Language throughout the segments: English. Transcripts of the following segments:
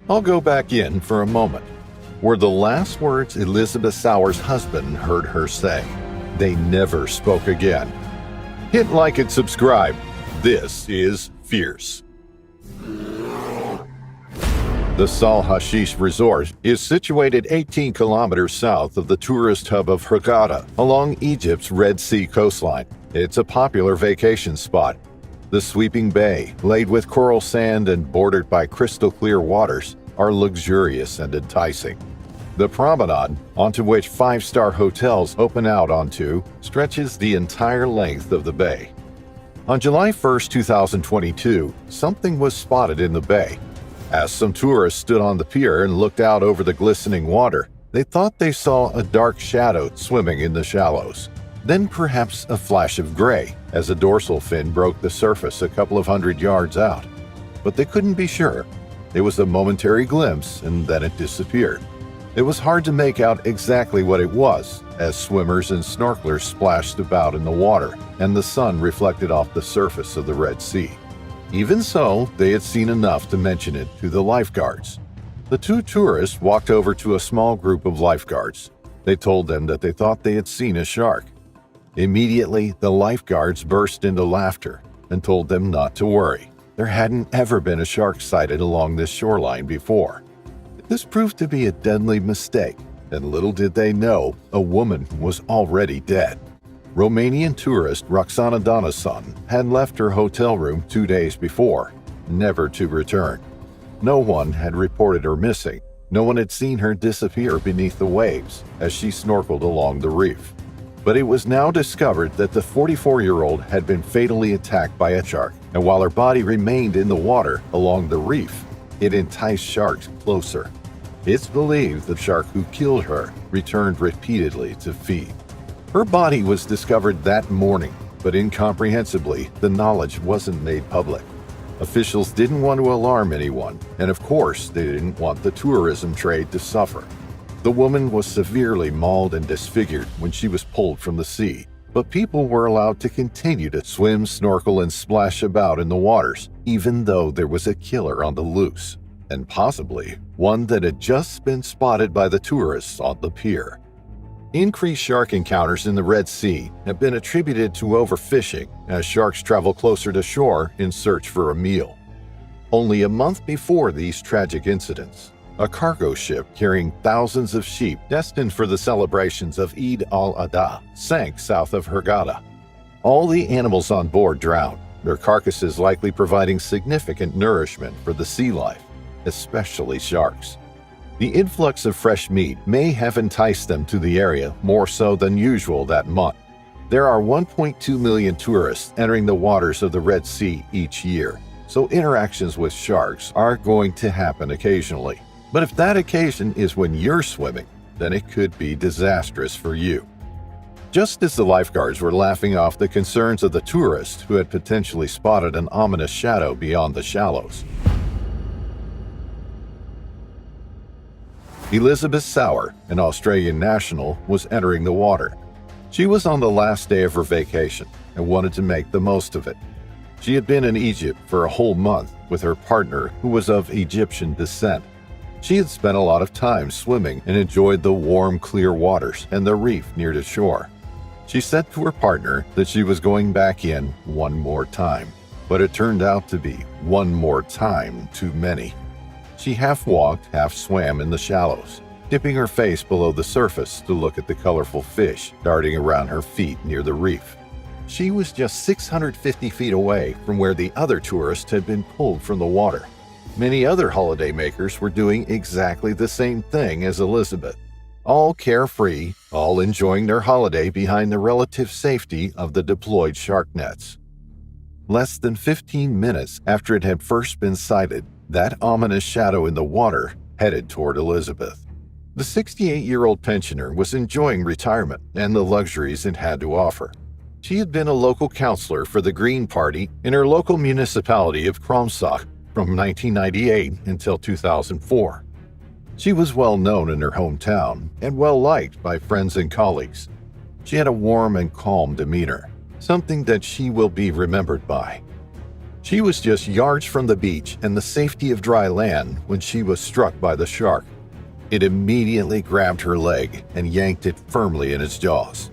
I'll go back in for a moment," were the last words Elizabeth Sauer's husband heard her say. They never spoke again. Hit like and subscribe. This is Fierce. The Sal Hashish Resort is situated 18 kilometers south of the tourist hub of Hurghada, along Egypt's Red Sea coastline. It's a popular vacation spot. The sweeping bay, laid with coral sand and bordered by crystal-clear waters, are luxurious and enticing. The promenade, onto which five-star hotels open out onto, stretches the entire length of the bay. On July 1, 2022, something was spotted in the bay. As some tourists stood on the pier and looked out over the glistening water, they thought they saw a dark shadow swimming in the shallows. Then perhaps a flash of gray as a dorsal fin broke the surface a couple of hundred yards out. But they couldn't be sure. It was a momentary glimpse and then it disappeared. It was hard to make out exactly what it was, as swimmers and snorkelers splashed about in the water and the sun reflected off the surface of the Red Sea. Even so, they had seen enough to mention it to the lifeguards. The two tourists walked over to a small group of lifeguards. They told them that they thought they had seen a shark. Immediately, the lifeguards burst into laughter and told them not to worry. There hadn't ever been a shark sighted along this shoreline before. This proved to be a deadly mistake, and little did they know a woman was already dead. Romanian tourist Roxana Donason had left her hotel room 2 days before, never to return. No one had reported her missing. No one had seen her disappear beneath the waves as she snorkeled along the reef. But it was now discovered that the 44-year-old had been fatally attacked by a shark, and while her body remained in the water along the reef, it enticed sharks closer. It's believed the shark who killed her returned repeatedly to feed. Her body was discovered that morning, but incomprehensibly, the knowledge wasn't made public. Officials didn't want to alarm anyone, and of course, they didn't want the tourism trade to suffer. The woman was severely mauled and disfigured when she was pulled from the sea, but people were allowed to continue to swim, snorkel, and splash about in the waters, even though there was a killer on the loose, and possibly one that had just been spotted by the tourists on the pier. Increased shark encounters in the Red Sea have been attributed to overfishing as sharks travel closer to shore in search for a meal. Only a month before these tragic incidents, a cargo ship carrying thousands of sheep destined for the celebrations of Eid al-Adha sank south of Hurghada. All the animals on board drowned, their carcasses likely providing significant nourishment for the sea life, especially sharks. The influx of fresh meat may have enticed them to the area more so than usual that month. There are 1.2 million tourists entering the waters of the Red Sea each year, so interactions with sharks are going to happen occasionally. But if that occasion is when you're swimming, then it could be disastrous for you. Just as the lifeguards were laughing off the concerns of the tourists who had potentially spotted an ominous shadow beyond the shallows, Elizabeth Sauer, an Australian national, was entering the water. She was on the last day of her vacation and wanted to make the most of it. She had been in Egypt for a whole month with her partner, who was of Egyptian descent. She had spent a lot of time swimming and enjoyed the warm, clear waters and the reef near the shore. She said to her partner that she was going back in one more time, but it turned out to be one more time too many. She half walked, half swam in the shallows, dipping her face below the surface to look at the colorful fish darting around her feet near the reef. She was just 650 feet away from where the other tourists had been pulled from the water. Many other holidaymakers were doing exactly the same thing as Elizabeth, all carefree, all enjoying their holiday behind the relative safety of the deployed shark nets. Less than 15 minutes after it had first been sighted, that ominous shadow in the water headed toward Elizabeth. The 68-year-old pensioner was enjoying retirement and the luxuries it had to offer. She had been a local councillor for the Green Party in her local municipality of Kromsock from 1998 until 2004. She was well known in her hometown and well liked by friends and colleagues. She had a warm and calm demeanor, something that she will be remembered by. She was just yards from the beach and the safety of dry land when she was struck by the shark. It immediately grabbed her leg and yanked it firmly in its jaws.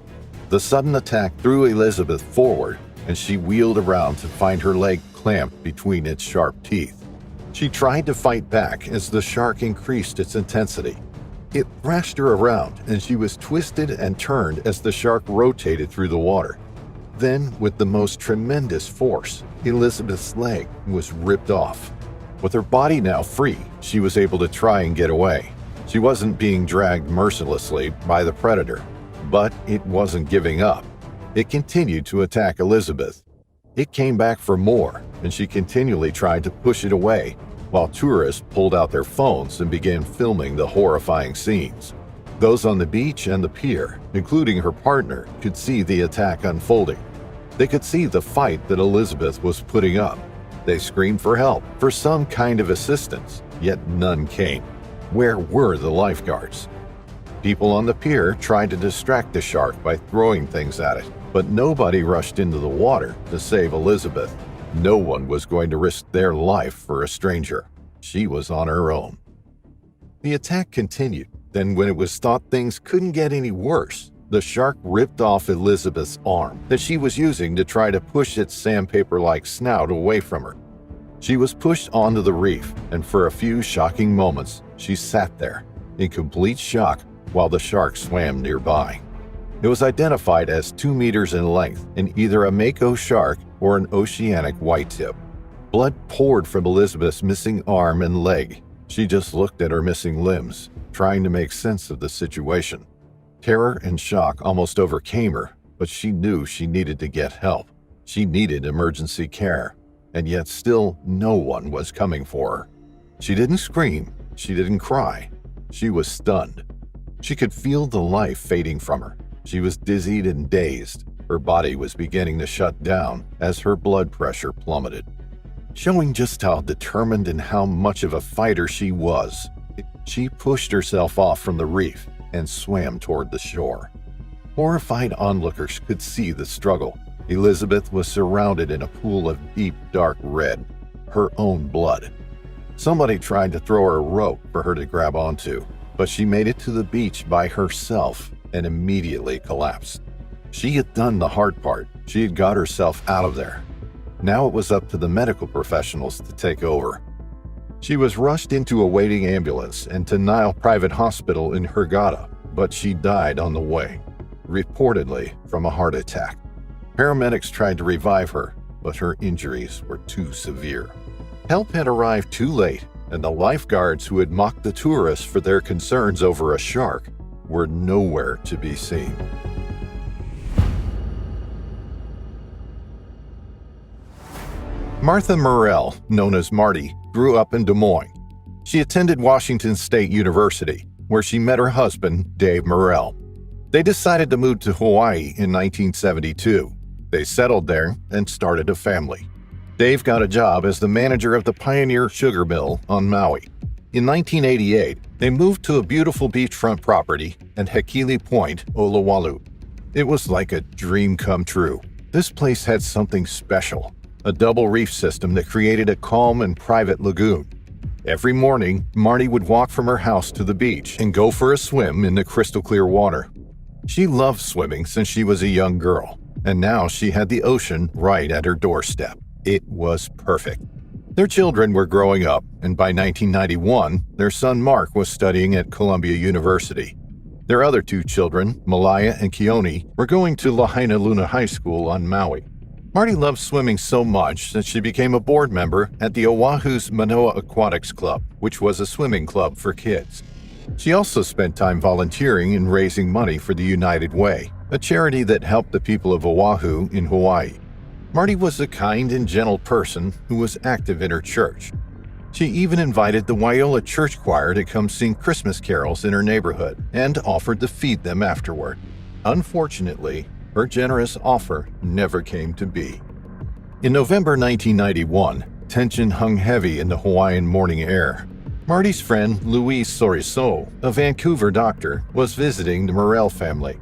The sudden attack threw Elizabeth forward, and she wheeled around to find her leg clamped between its sharp teeth. She tried to fight back as the shark increased its intensity. It thrashed her around, and she was twisted and turned as the shark rotated through the water. Then, with the most tremendous force, Elizabeth's leg was ripped off. With her body now free, she was able to try and get away. She wasn't being dragged mercilessly by the predator, but it wasn't giving up. It continued to attack Elizabeth. It came back for more, and she continually tried to push it away, while tourists pulled out their phones and began filming the horrifying scenes. Those on the beach and the pier, including her partner, could see the attack unfolding. They could see the fight that Elizabeth was putting up. They screamed for help, for some kind of assistance, yet none came. Where were the lifeguards? People on the pier tried to distract the shark by throwing things at it, but nobody rushed into the water to save Elizabeth. No one was going to risk their life for a stranger. She was on her own. The attack continued. Then, when it was thought things couldn't get any worse, the shark ripped off Elizabeth's arm that she was using to try to push its sandpaper-like snout away from her. She was pushed onto the reef, and for a few shocking moments, she sat there, in complete shock, while the shark swam nearby. It was identified as 2 meters in length and either a mako shark or an oceanic whitetip. Blood poured from Elizabeth's missing arm and leg. She just looked at her missing limbs, trying to make sense of the situation. Terror and shock almost overcame her, but she knew she needed to get help. She needed emergency care, and yet still no one was coming for her. She didn't scream. She didn't cry. She was stunned. She could feel the life fading from her. She was dizzied and dazed. Her body was beginning to shut down as her blood pressure plummeted. Showing just how determined and how much of a fighter she was, she pushed herself off from the reef and swam toward the shore. Horrified onlookers could see the struggle. Elizabeth was surrounded in a pool of deep, dark red, her own blood. Somebody tried to throw her a rope for her to grab onto, but she made it to the beach by herself and immediately collapsed. She had done the hard part. She had got herself out of there. Now it was up to the medical professionals to take over. She was rushed into a waiting ambulance and to Nile Private Hospital in Hurghada, but she died on the way, reportedly from a heart attack. Paramedics tried to revive her, but her injuries were too severe. Help had arrived too late, and the lifeguards who had mocked the tourists for their concerns over a shark were nowhere to be seen. Martha Murrell, known as Marty, grew up in Des Moines. She attended Washington State University, where she met her husband, Dave Murrell. They decided to move to Hawaii in 1972. They settled there and started a family. Dave got a job as the manager of the Pioneer Sugar Mill on Maui. In 1988, they moved to a beautiful beachfront property at Hekili Point, Olowalu. It was like a dream come true. This place had something special. A double reef system that created a calm and private lagoon. Every morning, Marty would walk from her house to the beach and go for a swim in the crystal clear water. She loved swimming since she was a young girl, and now she had the ocean right at her doorstep. It was perfect. Their children were growing up, and by 1991, their son Mark was studying at Columbia University. Their other 2 children, Malaya and Keone, were going to Lahaina Luna High School on Maui. Marty loved swimming so much that she became a board member at the Oahu's Manoa Aquatics Club, which was a swimming club for kids. She also spent time volunteering and raising money for the United Way, a charity that helped the people of Oahu in Hawaii. Marty was a kind and gentle person who was active in her church. She even invited the Waiоla Church Choir to come sing Christmas carols in her neighborhood and offered to feed them afterward. Unfortunately, her generous offer never came to be. In November 1991, tension hung heavy in the Hawaiian morning air. Marty's friend Louise Soriso, a Vancouver doctor, was visiting the Murrell family.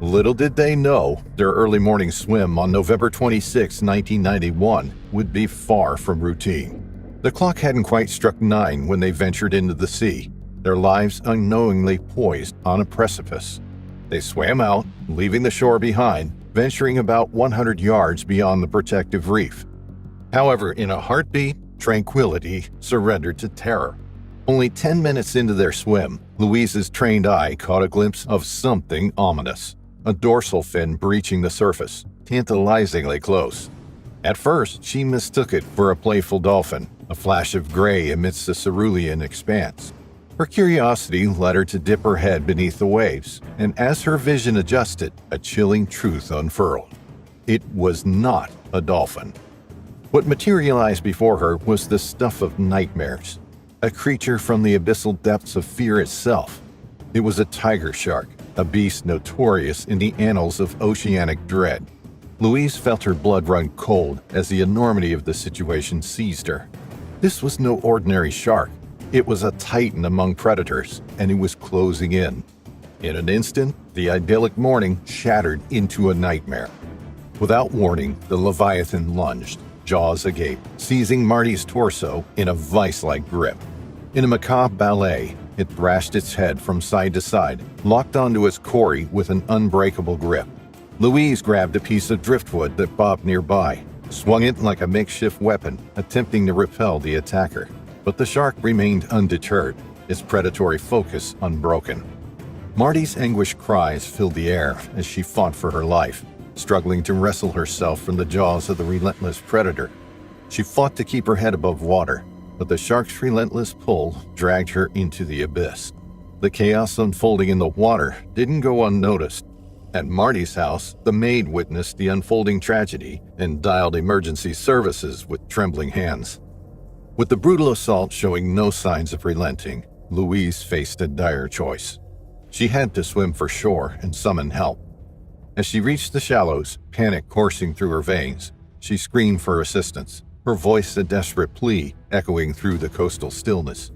Little did they know, their early morning swim on November 26, 1991, would be far from routine. The clock hadn't quite struck 9 when they ventured into the sea, their lives unknowingly poised on a precipice. They swam out, leaving the shore behind, venturing about 100 yards beyond the protective reef. However, in a heartbeat, tranquility surrendered to terror. Only 10 minutes into their swim, Louise's trained eye caught a glimpse of something ominous. A dorsal fin breaching the surface, tantalizingly close. At first, she mistook it for a playful dolphin, a flash of gray amidst the cerulean expanse. Her curiosity led her to dip her head beneath the waves, and as her vision adjusted, a chilling truth unfurled. It was not a dolphin. What materialized before her was the stuff of nightmares, a creature from the abyssal depths of fear itself. It was a tiger shark, a beast notorious in the annals of oceanic dread. Louise felt her blood run cold as the enormity of the situation seized her. This was no ordinary shark. It was a titan among predators, and it was closing in. In an instant, the idyllic morning shattered into a nightmare. Without warning, the Leviathan lunged, jaws agape, seizing Marty's torso in a vice-like grip. In a macabre ballet, it thrashed its head from side to side, locked onto its quarry with an unbreakable grip. Louise grabbed a piece of driftwood that bobbed nearby, swung it like a makeshift weapon, attempting to repel the attacker. But the shark remained undeterred, its predatory focus unbroken. Marty's anguished cries filled the air as she fought for her life, struggling to wrestle herself from the jaws of the relentless predator. She fought to keep her head above water, but the shark's relentless pull dragged her into the abyss. The chaos unfolding in the water didn't go unnoticed. At Marty's house, the maid witnessed the unfolding tragedy and dialed emergency services with trembling hands. With the brutal assault showing no signs of relenting, Louise faced a dire choice. She had to swim for shore and summon help. As she reached the shallows, panic coursing through her veins, she screamed for assistance, her voice a desperate plea echoing through the coastal stillness.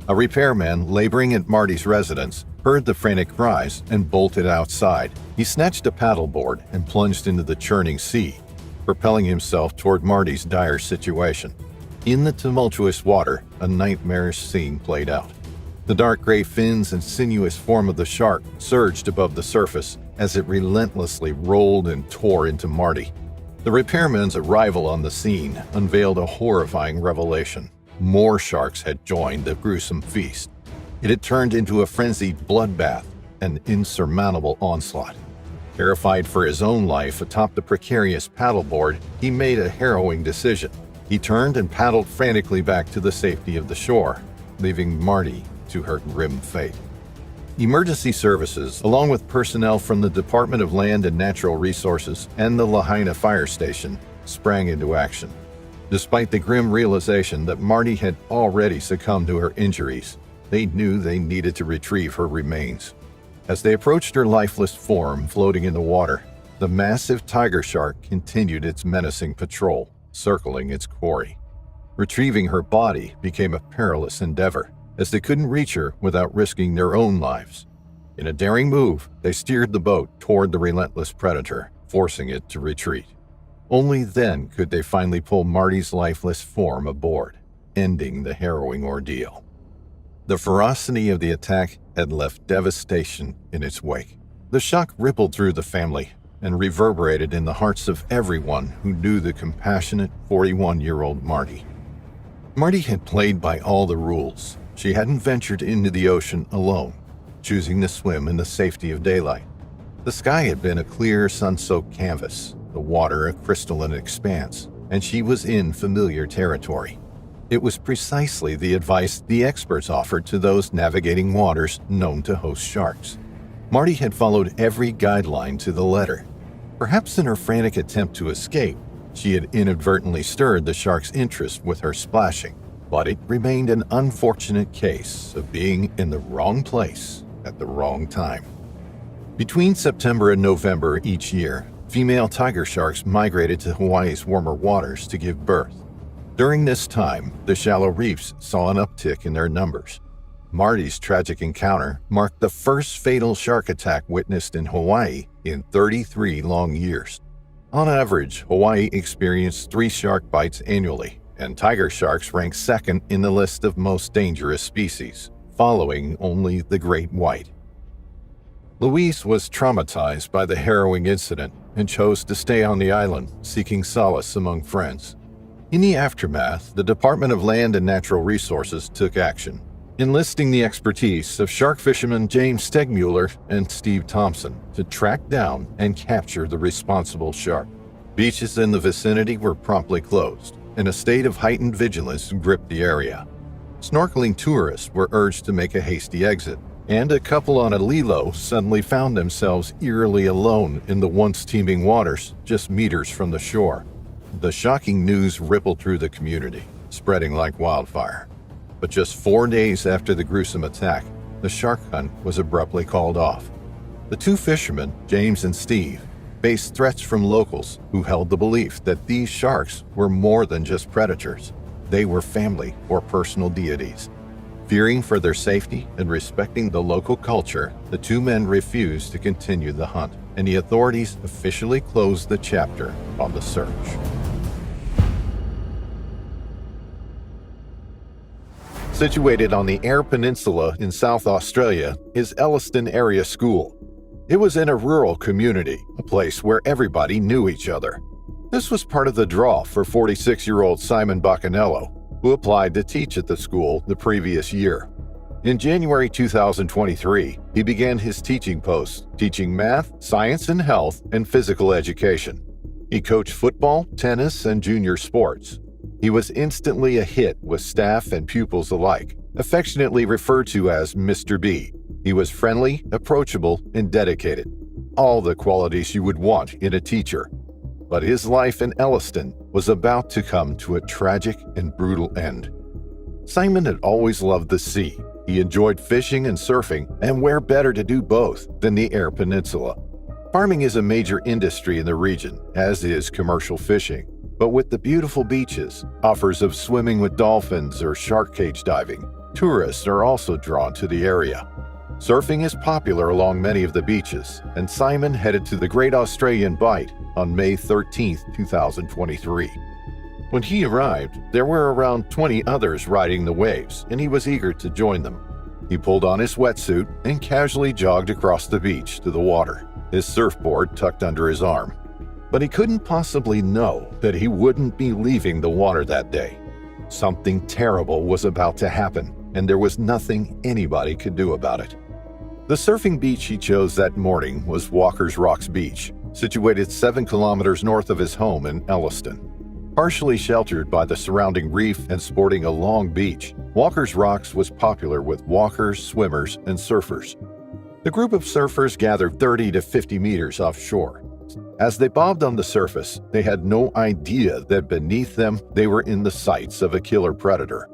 A repairman laboring at Marty's residence heard the frantic cries and bolted outside. He snatched a paddleboard and plunged into the churning sea, propelling himself toward Marty's dire situation. In the tumultuous water, a nightmarish scene played out. The dark gray fins and sinuous form of the shark surged above the surface as it relentlessly rolled and tore into Marty. The repairman's arrival on the scene unveiled a horrifying revelation. More sharks had joined the gruesome feast. It had turned into a frenzied bloodbath, an insurmountable onslaught. Terrified for his own life atop the precarious paddleboard, he made a harrowing decision. He turned and paddled frantically back to the safety of the shore, leaving Marty to her grim fate. Emergency services, along with personnel from the Department of Land and Natural Resources and the Lahaina Fire Station, sprang into action. Despite the grim realization that Marty had already succumbed to her injuries, they knew they needed to retrieve her remains. As they approached her lifeless form floating in the water, the massive tiger shark continued its menacing patrol, circling its quarry. Retrieving her body became a perilous endeavor, as they couldn't reach her without risking their own lives. In a daring move, they steered the boat toward the relentless predator, forcing it to retreat. Only then could they finally pull Marty's lifeless form aboard, ending the harrowing ordeal. The ferocity of the attack had left devastation in its wake. The shock rippled through the family and reverberated in the hearts of everyone who knew the compassionate 41-year-old Marty. Marty had played by all the rules. She hadn't ventured into the ocean alone, choosing to swim in the safety of daylight. The sky had been a clear, sun-soaked canvas, the water a crystalline expanse, and she was in familiar territory. It was precisely the advice the experts offered to those navigating waters known to host sharks. Marty had followed every guideline to the letter. Perhaps in her frantic attempt to escape, she had inadvertently stirred the shark's interest with her splashing, but it remained an unfortunate case of being in the wrong place at the wrong time. Between September and November each year, female tiger sharks migrated to Hawaii's warmer waters to give birth. During this time, the shallow reefs saw an uptick in their numbers. Marty's tragic encounter marked the first fatal shark attack witnessed in Hawaii in 33 long years. On average, Hawaii experienced 3 shark bites annually, and tiger sharks rank second in the list of most dangerous species, following only the great white. Louise was traumatized by the harrowing incident and chose to stay on the island, seeking solace among friends. In the aftermath, the Department of Land and Natural Resources took action, enlisting the expertise of shark fishermen James Stegmuller and Steve Thompson to track down and capture the responsible shark. Beaches in the vicinity were promptly closed, and a state of heightened vigilance gripped the area. Snorkeling tourists were urged to make a hasty exit, and a couple on a lilo suddenly found themselves eerily alone in the once teeming waters just meters from the shore. The shocking news rippled through the community, spreading like wildfire. But just 4 days after the gruesome attack, the shark hunt was abruptly called off. The 2 fishermen, James and Steve, faced threats from locals who held the belief that these sharks were more than just predators. They were family or personal deities. Fearing for their safety and respecting the local culture, the 2 men refused to continue the hunt, and the authorities officially closed the chapter on the search. Situated on the Eyre Peninsula in South Australia is Elliston Area School. It was in a rural community, a place where everybody knew each other. This was part of the draw for 46-year-old Simon Baccanello, who applied to teach at the school the previous year. In January 2023, he began his teaching post, teaching math, science and health, and physical education. He coached football, tennis, and junior sports. He was instantly a hit with staff and pupils alike, affectionately referred to as Mr. B. He was friendly, approachable, and dedicated. All the qualities you would want in a teacher. But his life in Elliston was about to come to a tragic and brutal end. Simon had always loved the sea. He enjoyed fishing and surfing, and where better to do both than the Eyre Peninsula? Farming is a major industry in the region, as is commercial fishing. But with the beautiful beaches, offers of swimming with dolphins or shark cage diving, tourists are also drawn to the area. Surfing is popular along many of the beaches, and Simon headed to the Great Australian Bight on May 13, 2023. When he arrived, there were around 20 others riding the waves, and he was eager to join them. He pulled on his wetsuit and casually jogged across the beach to the water, his surfboard tucked under his arm. But he couldn't possibly know that he wouldn't be leaving the water that day. Something terrible was about to happen, and there was nothing anybody could do about it. The surfing beach he chose that morning was Walker's Rocks Beach, situated 7 kilometers north of his home in Elliston. Partially sheltered by the surrounding reef and sporting a long beach, Walker's Rocks was popular with walkers, swimmers, and surfers. The group of surfers gathered 30 to 50 meters offshore. As they bobbed on the surface, they had no idea that beneath them they were in the sights of a killer predator.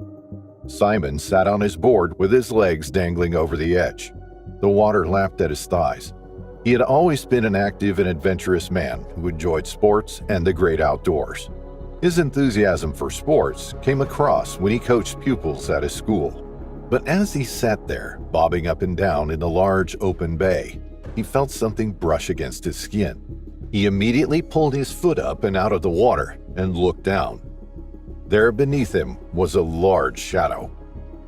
Simon sat on his board with his legs dangling over the edge. The water lapped at his thighs. He had always been an active and adventurous man who enjoyed sports and the great outdoors. His enthusiasm for sports came across when he coached pupils at his school. But as he sat there, bobbing up and down in the large open bay, he felt something brush against his skin. He immediately pulled his foot up and out of the water and looked down. There beneath him was a large shadow,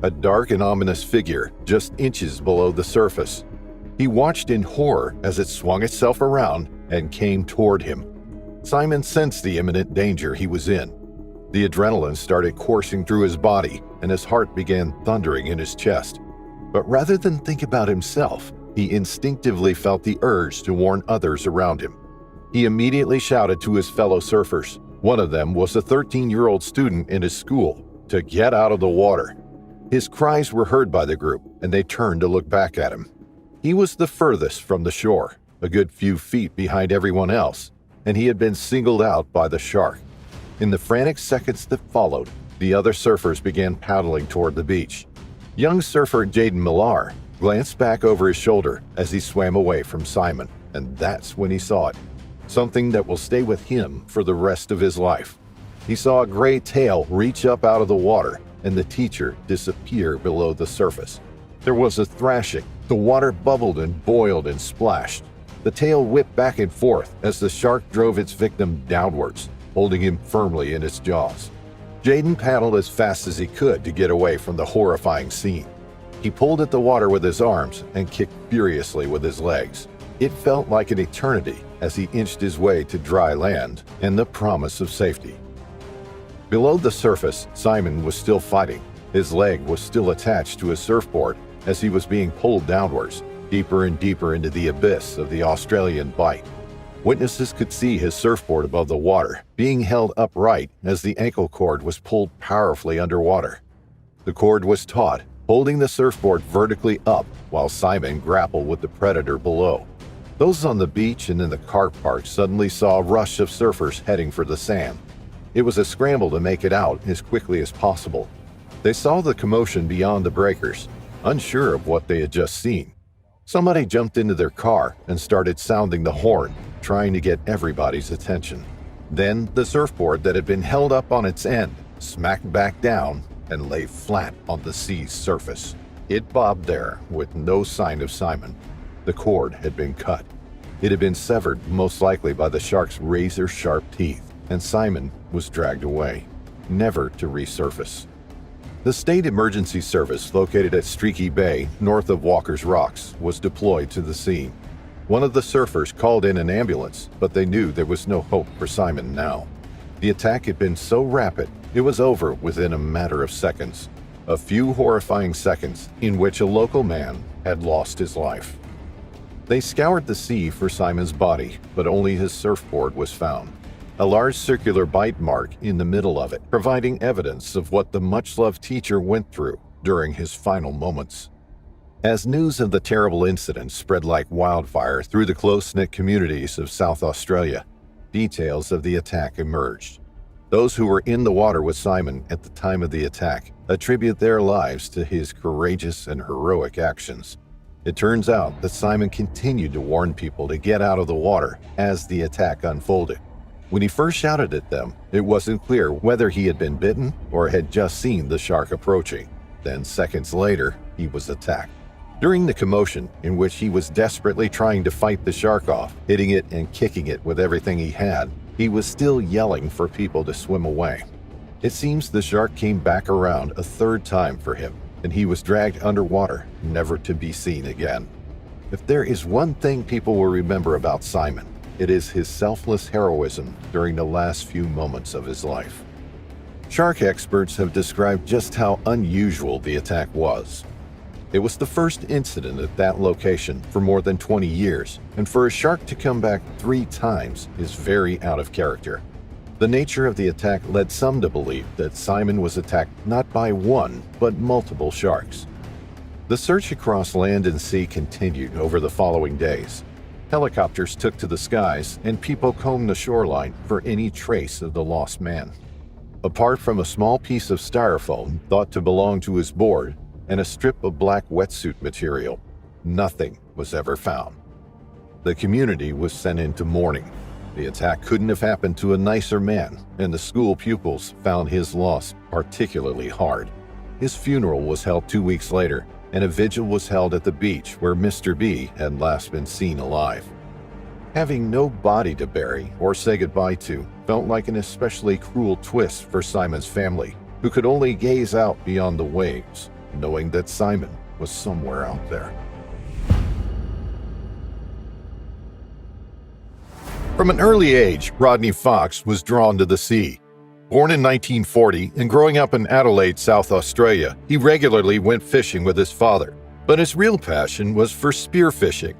a dark and ominous figure just inches below the surface. He watched in horror as it swung itself around and came toward him. Simon sensed the imminent danger he was in. The adrenaline started coursing through his body and his heart began thundering in his chest. But rather than think about himself, he instinctively felt the urge to warn others around him. He immediately shouted to his fellow surfers, one of them was a 13-year-old student in his school, to get out of the water. His cries were heard by the group, and they turned to look back at him. He was the furthest from the shore, a good few feet behind everyone else, and he had been singled out by the shark. In the frantic seconds that followed, the other surfers began paddling toward the beach. Young surfer Jaden Millar glanced back over his shoulder as he swam away from Simon, and that's when he saw it. Something that will stay with him for the rest of his life. He saw a gray tail reach up out of the water and the teacher disappear below the surface. There was a thrashing. The water bubbled and boiled and splashed. The tail whipped back and forth as the shark drove its victim downwards, holding him firmly in its jaws. Jaden paddled as fast as he could to get away from the horrifying scene. He pulled at the water with his arms and kicked furiously with his legs. It felt like an eternity as he inched his way to dry land and the promise of safety. Below the surface, Simon was still fighting. His leg was still attached to his surfboard as he was being pulled downwards, deeper and deeper into the abyss of the Australian Bight. Witnesses could see his surfboard above the water, being held upright as the ankle cord was pulled powerfully underwater. The cord was taut, holding the surfboard vertically up while Simon grappled with the predator below. Those on the beach and in the car park suddenly saw a rush of surfers heading for the sand. It was a scramble to make it out as quickly as possible. They saw the commotion beyond the breakers, unsure of what they had just seen. Somebody jumped into their car and started sounding the horn, trying to get everybody's attention. Then the surfboard that had been held up on its end smacked back down and lay flat on the sea's surface. It bobbed there with no sign of Simon. The cord had been cut. It had been severed, most likely by the shark's razor-sharp teeth, and Simon was dragged away, never to resurface. The State Emergency Service, located at Streaky Bay, north of Walker's Rocks, was deployed to the scene. One of the surfers called in an ambulance, but they knew there was no hope for Simon now. The attack had been so rapid, it was over within a matter of seconds. A few horrifying seconds in which a local man had lost his life. They scoured the sea for Simon's body, but only his surfboard was found. A large circular bite mark in the middle of it, providing evidence of what the much-loved teacher went through during his final moments. As news of the terrible incident spread like wildfire through the close-knit communities of South Australia, details of the attack emerged. Those who were in the water with Simon at the time of the attack attribute their lives to his courageous and heroic actions. It turns out that Simon continued to warn people to get out of the water as the attack unfolded. When he first shouted at them, it wasn't clear whether he had been bitten or had just seen the shark approaching. Then seconds later, he was attacked. During the commotion, in which he was desperately trying to fight the shark off, hitting it and kicking it with everything he had, he was still yelling for people to swim away. It seems the shark came back around a third time for him, and he was dragged underwater, never to be seen again. If there is one thing people will remember about Simon, it is his selfless heroism during the last few moments of his life. Shark experts have described just how unusual the attack was. It was the first incident at that location for more than 20 years, and for a shark to come back 3 times is very out of character. The nature of the attack led some to believe that Simon was attacked not by one, but multiple sharks. The search across land and sea continued over the following days. Helicopters took to the skies, and people combed the shoreline for any trace of the lost man. Apart from a small piece of styrofoam thought to belong to his board and a strip of black wetsuit material, nothing was ever found. The community was sent into mourning. The attack couldn't have happened to a nicer man, and the school pupils found his loss particularly hard. His funeral was held 2 weeks later, and a vigil was held at the beach where Mr. B had last been seen alive. Having no body to bury or say goodbye to felt like an especially cruel twist for Simon's family, who could only gaze out beyond the waves, knowing that Simon was somewhere out there. From an early age, Rodney Fox was drawn to the sea. Born in 1940 and growing up in Adelaide, South Australia, he regularly went fishing with his father, but his real passion was for spearfishing.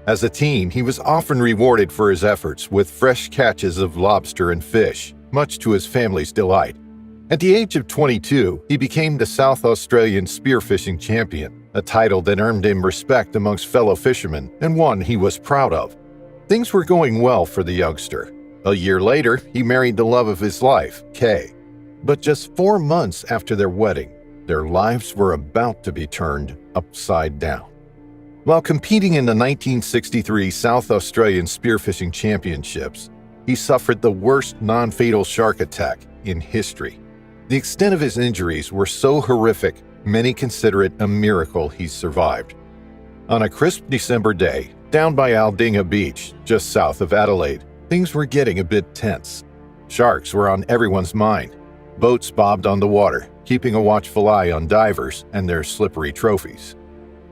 As a teen, he was often rewarded for his efforts with fresh catches of lobster and fish, much to his family's delight. At the age of 22, he became the South Australian spearfishing champion, a title that earned him respect amongst fellow fishermen and one he was proud of. Things were going well for the youngster. A year later, he married the love of his life, Kay. But just 4 months after their wedding, their lives were about to be turned upside down. While competing in the 1963 South Australian Spearfishing Championships, he suffered the worst non-fatal shark attack in history. The extent of his injuries were so horrific, Many consider it a miracle he survived. On a crisp December day, down by Aldinga Beach, just south of Adelaide, things were getting a bit tense. Sharks were on everyone's mind. Boats bobbed on the water, keeping a watchful eye on divers and their slippery trophies.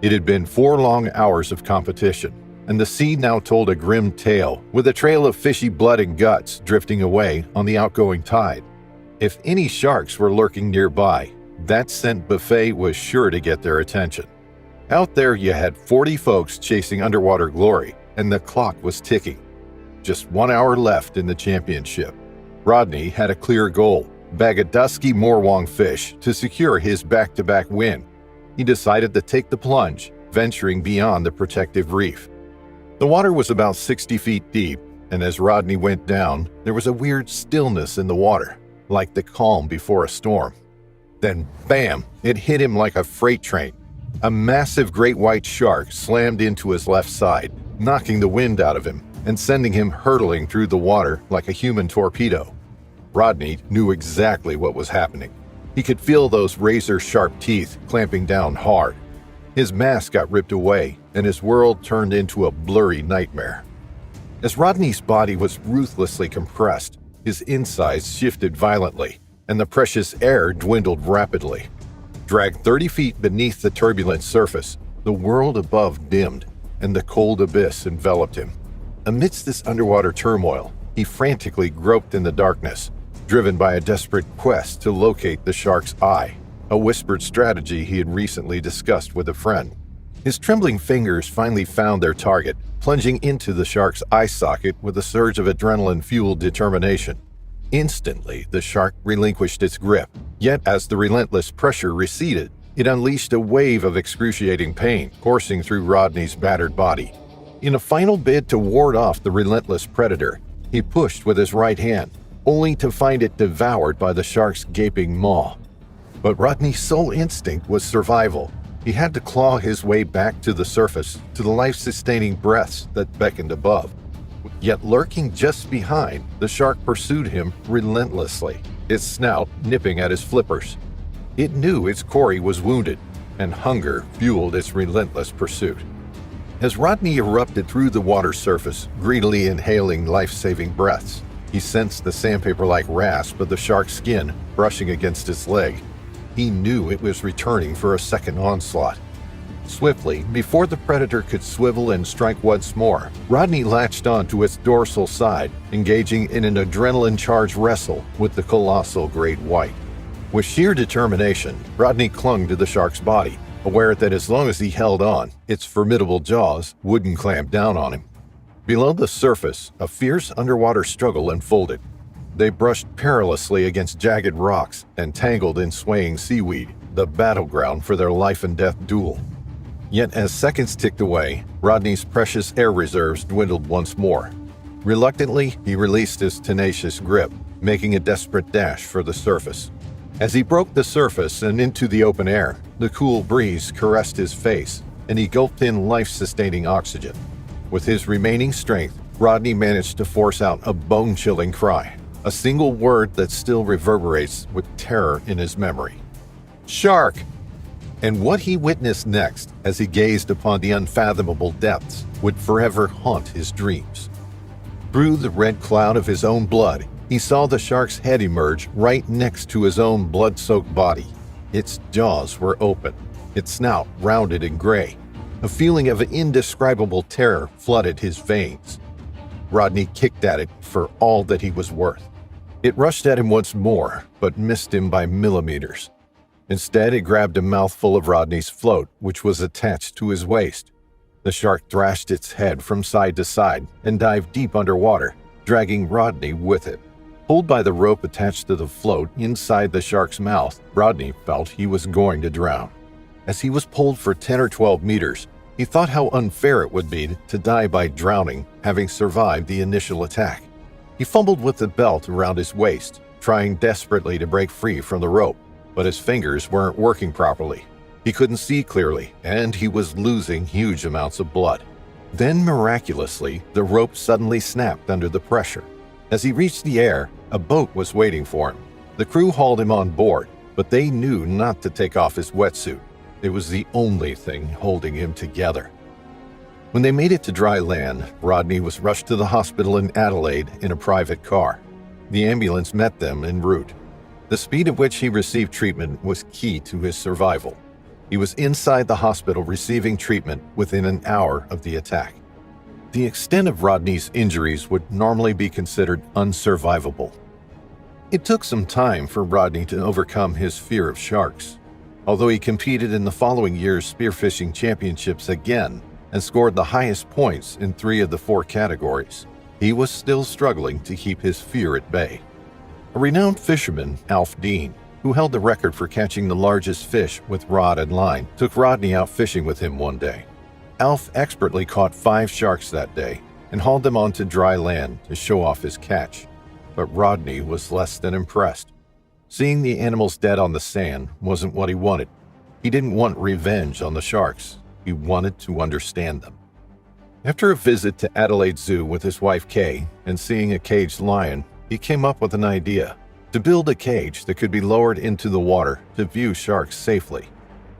It had been 4 long hours of competition, and the sea now told a grim tale, with a trail of fishy blood and guts drifting away on the outgoing tide. If any sharks were lurking nearby, that scent buffet was sure to get their attention. Out there you had 40 folks chasing underwater glory, and the clock was ticking. Just 1 hour left in the championship. Rodney had a clear goal: bag a dusky Morwong fish to secure his back-to-back win. He decided to take the plunge, venturing beyond the protective reef. The water was about 60 feet deep, and as Rodney went down, there was a weird stillness in the water, like the calm before a storm. Then, bam, it hit him like a freight train. A massive great white shark slammed into his left side, knocking the wind out of him and sending him hurtling through the water like a human torpedo. Rodney knew exactly what was happening. He could feel those razor-sharp teeth clamping down hard. His mask got ripped away, and his world turned into a blurry nightmare. As Rodney's body was ruthlessly compressed, his insides shifted violently, and the precious air dwindled rapidly. Dragged 30 feet beneath the turbulent surface, the world above dimmed, and the cold abyss enveloped him. Amidst this underwater turmoil, he frantically groped in the darkness, driven by a desperate quest to locate the shark's eye, a whispered strategy he had recently discussed with a friend. His trembling fingers finally found their target, plunging into the shark's eye socket with a surge of adrenaline-fueled determination. Instantly, the shark relinquished its grip, yet as the relentless pressure receded, it unleashed a wave of excruciating pain coursing through Rodney's battered body. In a final bid to ward off the relentless predator, he pushed with his right hand, only to find it devoured by the shark's gaping maw. But Rodney's sole instinct was survival. He had to claw his way back to the surface, to the life-sustaining breaths that beckoned above. Yet lurking just behind, the shark pursued him relentlessly, its snout nipping at his flippers. It knew its quarry was wounded, and hunger fueled its relentless pursuit. As Rodney erupted through the water surface, greedily inhaling life-saving breaths, he sensed the sandpaper-like rasp of the shark's skin brushing against his leg. He knew it was returning for a second onslaught. Swiftly, before the predator could swivel and strike once more, Rodney latched onto its dorsal side, engaging in an adrenaline-charged wrestle with the colossal great white. With sheer determination, Rodney clung to the shark's body, aware that as long as he held on, its formidable jaws wouldn't clamp down on him. Below the surface, a fierce underwater struggle unfolded. They brushed perilously against jagged rocks and tangled in swaying seaweed, the battleground for their life-and-death duel. Yet as seconds ticked away, Rodney's precious air reserves dwindled once more. Reluctantly, he released his tenacious grip, making a desperate dash for the surface. As he broke the surface and into the open air, the cool breeze caressed his face, and he gulped in life-sustaining oxygen. With his remaining strength, Rodney managed to force out a bone-chilling cry, a single word that still reverberates with terror in his memory. Shark! And what he witnessed next, as he gazed upon the unfathomable depths, would forever haunt his dreams. Through the red cloud of his own blood, he saw the shark's head emerge right next to his own blood-soaked body. Its jaws were open, its snout rounded and gray. A feeling of indescribable terror flooded his veins. Rodney kicked at it for all that he was worth. It rushed at him once more, but missed him by millimeters. Instead, it grabbed a mouthful of Rodney's float, which was attached to his waist. The shark thrashed its head from side to side and dived deep underwater, dragging Rodney with it. Pulled by the rope attached to the float inside the shark's mouth, Rodney felt he was going to drown. As he was pulled for 10 or 12 meters, he thought how unfair it would be to die by drowning, having survived the initial attack. He fumbled with the belt around his waist, trying desperately to break free from the rope, but his fingers weren't working properly. He couldn't see clearly, and he was losing huge amounts of blood. Then, miraculously, the rope suddenly snapped under the pressure. As he reached the air, a boat was waiting for him. The crew hauled him on board, but they knew not to take off his wetsuit. It was the only thing holding him together. When they made it to dry land, Rodney was rushed to the hospital in Adelaide in a private car. The ambulance met them en route. The speed at which he received treatment was key to his survival. He was inside the hospital receiving treatment within an hour of the attack. The extent of Rodney's injuries would normally be considered unsurvivable. It took some time for Rodney to overcome his fear of sharks. Although he competed in the following year's spearfishing championships again and scored the highest points in 3 of the 4 categories, he was still struggling to keep his fear at bay. A renowned fisherman, Alf Dean, who held the record for catching the largest fish with rod and line, took Rodney out fishing with him one day. Alf expertly caught 5 sharks that day and hauled them onto dry land to show off his catch. But Rodney was less than impressed. Seeing the animals dead on the sand wasn't what he wanted. He didn't want revenge on the sharks. He wanted to understand them. After a visit to Adelaide Zoo with his wife Kay and seeing a caged lion, he came up with an idea: to build a cage that could be lowered into the water to view sharks safely.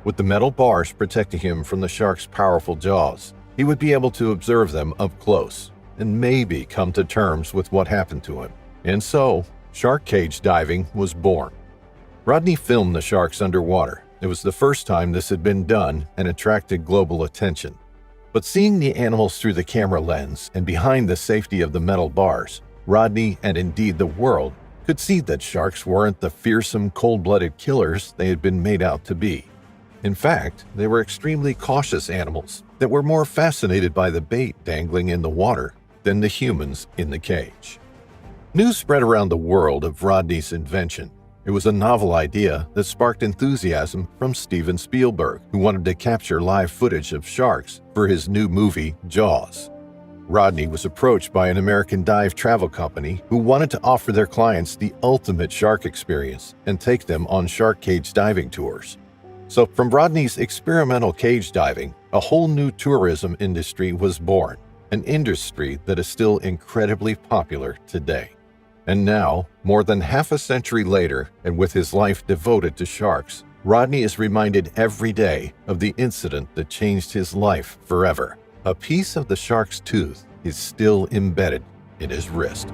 With the metal bars protecting him from the shark's powerful jaws, he would be able to observe them up close and maybe come to terms with what happened to him. And so, shark cage diving was born. Rodney filmed the sharks underwater. It was the first time this had been done and attracted global attention. But seeing the animals through the camera lens and behind the safety of the metal bars, Rodney, and indeed the world, could see that sharks weren't the fearsome, cold-blooded killers they had been made out to be. In fact, they were extremely cautious animals that were more fascinated by the bait dangling in the water than the humans in the cage. News spread around the world of Rodney's invention. It was a novel idea that sparked enthusiasm from Steven Spielberg, who wanted to capture live footage of sharks for his new movie, Jaws. Rodney was approached by an American dive travel company who wanted to offer their clients the ultimate shark experience and take them on shark cage diving tours. So from Rodney's experimental cage diving, a whole new tourism industry was born, an industry that is still incredibly popular today. And now, more than half a century later, and with his life devoted to sharks, Rodney is reminded every day of the incident that changed his life forever. A piece of the shark's tooth is still embedded in his wrist.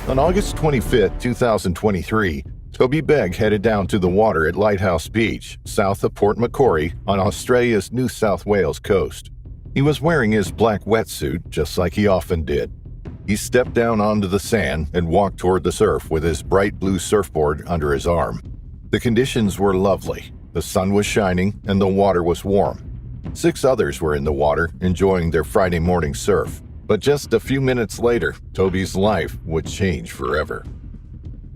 On August 25, 2023, Toby Begg headed down to the water at Lighthouse Beach, south of Port Macquarie, on Australia's New South Wales coast. He was wearing his black wetsuit, just like he often did. He stepped down onto the sand and walked toward the surf with his bright blue surfboard under his arm. The conditions were lovely. The sun was shining and the water was warm. 6 others were in the water, enjoying their Friday morning surf. But just a few minutes later, Toby's life would change forever.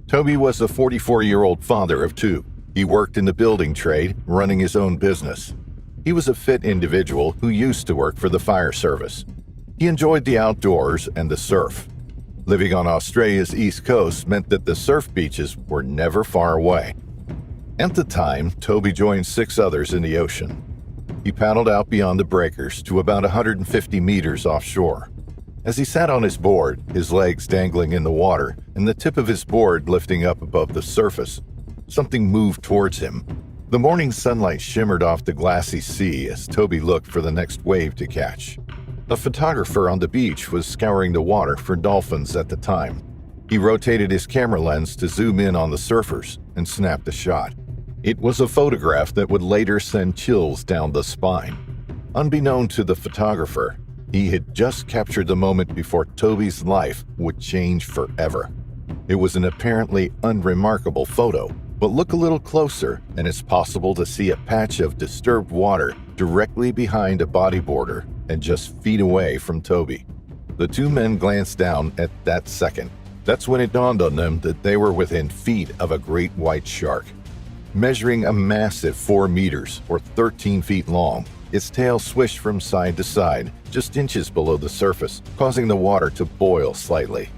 Toby was a 44-year-old father of 2. He worked in the building trade, running his own business. He was a fit individual who used to work for the fire service. He enjoyed the outdoors and the surf. Living on Australia's east coast meant that the surf beaches were never far away. At the time, Toby joined 6 others in the ocean. He paddled out beyond the breakers to about 150 meters offshore. As he sat on his board, his legs dangling in the water and the tip of his board lifting up above the surface, something moved towards him. The morning sunlight shimmered off the glassy sea as Toby looked for the next wave to catch. A photographer on the beach was scouring the water for dolphins at the time. He rotated his camera lens to zoom in on the surfers and snapped a shot. It was a photograph that would later send chills down the spine. Unbeknown to the photographer, he had just captured the moment before Toby's life would change forever. It was an apparently unremarkable photo, but look a little closer and it's possible to see a patch of disturbed water directly behind a bodyboarder and just feet away from Toby. The 2 men glanced down at that second. That's when it dawned on them that they were within feet of a great white shark. Measuring a massive 4 meters or 13 feet long, its tail swished from side to side, just inches below the surface, causing the water to boil slightly,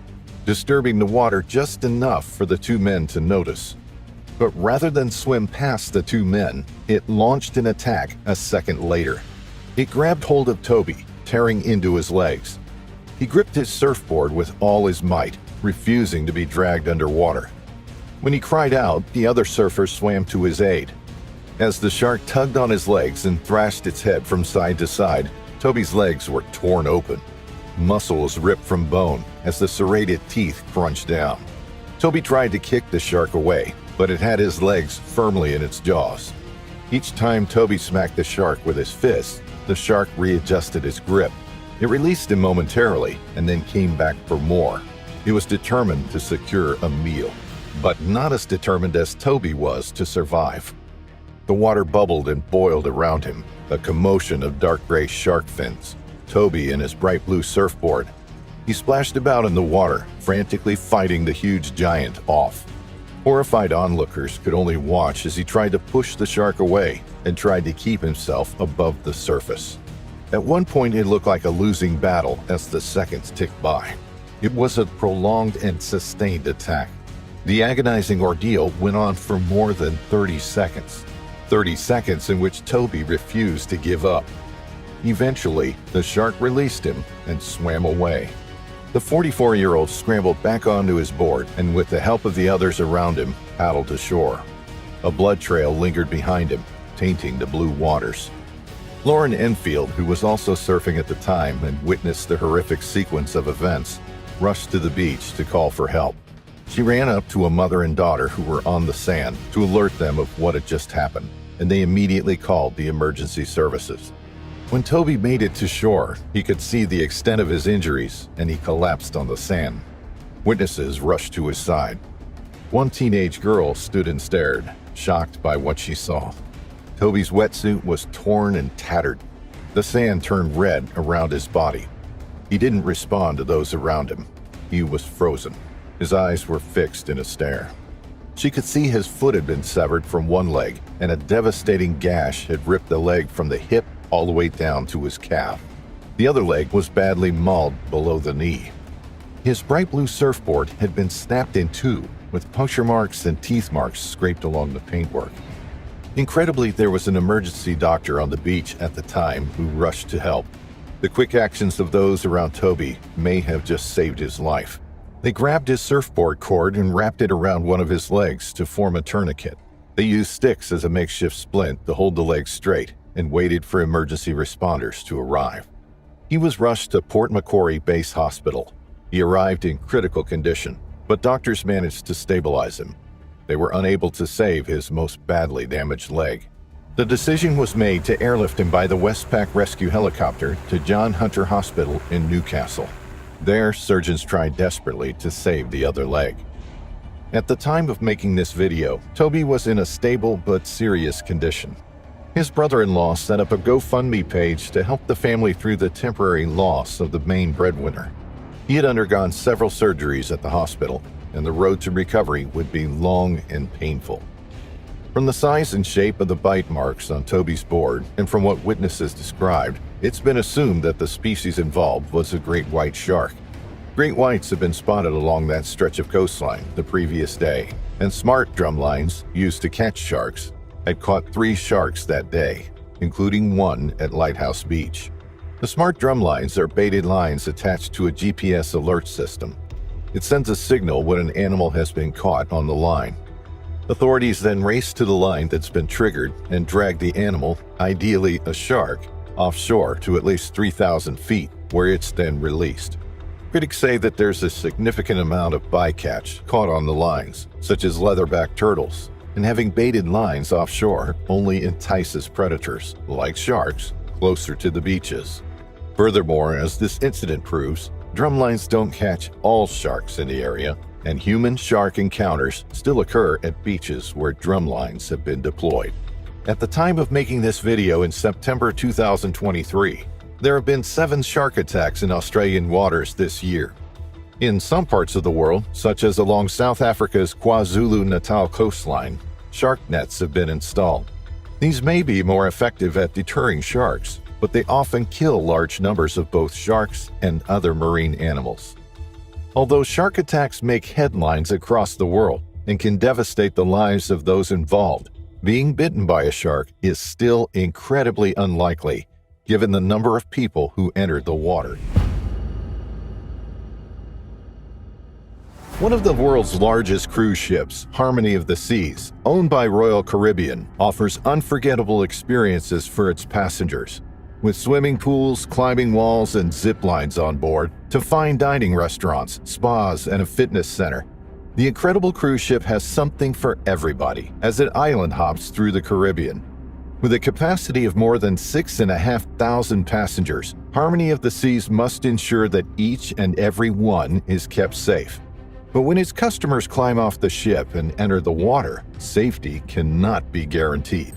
disturbing the water just enough for the 2 men to notice. But rather than swim past the 2 men, it launched an attack a second later. It grabbed hold of Toby, tearing into his legs. He gripped his surfboard with all his might, refusing to be dragged underwater. When he cried out, the other surfers swam to his aid. As the shark tugged on his legs and thrashed its head from side to side, Toby's legs were torn open. Muscle was ripped from bone as the serrated teeth crunched down. Toby tried to kick the shark away, but it had his legs firmly in its jaws. Each time Toby smacked the shark with his fist, the shark readjusted its grip. It released him momentarily and then came back for more. It was determined to secure a meal, but not as determined as Toby was to survive. The water bubbled and boiled around him, a commotion of dark gray shark fins. Toby in his bright blue surfboard. He splashed about in the water, frantically fighting the huge giant off. Horrified onlookers could only watch as he tried to push the shark away and tried to keep himself above the surface. At one point, it looked like a losing battle as the seconds ticked by. It was a prolonged and sustained attack. The agonizing ordeal went on for more than 30 seconds. 30 seconds in which Toby refused to give up. Eventually, the shark released him and swam away. The 44-year-old scrambled back onto his board and with the help of the others around him, paddled to shore. A blood trail lingered behind him, tainting the blue waters. Lauren Enfield, who was also surfing at the time and witnessed the horrific sequence of events, rushed to the beach to call for help. She ran up to a mother and daughter who were on the sand to alert them of what had just happened, and they immediately called the emergency services. When Toby made it to shore, he could see the extent of his injuries, and he collapsed on the sand. Witnesses rushed to his side. One teenage girl stood and stared, shocked by what she saw. Toby's wetsuit was torn and tattered. The sand turned red around his body. He didn't respond to those around him. He was frozen. His eyes were fixed in a stare. She could see his foot had been severed from one leg, and a devastating gash had ripped the leg from the hip all the way down to his calf. The other leg was badly mauled below the knee. His bright blue surfboard had been snapped in two, with puncture marks and teeth marks scraped along the paintwork. Incredibly, there was an emergency doctor on the beach at the time who rushed to help. The quick actions of those around Toby may have just saved his life. They grabbed his surfboard cord and wrapped it around one of his legs to form a tourniquet. They used sticks as a makeshift splint to hold the leg straight and waited for emergency responders to arrive. He was rushed to Port Macquarie Base Hospital. He arrived in critical condition, but doctors managed to stabilize him. They were unable to save his most badly damaged leg. The decision was made to airlift him by the Westpac rescue helicopter to John Hunter Hospital in Newcastle. There, surgeons tried desperately to save the other leg. At the time of making this video, Toby was in a stable but serious condition. His brother-in-law set up a GoFundMe page to help the family through the temporary loss of the main breadwinner. He had undergone several surgeries at the hospital, and the road to recovery would be long and painful. From the size and shape of the bite marks on Toby's board, and from what witnesses described, it's been assumed that the species involved was a great white shark. Great whites have been spotted along that stretch of coastline the previous day, and smart drum lines used to catch sharks had caught 3 sharks that day, including one at Lighthouse Beach. The smart drum lines are baited lines attached to a GPS alert system. It sends a signal when an animal has been caught on the line. Authorities then race to the line that's been triggered and drag the animal, ideally a shark, offshore to at least 3,000 feet, where it's then released. Critics say that there's a significant amount of bycatch caught on the lines, such as leatherback turtles, and having baited lines offshore only entices predators, like sharks, closer to the beaches. Furthermore, as this incident proves, drum lines don't catch all sharks in the area, and human-shark encounters still occur at beaches where drum lines have been deployed. At the time of making this video in September 2023, there have been 7 shark attacks in Australian waters this year. In some parts of the world, such as along South Africa's KwaZulu-Natal coastline, shark nets have been installed. These may be more effective at deterring sharks, but they often kill large numbers of both sharks and other marine animals. Although shark attacks make headlines across the world and can devastate the lives of those involved, being bitten by a shark is still incredibly unlikely, given the number of people who enter the water. One of the world's largest cruise ships, Harmony of the Seas, owned by Royal Caribbean, offers unforgettable experiences for its passengers. With swimming pools, climbing walls, and zip lines on board, to fine dining restaurants, spas, and a fitness center, the incredible cruise ship has something for everybody as it island hops through the Caribbean. With a capacity of more than 6,500 passengers, Harmony of the Seas must ensure that each and every one is kept safe. But when its customers climb off the ship and enter the water, safety cannot be guaranteed.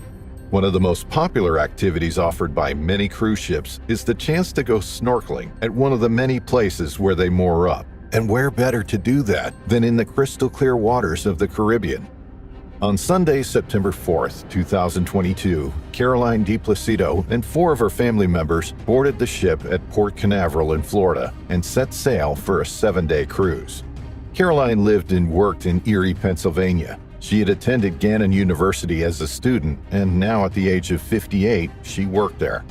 One of the most popular activities offered by many cruise ships is the chance to go snorkeling at one of the many places where they moor up. And where better to do that than in the crystal clear waters of the Caribbean? On Sunday, September 4th, 2022, Caroline DiPlacido and 4 of her family members boarded the ship at Port Canaveral in Florida and set sail for a 7-day cruise. Caroline lived and worked in Erie, Pennsylvania. She had attended Gannon University as a student, and now at the age of 58, she worked there.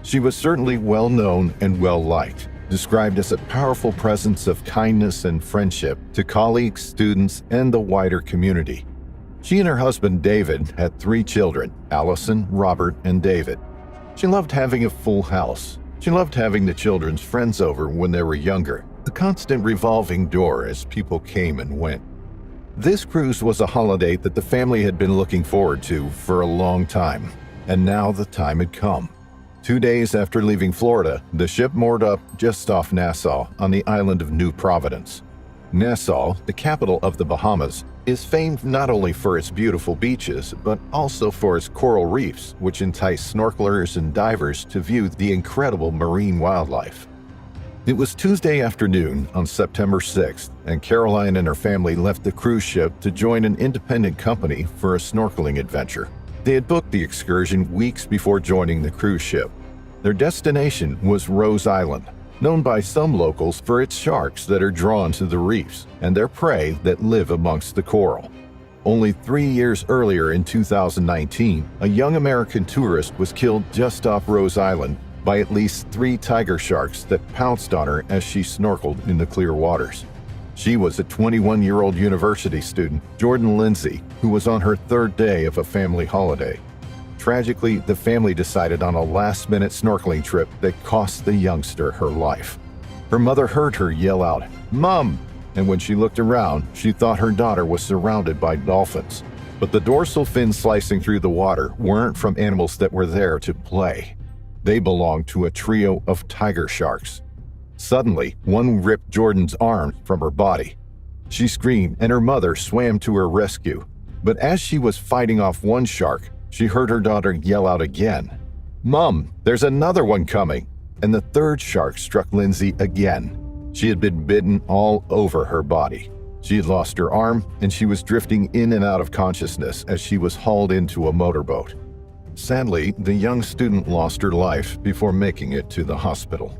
She was certainly well known and well liked, described as a powerful presence of kindness and friendship to colleagues, students, and the wider community. She and her husband David had 3 children, Allison, Robert, and David. She loved having a full house. She loved having the children's friends over when they were younger, a constant revolving door as people came and went. This cruise was a holiday that the family had been looking forward to for a long time, and now the time had come. 2 days after leaving Florida, the ship moored up just off Nassau on the island of New Providence. Nassau, the capital of the Bahamas, is famed not only for its beautiful beaches, but also for its coral reefs, which entice snorkelers and divers to view the incredible marine wildlife. It was Tuesday afternoon on September 6th, and Caroline and her family left the cruise ship to join an independent company for a snorkeling adventure. They had booked the excursion weeks before joining the cruise ship. Their destination was Rose Island, known by some locals for its sharks that are drawn to the reefs and their prey that live amongst the coral. Only 3 years earlier in 2019, a young American tourist was killed just off Rose Island by at least 3 tiger sharks that pounced on her as she snorkeled in the clear waters. She was a 21-year-old university student, Jordan Lindsay, who was on her 3rd day of a family holiday. Tragically, the family decided on a last-minute snorkeling trip that cost the youngster her life. Her mother heard her yell out, "Mom!" and when she looked around, she thought her daughter was surrounded by dolphins. But the dorsal fins slicing through the water weren't from animals that were there to play. They belonged to a trio of tiger sharks. Suddenly, one ripped Jordan's arm from her body. She screamed, and her mother swam to her rescue. But as she was fighting off one shark, she heard her daughter yell out again, "Mom, there's another one coming!" And the 3rd shark struck Lindsay again. She had been bitten all over her body. She had lost her arm, and she was drifting in and out of consciousness as she was hauled into a motorboat. Sadly, the young student lost her life before making it to the hospital.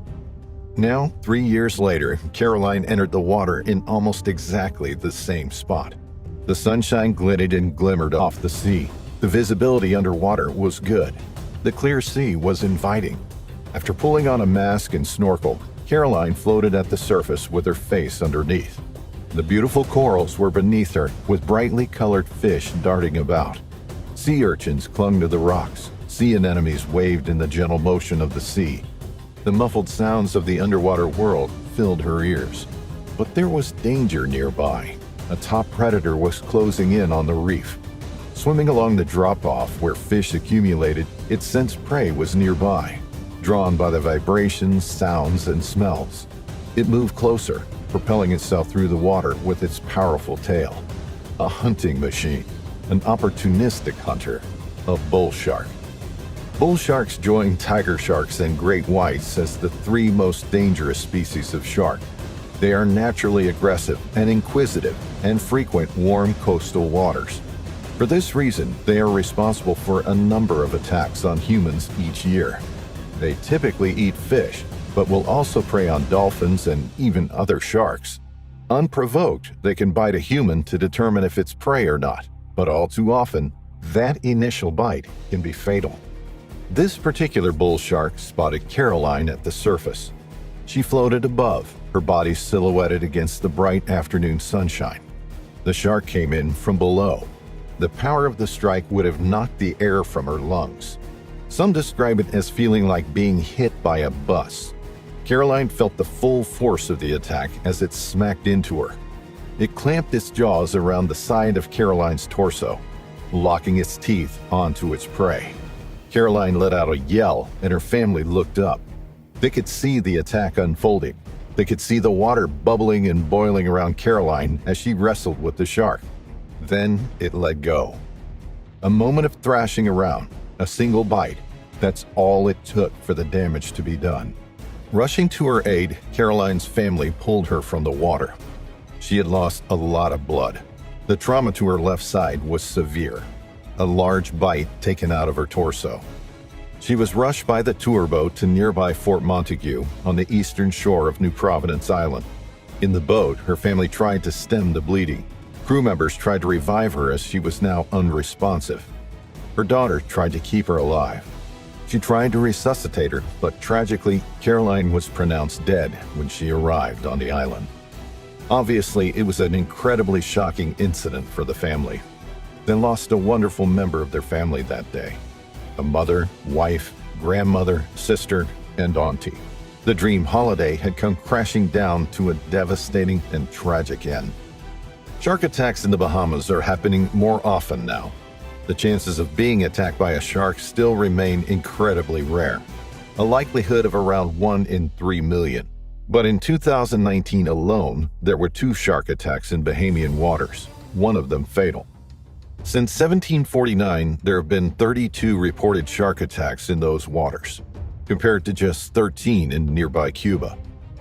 Now, 3 years later, Caroline entered the water in almost exactly the same spot. The sunshine glittered and glimmered off the sea. The visibility underwater was good. The clear sea was inviting. After pulling on a mask and snorkel, Caroline floated at the surface with her face underneath. The beautiful corals were beneath her, with brightly colored fish darting about. Sea urchins clung to the rocks. Sea anemones waved in the gentle motion of the sea. The muffled sounds of the underwater world filled her ears. But there was danger nearby. A top predator was closing in on the reef. Swimming along the drop-off where fish accumulated, it sensed prey was nearby, drawn by the vibrations, sounds, and smells. It moved closer, propelling itself through the water with its powerful tail. A hunting machine, an opportunistic hunter, a bull shark. Bull sharks join tiger sharks and great whites as the 3 most dangerous species of shark. They are naturally aggressive and inquisitive and frequent warm coastal waters. For this reason, they are responsible for a number of attacks on humans each year. They typically eat fish, but will also prey on dolphins and even other sharks. Unprovoked, they can bite a human to determine if it's prey or not, but all too often, that initial bite can be fatal. This particular bull shark spotted Caroline at the surface. She floated above, her body silhouetted against the bright afternoon sunshine. The shark came in from below. The power of the strike would have knocked the air from her lungs. Some describe it as feeling like being hit by a bus. Caroline felt the full force of the attack as it smacked into her. It clamped its jaws around the side of Caroline's torso, locking its teeth onto its prey. Caroline let out a yell, and her family looked up. They could see the attack unfolding. They could see the water bubbling and boiling around Caroline as she wrestled with the shark. Then it let go. A moment of thrashing around, a single bite. That's all it took for the damage to be done. Rushing to her aid, Caroline's family pulled her from the water. She had lost a lot of blood. The trauma to her left side was severe. A large bite taken out of her torso. She was rushed by the tour boat to nearby Fort Montague on the eastern shore of New Providence Island. In the boat, her family tried to stem the bleeding. Crew members tried to revive her as she was now unresponsive. Her daughter tried to keep her alive. She tried to resuscitate her, but tragically, Caroline was pronounced dead when she arrived on the island. Obviously, it was an incredibly shocking incident for the family. They lost a wonderful member of their family that day. A mother, wife, grandmother, sister, and auntie. The dream holiday had come crashing down to a devastating and tragic end. Shark attacks in the Bahamas are happening more often now. The chances of being attacked by a shark still remain incredibly rare, a likelihood of around 1 in 3 million. But in 2019 alone, there were 2 shark attacks in Bahamian waters, one of them fatal. Since 1749, there have been 32 reported shark attacks in those waters, compared to just 13 in nearby Cuba.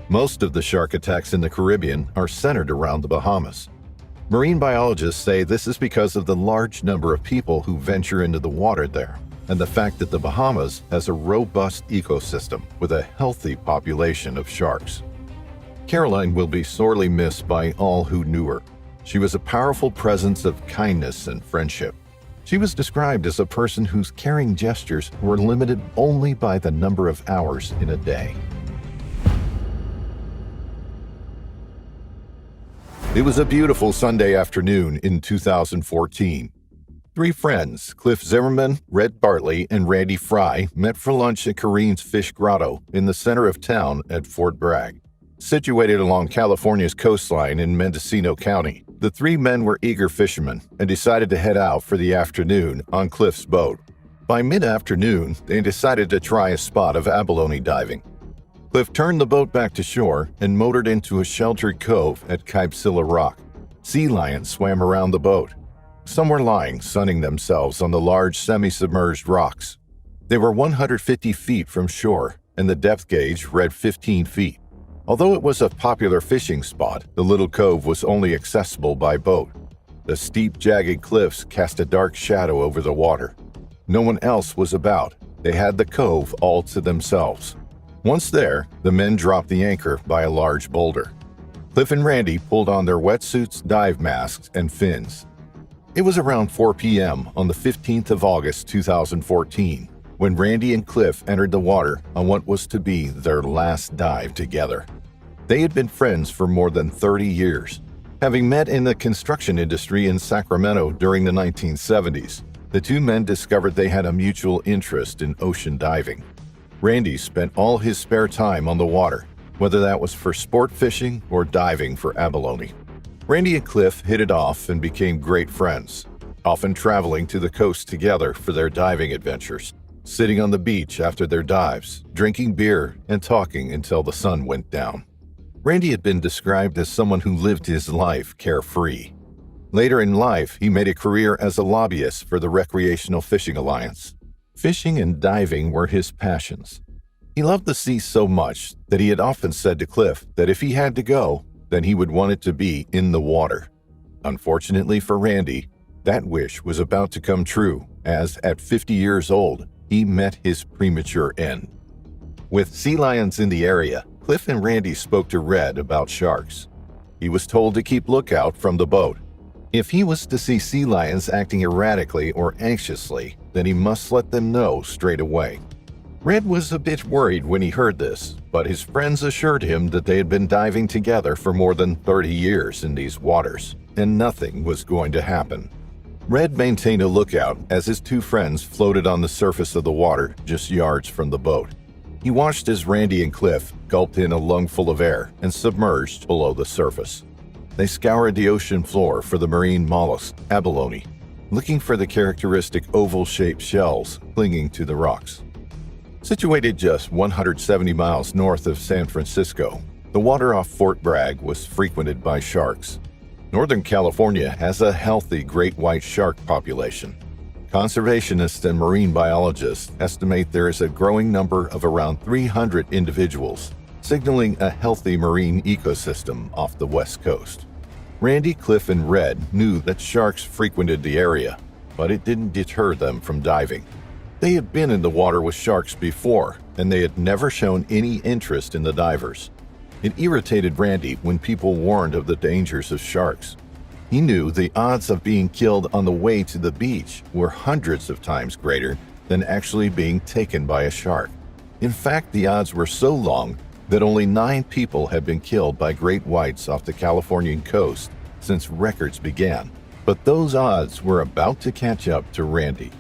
Most of the shark attacks in the Caribbean are centered around the Bahamas. Marine biologists say this is because of the large number of people who venture into the water there, and the fact that the Bahamas has a robust ecosystem with a healthy population of sharks. Caroline will be sorely missed by all who knew her. She was a powerful presence of kindness and friendship. She was described as a person whose caring gestures were limited only by the number of hours in a day. It was a beautiful Sunday afternoon in 2014. 3 friends, Cliff Zimmerman, Red Bartley, and Randy Fry, met for lunch at Kareen's Fish Grotto in the center of town at Fort Bragg. Situated along California's coastline in Mendocino County, the 3 men were eager fishermen and decided to head out for the afternoon on Cliff's boat. By mid-afternoon, they decided to try a spot of abalone diving. Cliff turned the boat back to shore and motored into a sheltered cove at Kaibsilla Rock. Sea lions swam around the boat. Some were lying, sunning themselves on the large semi-submerged rocks. They were 150 feet from shore, and the depth gauge read 15 feet. Although it was a popular fishing spot, the little cove was only accessible by boat. The steep, jagged cliffs cast a dark shadow over the water. No one else was about. They had the cove all to themselves. Once there, the men dropped the anchor by a large boulder. Cliff and Randy pulled on their wetsuits, dive masks, and fins. It was around 4 p.m. on the 15th of August 2014 when Randy and Cliff entered the water on what was to be their last dive together. They had been friends for more than 30 years. Having met in the construction industry in Sacramento during the 1970s, the 2 men discovered they had a mutual interest in ocean diving. Randy spent all his spare time on the water, whether that was for sport fishing or diving for abalone. Randy and Cliff hit it off and became great friends, often traveling to the coast together for their diving adventures, sitting on the beach after their dives, drinking beer, and talking until the sun went down. Randy had been described as someone who lived his life carefree. Later in life, he made a career as a lobbyist for the Recreational Fishing Alliance. Fishing and diving were his passions. He loved the sea so much that he had often said to Cliff that if he had to go, then he would want it to be in the water. Unfortunately for Randy, that wish was about to come true as, at 50 years old, he met his premature end. With sea lions in the area, Cliff and Randy spoke to Red about sharks. He was told to keep lookout from the boat. If he was to see sea lions acting erratically or anxiously, then he must let them know straight away. Red was a bit worried when he heard this, but his friends assured him that they had been diving together for more than 30 years in these waters, and nothing was going to happen. Red maintained a lookout as his two friends floated on the surface of the water just yards from the boat. He watched as Randy and Cliff gulped in a lungful of air and submerged below the surface. They scoured the ocean floor for the marine mollusk abalone, looking for the characteristic oval-shaped shells clinging to the rocks. Situated just 170 miles north of San Francisco, the water off Fort Bragg was frequented by sharks. Northern California has a healthy great white shark population. Conservationists and marine biologists estimate there is a growing number of around 300 individuals, signaling a healthy marine ecosystem off the West Coast. Randy, Cliff, and Red knew that sharks frequented the area, but it didn't deter them from diving. They had been in the water with sharks before, and they had never shown any interest in the divers. It irritated Randy when people warned of the dangers of sharks. He knew the odds of being killed on the way to the beach were hundreds of times greater than actually being taken by a shark. In fact, the odds were so long that only 9 people had been killed by great whites off the Californian coast since records began. But those odds were about to catch up to Randy.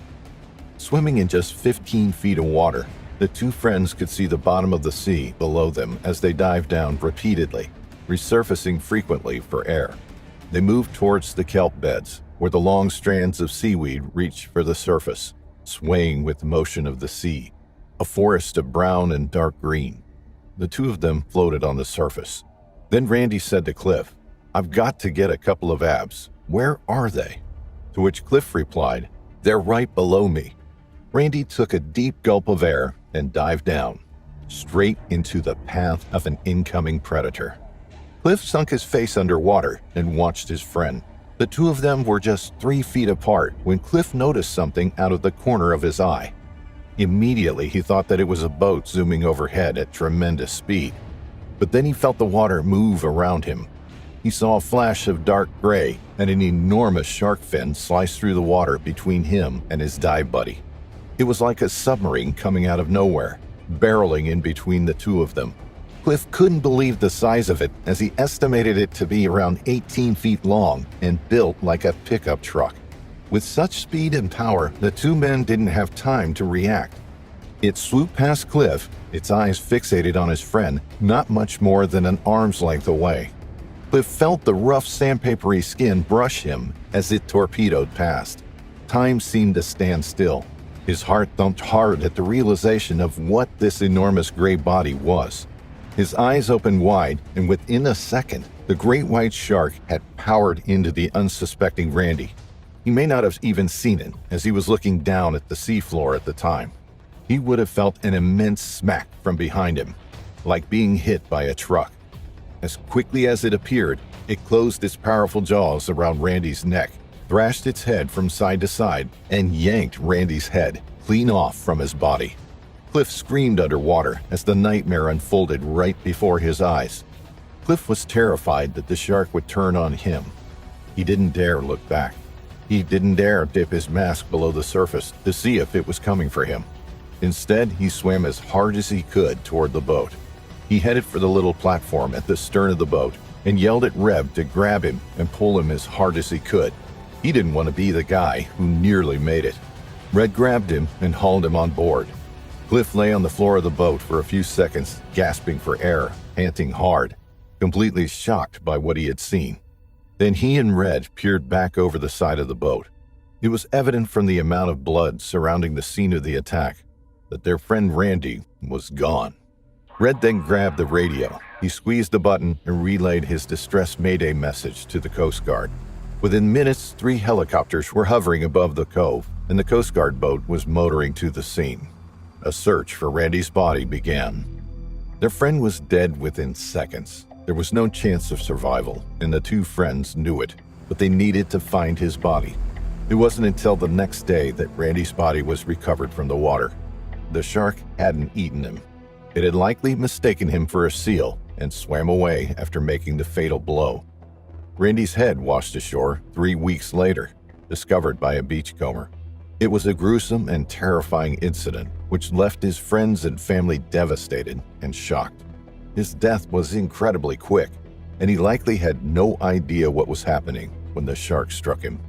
Swimming in just 15 feet of water, the two friends could see the bottom of the sea below them as they dived down repeatedly, resurfacing frequently for air. They moved towards the kelp beds, where the long strands of seaweed reached for the surface, swaying with the motion of the sea, a forest of brown and dark green. The two of them floated on the surface. Then Randy said to Cliff, "I've got to get a couple of abs. Where are they?" To which Cliff replied, "They're right below me." Randy took a deep gulp of air and dived down, straight into the path of an incoming predator. Cliff sunk his face underwater and watched his friend. The two of them were just 3 feet apart when Cliff noticed something out of the corner of his eye. Immediately, he thought that it was a boat zooming overhead at tremendous speed. But then he felt the water move around him. He saw a flash of dark gray and an enormous shark fin slice through the water between him and his dive buddy. It was like a submarine coming out of nowhere, barreling in between the two of them. Cliff couldn't believe the size of it, as he estimated it to be around 18 feet long and built like a pickup truck. With such speed and power, the two men didn't have time to react. It swooped past Cliff, its eyes fixated on his friend, not much more than an arm's length away. Cliff felt the rough sandpapery skin brush him as it torpedoed past. Time seemed to stand still. His heart thumped hard at the realization of what this enormous gray body was. His eyes opened wide, and within a second, the great white shark had powered into the unsuspecting Randy. He may not have even seen it, as he was looking down at the seafloor at the time. He would have felt an immense smack from behind him, like being hit by a truck. As quickly as it appeared, it closed its powerful jaws around Randy's neck, thrashed its head from side to side, and yanked Randy's head clean off from his body. Cliff screamed underwater as the nightmare unfolded right before his eyes. Cliff was terrified that the shark would turn on him. He didn't dare look back. He didn't dare dip his mask below the surface to see if it was coming for him. Instead, he swam as hard as he could toward the boat. He headed for the little platform at the stern of the boat and yelled at Reb to grab him and pull him as hard as he could. He didn't want to be the guy who nearly made it. Red grabbed him and hauled him on board. Cliff lay on the floor of the boat for a few seconds, gasping for air, panting hard, completely shocked by what he had seen. Then he and Red peered back over the side of the boat. It was evident from the amount of blood surrounding the scene of the attack that their friend Randy was gone. Red then grabbed the radio. He squeezed the button and relayed his distress mayday message to the Coast Guard. Within minutes, 3 helicopters were hovering above the cove, and the Coast Guard boat was motoring to the scene. A search for Randy's body began. Their friend was dead within seconds. There was no chance of survival, and the two friends knew it, but they needed to find his body. It wasn't until the next day that Randy's body was recovered from the water. The shark hadn't eaten him. It had likely mistaken him for a seal and swam away after making the fatal blow. Randy's head washed ashore 3 weeks later, discovered by a beachcomber. It was a gruesome and terrifying incident, which left his friends and family devastated and shocked. His death was incredibly quick, and he likely had no idea what was happening when the shark struck him.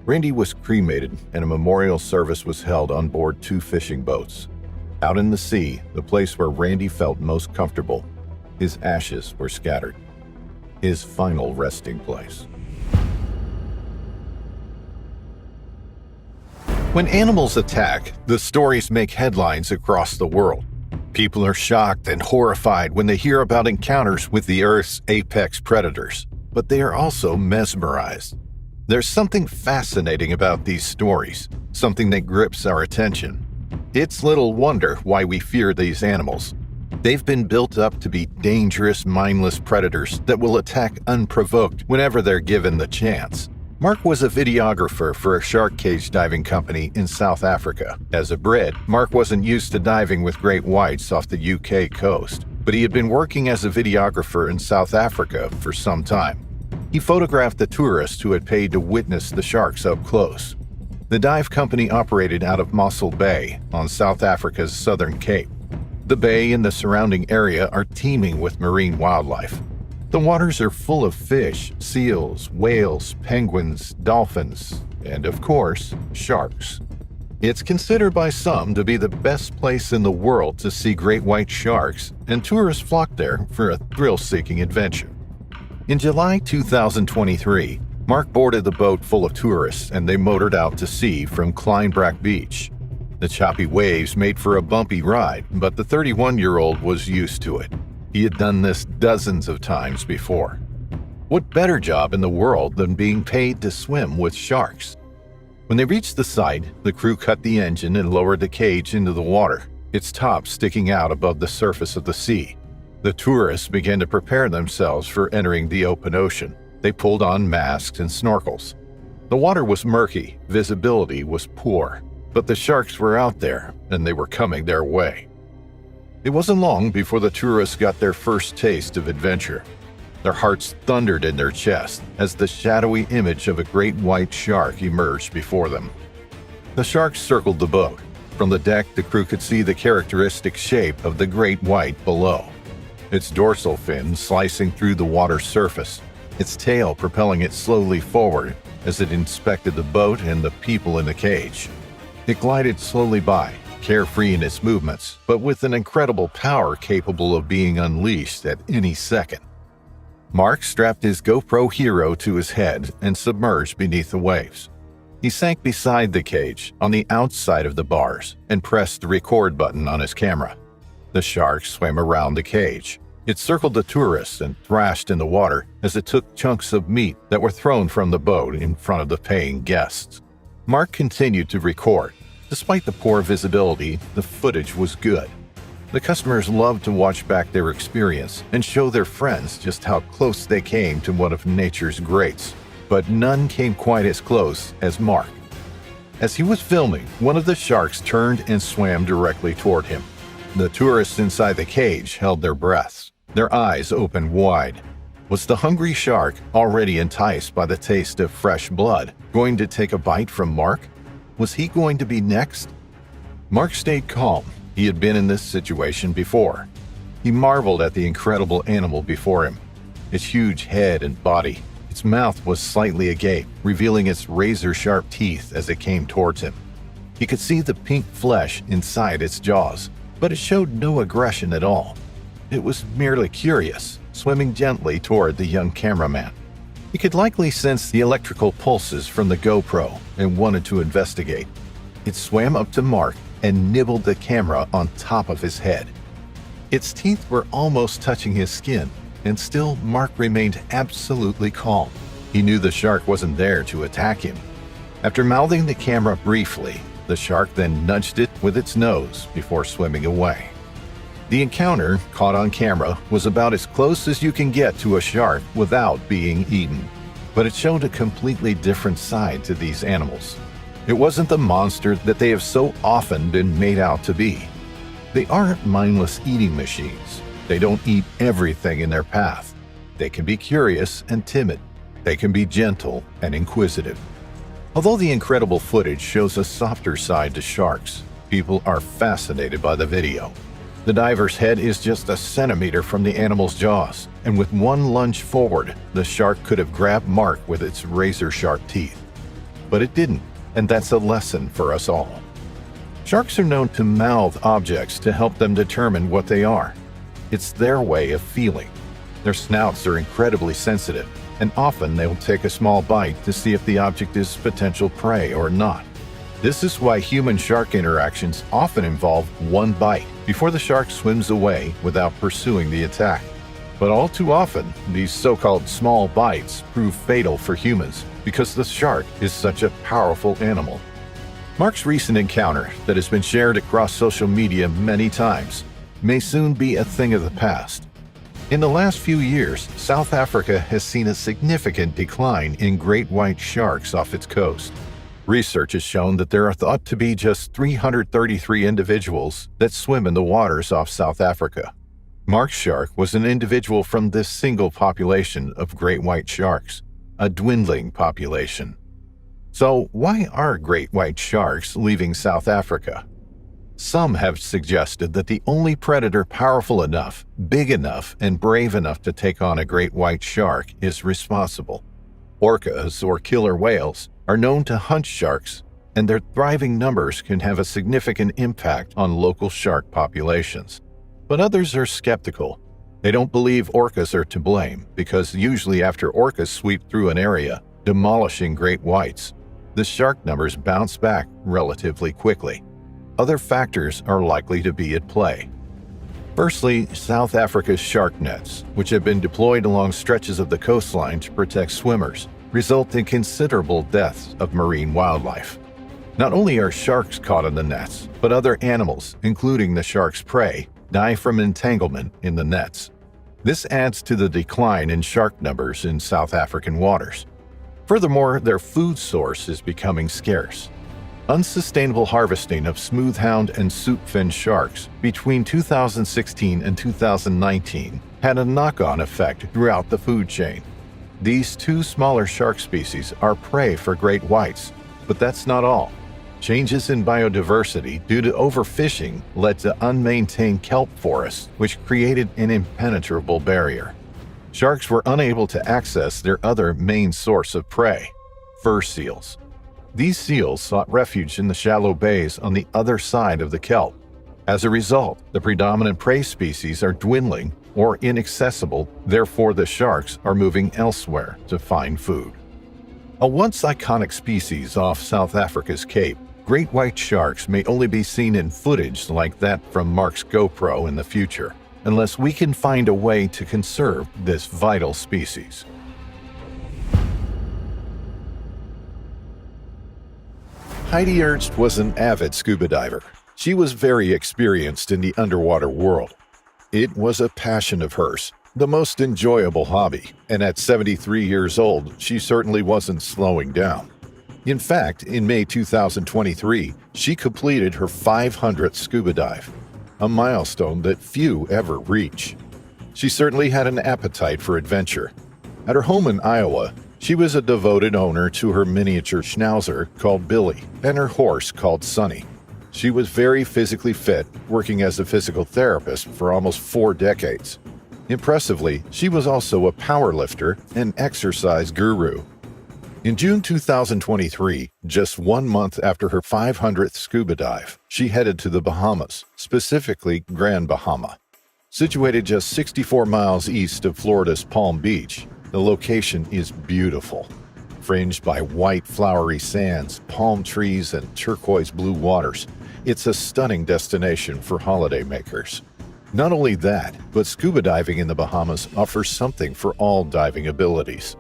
Randy was cremated, and a memorial service was held on board 2 fishing boats. Out in the sea, the place where Randy felt most comfortable, his ashes were scattered. His final resting place. When animals attack, the stories make headlines across the world. People are shocked and horrified when they hear about encounters with the Earth's apex predators, but they are also mesmerized. There's something fascinating about these stories, something that grips our attention. It's little wonder why we fear these animals. They've been built up to be dangerous, mindless predators that will attack unprovoked whenever they're given the chance. Mark was a videographer for a shark cage diving company in South Africa. As a Brit, Mark wasn't used to diving with great whites off the UK coast, but he had been working as a videographer in South Africa for some time. He photographed the tourists who had paid to witness the sharks up close. The dive company operated out of Mossel Bay on South Africa's southern cape. The bay and the surrounding area are teeming with marine wildlife. The waters are full of fish, seals, whales, penguins, dolphins, and of course, sharks. It's considered by some to be the best place in the world to see great white sharks, and tourists flock there for a thrill-seeking adventure. In July 2023, Mark boarded the boat full of tourists and they motored out to sea from Kleinbrack Beach. The choppy waves made for a bumpy ride, but the 31-year-old was used to it. He had done this dozens of times before. What better job in the world than being paid to swim with sharks? When they reached the site, the crew cut the engine and lowered the cage into the water, its top sticking out above the surface of the sea. The tourists began to prepare themselves for entering the open ocean. They pulled on masks and snorkels. The water was murky, visibility was poor, but the sharks were out there and they were coming their way. It wasn't long before the tourists got their first taste of adventure. Their hearts thundered in their chests as the shadowy image of a great white shark emerged before them. The shark circled the boat. From the deck, the crew could see the characteristic shape of the great white below. Its dorsal fin slicing through the water's surface, its tail propelling it slowly forward as it inspected the boat and the people in the cage. It glided slowly by, carefree in its movements, but with an incredible power capable of being unleashed at any second. Mark strapped his GoPro Hero to his head and submerged beneath the waves. He sank beside the cage, on the outside of the bars, and pressed the record button on his camera. The shark swam around the cage. It circled the tourists and thrashed in the water as it took chunks of meat that were thrown from the boat in front of the paying guests. Mark continued to record. Despite the poor visibility, the footage was good. The customers loved to watch back their experience and show their friends just how close they came to one of nature's greats. But none came quite as close as Mark. As he was filming, one of the sharks turned and swam directly toward him. The tourists inside the cage held their breaths, their eyes opened wide. Was the hungry shark, already enticed by the taste of fresh blood, going to take a bite from Mark? Was he going to be next? Mark stayed calm. He had been in this situation before. He marveled at the incredible animal before him. Its huge head and body. Its mouth was slightly agape, revealing its razor-sharp teeth as it came towards him. He could see the pink flesh inside its jaws, but it showed no aggression at all. It was merely curious, swimming gently toward the young cameraman. He could likely sense the electrical pulses from the GoPro and wanted to investigate. It swam up to Mark and nibbled the camera on top of his head. Its teeth were almost touching his skin, and still Mark remained absolutely calm. He knew the shark wasn't there to attack him. After mouthing the camera briefly, the shark then nudged it with its nose before swimming away. The encounter, caught on camera, was about as close as you can get to a shark without being eaten. But it showed a completely different side to these animals. It wasn't the monster that they have so often been made out to be. They aren't mindless eating machines. They don't eat everything in their path. They can be curious and timid. They can be gentle and inquisitive. Although the incredible footage shows a softer side to sharks, People are fascinated by the video. The diver's head is just a centimeter from the animal's jaws, and with one lunge forward, the shark could have grabbed Mark with its razor-sharp teeth. But it didn't, and that's a lesson for us all. Sharks are known to mouth objects to help them determine what they are. It's their way of feeling. Their snouts are incredibly sensitive, and often they'll take a small bite to see if the object is potential prey or not. This is why human-shark interactions often involve one bite before the shark swims away without pursuing the attack. But all too often, these so-called small bites prove fatal for humans because the shark is such a powerful animal. Mark's recent encounter that has been shared across social media many times may soon be a thing of the past. In the last few years, South Africa has seen a significant decline in great white sharks off its coast. Research has shown that there are thought to be just 333 individuals that swim in the waters off South Africa. Mark's shark was an individual from this single population of great white sharks, a dwindling population. So why are great white sharks leaving South Africa? Some have suggested that the only predator powerful enough, big enough, and brave enough to take on a great white shark is responsible. Orcas, or killer whales, are known to hunt sharks, and their thriving numbers can have a significant impact on local shark populations. But others are skeptical. They don't believe orcas are to blame, because usually after orcas sweep through an area, demolishing great whites, the shark numbers bounce back relatively quickly. Other factors are likely to be at play. Firstly, South Africa's shark nets, which have been deployed along stretches of the coastline to protect swimmers, result in considerable deaths of marine wildlife. Not only are sharks caught in the nets, but other animals, including the shark's prey, die from entanglement in the nets. This adds to the decline in shark numbers in South African waters. Furthermore, their food source is becoming scarce. Unsustainable harvesting of smoothhound and soupfin sharks between 2016 and 2019 had a knock-on effect throughout the food chain. These two smaller shark species are prey for great whites, but that's not all. Changes in biodiversity due to overfishing led to unmaintained kelp forests, which created an impenetrable barrier. Sharks were unable to access their other main source of prey, fur seals. These seals sought refuge in the shallow bays on the other side of the kelp. As a result, the predominant prey species are dwindling or inaccessible, therefore the sharks are moving elsewhere to find food. A once iconic species off South Africa's Cape, great white sharks may only be seen in footage like that from Mark's GoPro in the future, unless we can find a way to conserve this vital species. Heidi Ernst was an avid scuba diver. She was very experienced in the underwater world. It was a passion of hers, the most enjoyable hobby, and at 73 years old, she certainly wasn't slowing down. In fact, in May 2023, she completed her 500th scuba dive, a milestone that few ever reach. She certainly had an appetite for adventure. At her home in Iowa, she was a devoted owner to her miniature schnauzer called Billy and her horse called Sunny. She was very physically fit, working as a physical therapist for almost 4 decades. Impressively, she was also a power lifter and exercise guru. In June 2023, just 1 month after her 500th scuba dive, she headed to the Bahamas, specifically Grand Bahama. Situated just 64 miles east of Florida's Palm Beach, the location is beautiful. Fringed by white flowery sands, palm trees, and turquoise blue waters, it's a stunning destination for holidaymakers. Not only that, but scuba diving in the Bahamas offers something for all diving abilities.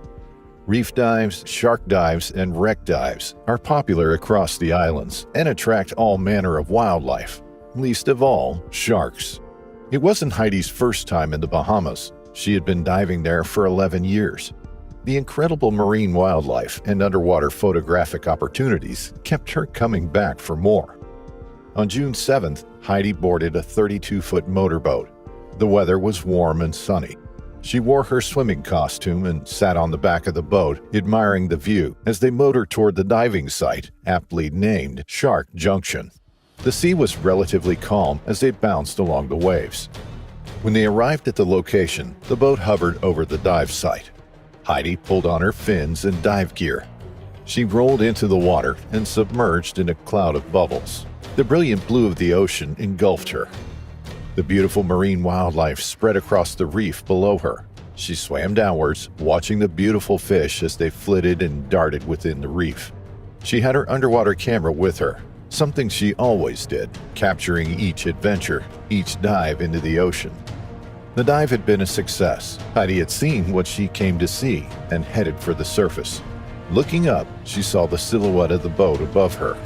Reef dives, shark dives, and wreck dives are popular across the islands and attract all manner of wildlife, least of all, sharks. It wasn't Heidi's first time in the Bahamas. She had been diving there for 11 years. The incredible marine wildlife and underwater photographic opportunities kept her coming back for more. On June 7th, Heidi boarded a 32-foot motorboat. The weather was warm and sunny. She wore her swimming costume and sat on the back of the boat, admiring the view as they motored toward the diving site, aptly named Shark Junction. The sea was relatively calm as they bounced along the waves. When they arrived at the location, the boat hovered over the dive site. Heidi pulled on her fins and dive gear. She rolled into the water and submerged in a cloud of bubbles. The brilliant blue of the ocean engulfed her. The beautiful marine wildlife spread across the reef below her. She swam downwards, watching the beautiful fish as they flitted and darted within the reef. She had her underwater camera with her, something she always did, capturing each adventure, each dive into the ocean. The dive had been a success. Heidi had seen what she came to see and headed for the surface. Looking up, she saw the silhouette of the boat above her.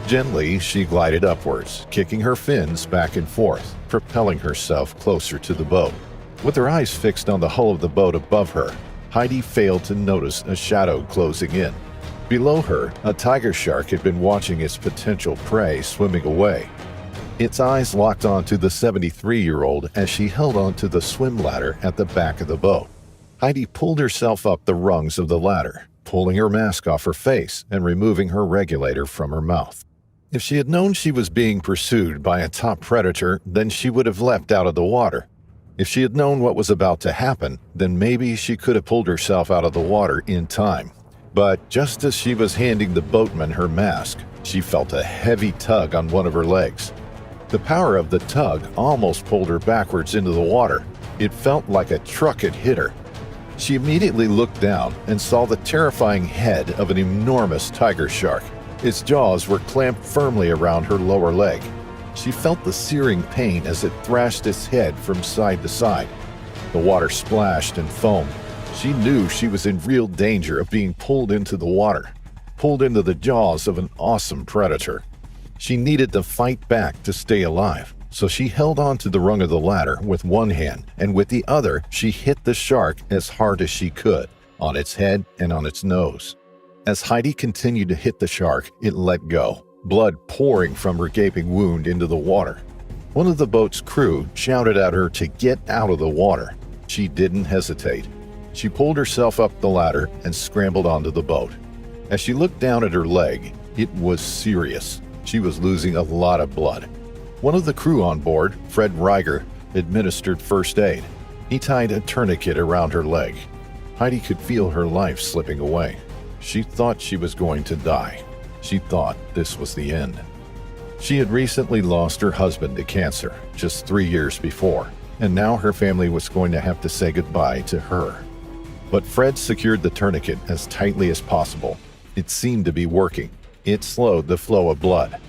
Gently, she glided upwards, kicking her fins back and forth, propelling herself closer to the boat. With her eyes fixed on the hull of the boat above her, Heidi failed to notice a shadow closing in. Below her, a tiger shark had been watching its potential prey swimming away. Its eyes locked onto the 73-year-old as she held onto the swim ladder at the back of the boat. Heidi pulled herself up the rungs of the ladder, pulling her mask off her face and removing her regulator from her mouth. If she had known she was being pursued by a top predator, then she would have leapt out of the water. If she had known what was about to happen, then maybe she could have pulled herself out of the water in time. But just as she was handing the boatman her mask, she felt a heavy tug on one of her legs. The power of the tug almost pulled her backwards into the water. It felt like a truck had hit her. She immediately looked down and saw the terrifying head of an enormous tiger shark. Its jaws were clamped firmly around her lower leg. She felt the searing pain as it thrashed its head from side to side. The water splashed and foamed. She knew she was in real danger of being pulled into the water, pulled into the jaws of an awesome predator. She needed to fight back to stay alive, so she held on to the rung of the ladder with one hand, and with the other, she hit the shark as hard as she could, on its head and on its nose. As Heidi continued to hit the shark, it let go, blood pouring from her gaping wound into the water. One of the boat's crew shouted at her to get out of the water. She didn't hesitate. She pulled herself up the ladder and scrambled onto the boat. As she looked down at her leg, it was serious. She was losing a lot of blood. One of the crew on board, Fred Reiger, administered first aid. He tied a tourniquet around her leg. Heidi could feel her life slipping away. She thought she was going to die. She thought this was the end. She had recently lost her husband to cancer just 3 years before, and now her family was going to have to say goodbye to her. But Fred secured the tourniquet as tightly as possible. It seemed to be working. It slowed the flow of blood.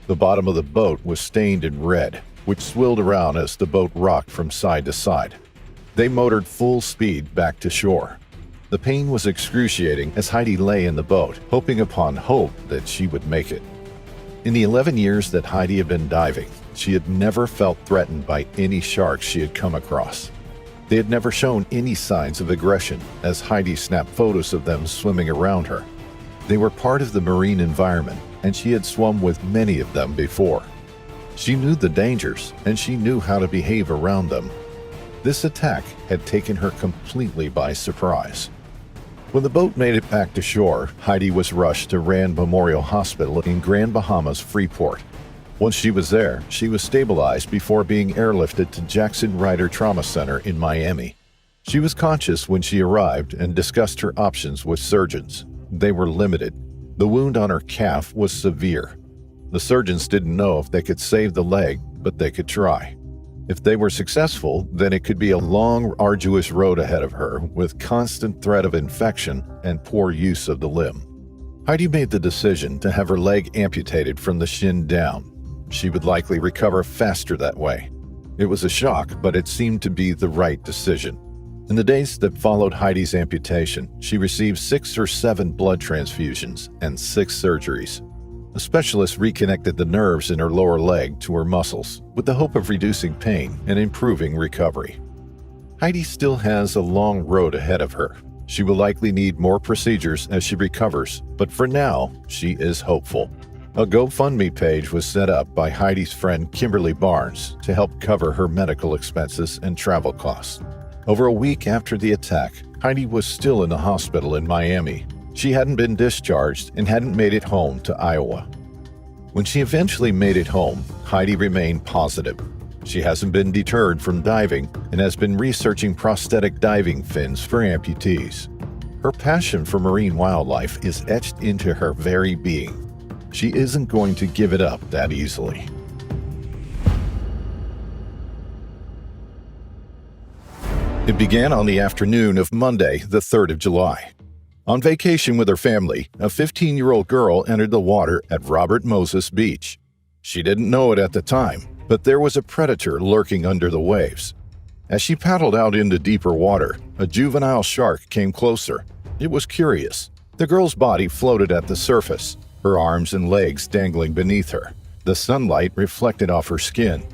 The bottom of the boat was stained in red, which swirled around as the boat rocked from side to side. They motored full speed back to shore. The pain was excruciating as Heidi lay in the boat, hoping upon hope that she would make it. In the 11 years that Heidi had been diving, she had never felt threatened by any sharks she had come across. They had never shown any signs of aggression as Heidi snapped photos of them swimming around her. They were part of the marine environment, and she had swum with many of them before. She knew the dangers, and she knew how to behave around them. This attack had taken her completely by surprise. When the boat made it back to shore, Heidi was rushed to Rand Memorial Hospital in Grand Bahama's Freeport. Once she was there, she was stabilized before being airlifted to Jackson Ryder Trauma Center in Miami. She was conscious when she arrived and discussed her options with surgeons. They were limited. The wound on her calf was severe. The surgeons didn't know if they could save the leg, but they could try. If they were successful, then it could be a long, arduous road ahead of her with constant threat of infection and poor use of the limb. Heidi made the decision to have her leg amputated from the shin down. She would likely recover faster that way. It was a shock, but it seemed to be the right decision. In the days that followed Heidi's amputation, she received 6 or 7 blood transfusions and 6 surgeries. A specialist reconnected the nerves in her lower leg to her muscles with the hope of reducing pain and improving recovery. Heidi still has a long road ahead of her. She will likely need more procedures as she recovers, but for now, she is hopeful. A GoFundMe page was set up by Heidi's friend Kimberly Barnes to help cover her medical expenses and travel costs. Over a week after the attack, Heidi was still in the hospital in Miami. She hadn't been discharged and hadn't made it home to Iowa. When she eventually made it home, Heidi remained positive. She hasn't been deterred from diving and has been researching prosthetic diving fins for amputees. Her passion for marine wildlife is etched into her very being. She isn't going to give it up that easily. It began on the afternoon of Monday, the 3rd of July. On vacation with her family, a 15-year-old girl entered the water at Robert Moses Beach. She didn't know it at the time, but there was a predator lurking under the waves. As she paddled out into deeper water, a juvenile shark came closer. It was curious. The girl's body floated at the surface, her arms and legs dangling beneath her. The sunlight reflected off her skin.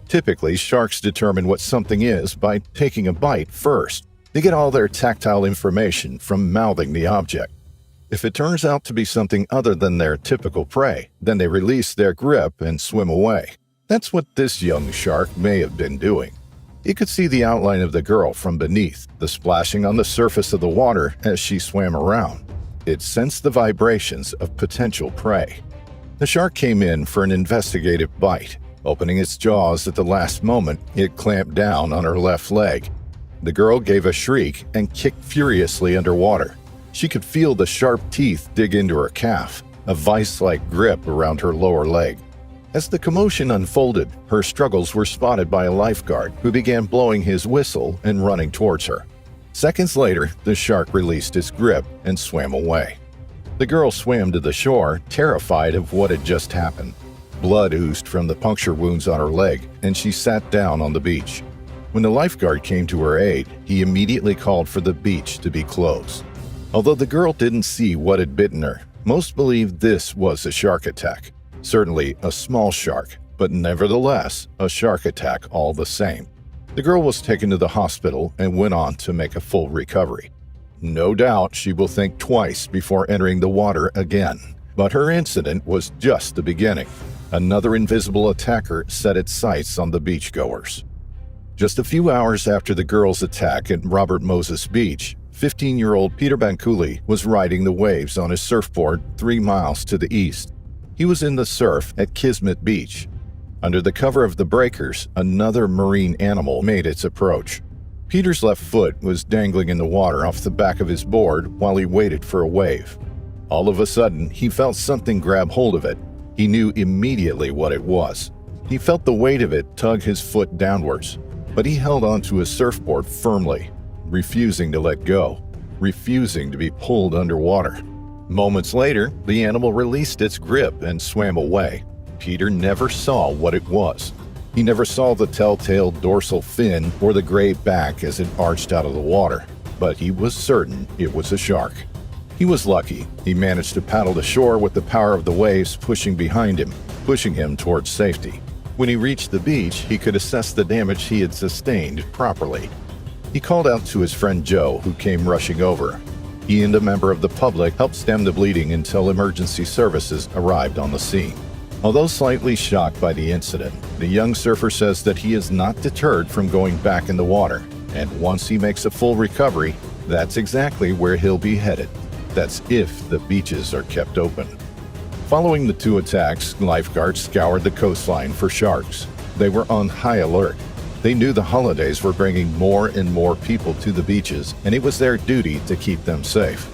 Typically, sharks determine what something is by taking a bite first. They get all their tactile information from mouthing the object. If it turns out to be something other than their typical prey, then they release their grip and swim away. That's what this young shark may have been doing. You could see the outline of the girl from beneath, the splashing on the surface of the water as she swam around. It sensed the vibrations of potential prey. The shark came in for an investigative bite. Opening its jaws at the last moment, it clamped down on her left leg. The girl gave a shriek and kicked furiously underwater. She could feel the sharp teeth dig into her calf, a vice-like grip around her lower leg. As the commotion unfolded, her struggles were spotted by a lifeguard who began blowing his whistle and running towards her. Seconds later, the shark released its grip and swam away. The girl swam to the shore, terrified of what had just happened. Blood oozed from the puncture wounds on her leg, and she sat down on the beach. When the lifeguard came to her aid, he immediately called for the beach to be closed. Although the girl didn't see what had bitten her, most believed this was a shark attack. Certainly a small shark, but nevertheless a shark attack all the same. The girl was taken to the hospital and went on to make a full recovery. No doubt she will think twice before entering the water again. But her incident was just the beginning. Another invisible attacker set its sights on the beachgoers. Just a few hours after the girl's attack at Robert Moses Beach, 15-year-old Peter Bankuli was riding the waves on his surfboard 3 miles to the east. He was in the surf at Kismet Beach. Under the cover of the breakers, another marine animal made its approach. Peter's left foot was dangling in the water off the back of his board while he waited for a wave. All of a sudden, he felt something grab hold of it. He knew immediately what it was. He felt the weight of it tug his foot downwards, but he held onto his surfboard firmly, refusing to let go, refusing to be pulled underwater. Moments later, the animal released its grip and swam away. Peter never saw what it was. He never saw the telltale dorsal fin or the gray back as it arched out of the water, but he was certain it was a shark. He was lucky. He managed to paddle to shore with the power of the waves pushing behind him, pushing him towards safety. When he reached the beach, he could assess the damage he had sustained properly. He called out to his friend Joe, who came rushing over. He and a member of the public helped stem the bleeding until emergency services arrived on the scene. Although slightly shocked by the incident, the young surfer says that he is not deterred from going back in the water, and once he makes a full recovery, that's exactly where he'll be headed. That's if the beaches are kept open. Following the 2 attacks, lifeguards scoured the coastline for sharks. They were on high alert. They knew the holidays were bringing more and more people to the beaches, and it was their duty to keep them safe.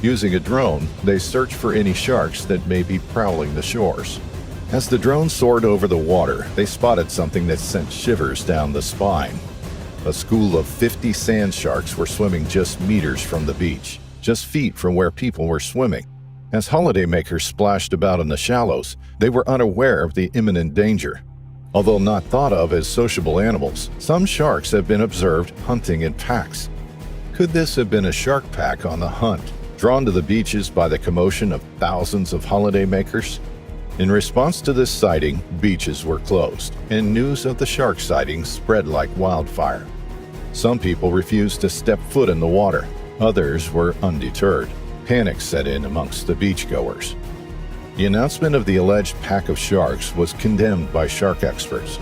Using a drone, they searched for any sharks that may be prowling the shores. As the drone soared over the water, they spotted something that sent shivers down the spine. A school of 50 sand sharks were swimming just meters from the beach, just feet from where people were swimming. As holidaymakers splashed about in the shallows, they were unaware of the imminent danger. Although not thought of as sociable animals, some sharks have been observed hunting in packs. Could this have been a shark pack on the hunt, drawn to the beaches by the commotion of thousands of holidaymakers? In response to this sighting, beaches were closed, and news of the shark sighting spread like wildfire. Some people refused to step foot in the water. Others were undeterred. Panic set in amongst the beachgoers. The announcement of the alleged pack of sharks was condemned by shark experts.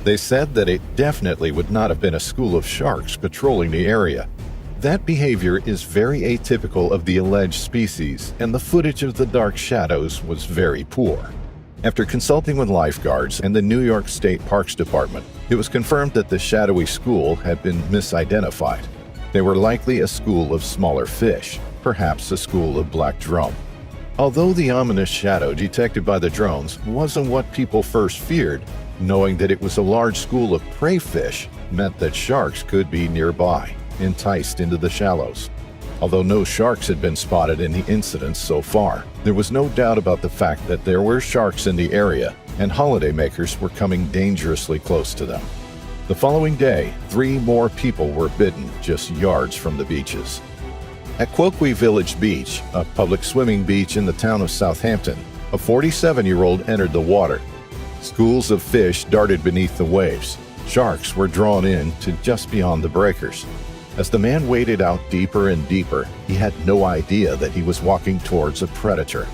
They said that it definitely would not have been a school of sharks patrolling the area. That behavior is very atypical of the alleged species, and the footage of the dark shadows was very poor. After consulting with lifeguards and the New York State Parks Department, it was confirmed that the shadowy school had been misidentified. They were likely a school of smaller fish, perhaps a school of black drum. Although the ominous shadow detected by the drones wasn't what people first feared, knowing that it was a large school of prey fish meant that sharks could be nearby, enticed into the shallows. Although no sharks had been spotted in the incidents so far, there was no doubt about the fact that there were sharks in the area and holidaymakers were coming dangerously close to them. The following day, 3 more people were bitten just yards from the beaches. At Quoquay Village Beach, a public swimming beach in the town of Southampton, a 47-year-old entered the water. Schools of fish darted beneath the waves. Sharks were drawn in to just beyond the breakers. As the man waded out deeper and deeper, he had no idea that he was walking towards a predator.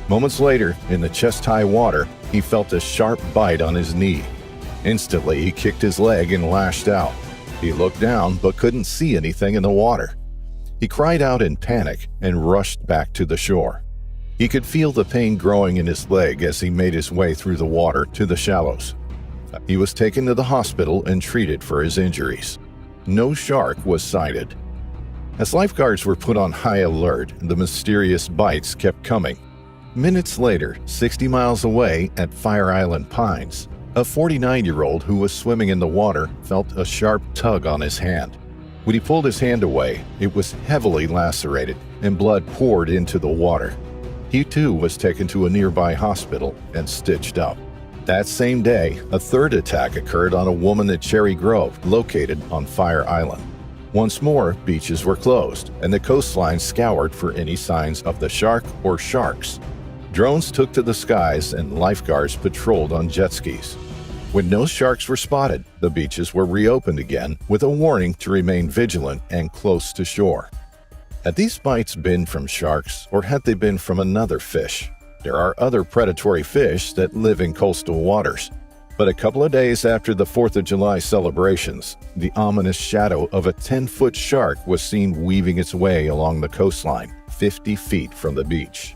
Moments later, in the chest-high water, he felt a sharp bite on his knee. Instantly, he kicked his leg and lashed out. He looked down but couldn't see anything in the water. He cried out in panic and rushed back to the shore. He could feel the pain growing in his leg as he made his way through the water to the shallows. He was taken to the hospital and treated for his injuries. No shark was sighted. As lifeguards were put on high alert, the mysterious bites kept coming. Minutes later, 60 miles away at Fire Island Pines, a 49-year-old who was swimming in the water felt a sharp tug on his hand. When he pulled his hand away, it was heavily lacerated and blood poured into the water. He too was taken to a nearby hospital and stitched up. That same day, a third attack occurred on a woman at Cherry Grove, located on Fire Island. Once more, beaches were closed and the coastline scoured for any signs of the shark or sharks. Drones took to the skies and lifeguards patrolled on jet skis. When no sharks were spotted, the beaches were reopened again with a warning to remain vigilant and close to shore. Had these bites been from sharks or had they been from another fish? There are other predatory fish that live in coastal waters. But a couple of days after the 4th of July celebrations, the ominous shadow of a 10-foot shark was seen weaving its way along the coastline, 50 feet from the beach.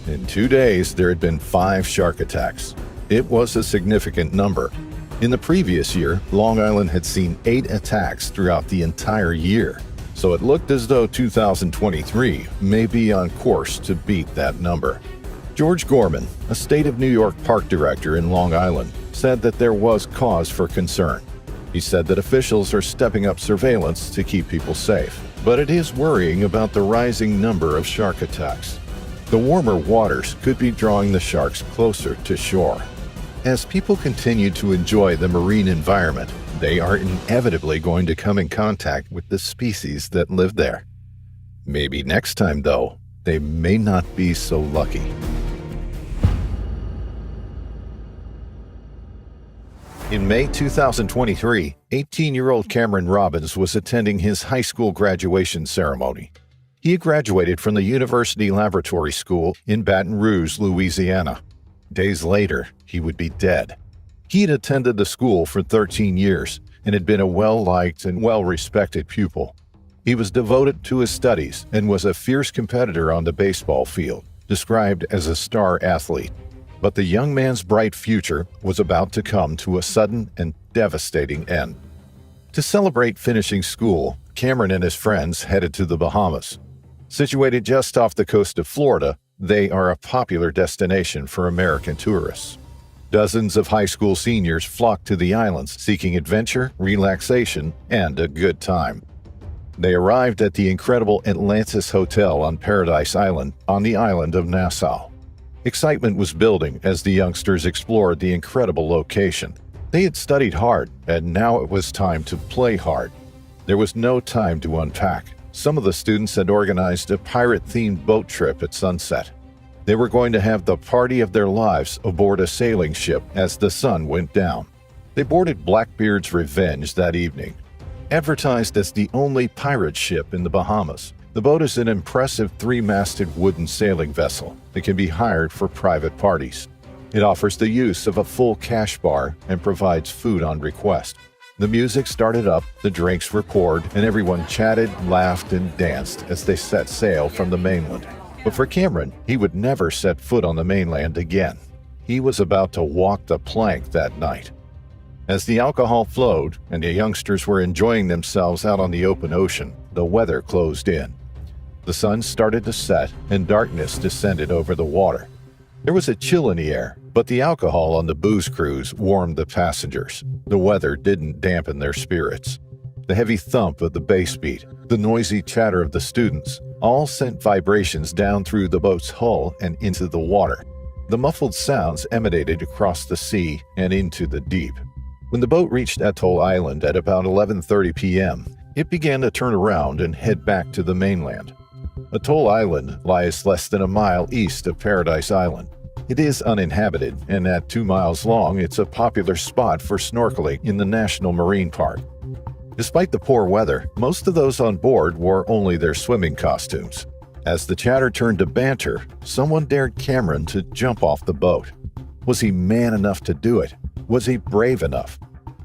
In 2 days, there had been 5 shark attacks. It was a significant number. In the previous year, Long Island had seen 8 attacks throughout the entire year, so it looked as though 2023 may be on course to beat that number. George Gorman, a state of New York park director in Long Island, said that there was cause for concern. He said that officials are stepping up surveillance to keep people safe, but it is worrying about the rising number of shark attacks. The warmer waters could be drawing the sharks closer to shore. As people continue to enjoy the marine environment, they are inevitably going to come in contact with the species that live there. Maybe next time, though, they may not be so lucky. In May 2023, 18-year-old Cameron Robbins was attending his high school graduation ceremony. He had graduated from the University Laboratory School in Baton Rouge, Louisiana. Days later, he would be dead. He had attended the school for 13 years and had been a well-liked and well-respected pupil. He was devoted to his studies and was a fierce competitor on the baseball field, described as a star athlete. But the young man's bright future was about to come to a sudden and devastating end. To celebrate finishing school, Cameron and his friends headed to the Bahamas. Situated just off the coast of Florida, they are a popular destination for American tourists. Dozens of high school seniors flock to the islands seeking adventure, relaxation, and a good time. They arrived at the incredible Atlantis Hotel on Paradise Island on the island of Nassau. Excitement was building as the youngsters explored the incredible location. They had studied hard, and now it was time to play hard. There was no time to unpack. Some of the students had organized a pirate-themed boat trip at sunset. They were going to have the party of their lives aboard a sailing ship as the sun went down. They boarded Blackbeard's Revenge that evening. Advertised as the only pirate ship in the Bahamas, the boat is an impressive 3-masted wooden sailing vessel that can be hired for private parties. It offers the use of a full cash bar and provides food on request. The music started up, the drinks were poured, and everyone chatted, laughed, and danced as they set sail from the mainland. But for Cameron, he would never set foot on the mainland again. He was about to walk the plank that night. As the alcohol flowed and the youngsters were enjoying themselves out on the open ocean, the weather closed in. The sun started to set and darkness descended over the water. There was a chill in the air, but the alcohol on the booze cruise warmed the passengers. The weather didn't dampen their spirits. The heavy thump of the bass beat, the noisy chatter of the students, all sent vibrations down through the boat's hull and into the water. The muffled sounds emanated across the sea and into the deep. When the boat reached Atoll Island at about 11:30 p.m., it began to turn around and head back to the mainland. Atoll Island lies less than a mile east of Paradise Island. It is uninhabited, and at 2 miles long, it's a popular spot for snorkeling in the National Marine Park. Despite the poor weather, most of those on board wore only their swimming costumes. As the chatter turned to banter, someone dared Cameron to jump off the boat. Was he man enough to do it? Was he brave enough?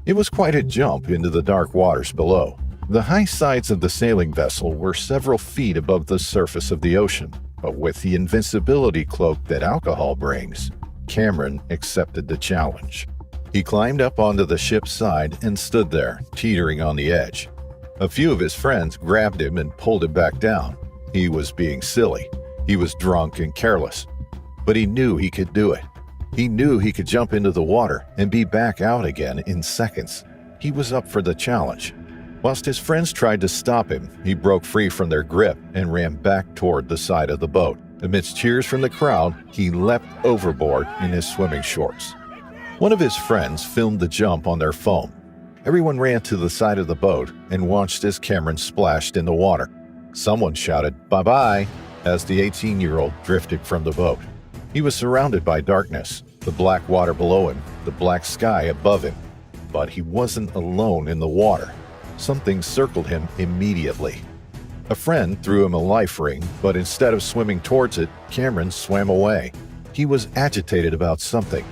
It was quite a jump into the dark waters below. The high sides of the sailing vessel were several feet above the surface of the ocean, but with the invincibility cloak that alcohol brings, Cameron accepted the challenge. He climbed up onto the ship's side and stood there, teetering on the edge. A few of his friends grabbed him and pulled him back down. He was being silly. He was drunk and careless. But he knew he could do it. He knew he could jump into the water and be back out again in seconds. He was up for the challenge. Whilst his friends tried to stop him, he broke free from their grip and ran back toward the side of the boat. Amidst cheers from the crowd, he leapt overboard in his swimming shorts. One of his friends filmed the jump on their phone. Everyone ran to the side of the boat and watched as Cameron splashed in the water. Someone shouted, "Bye-bye," as the 18-year-old drifted from the boat. He was surrounded by darkness, the black water below him, the black sky above him. But he wasn't alone in the water. Something circled him immediately. A friend threw him a life ring, but instead of swimming towards it, Cameron swam away. He was agitated about something.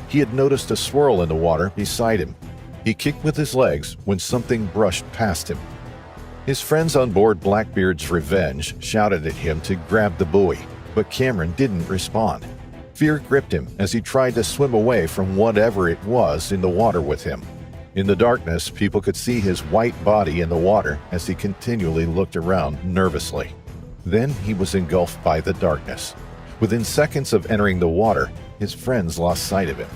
He had noticed a swirl in the water beside him. He kicked with his legs when something brushed past him. His friends on board Blackbeard's Revenge shouted at him to grab the buoy, but Cameron didn't respond. Fear gripped him as he tried to swim away from whatever it was in the water with him. In the darkness, people could see his white body in the water as he continually looked around nervously. Then he was engulfed by the darkness. Within seconds of entering the water, his friends lost sight of him.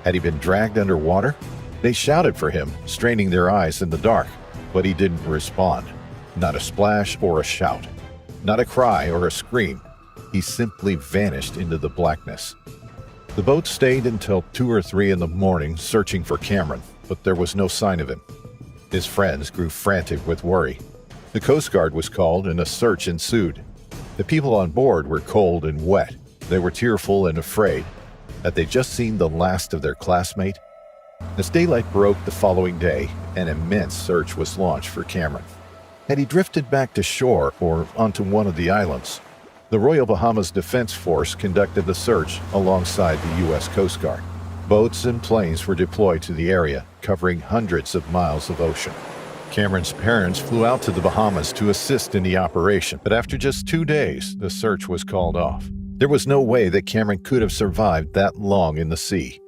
Had he been dragged underwater? They shouted for him, straining their eyes in the dark, but he didn't respond. Not a splash or a shout. Not a cry or a scream. He simply vanished into the blackness. The boat stayed until 2 or 3 in the morning searching for Cameron, but there was no sign of him. His friends grew frantic with worry. The Coast Guard was called and a search ensued. The people on board were cold and wet. They were tearful and afraid. Had they just seen the last of their classmate? As daylight broke the following day, an immense search was launched for Cameron. Had he drifted back to shore or onto one of the islands? The Royal Bahamas Defense Force conducted the search alongside the U.S. Coast Guard. Boats and planes were deployed to the area, covering hundreds of miles of ocean. Cameron's parents flew out to the Bahamas to assist in the operation, but after just 2 days, the search was called off. There was no way that Cameron could have survived that long in the sea.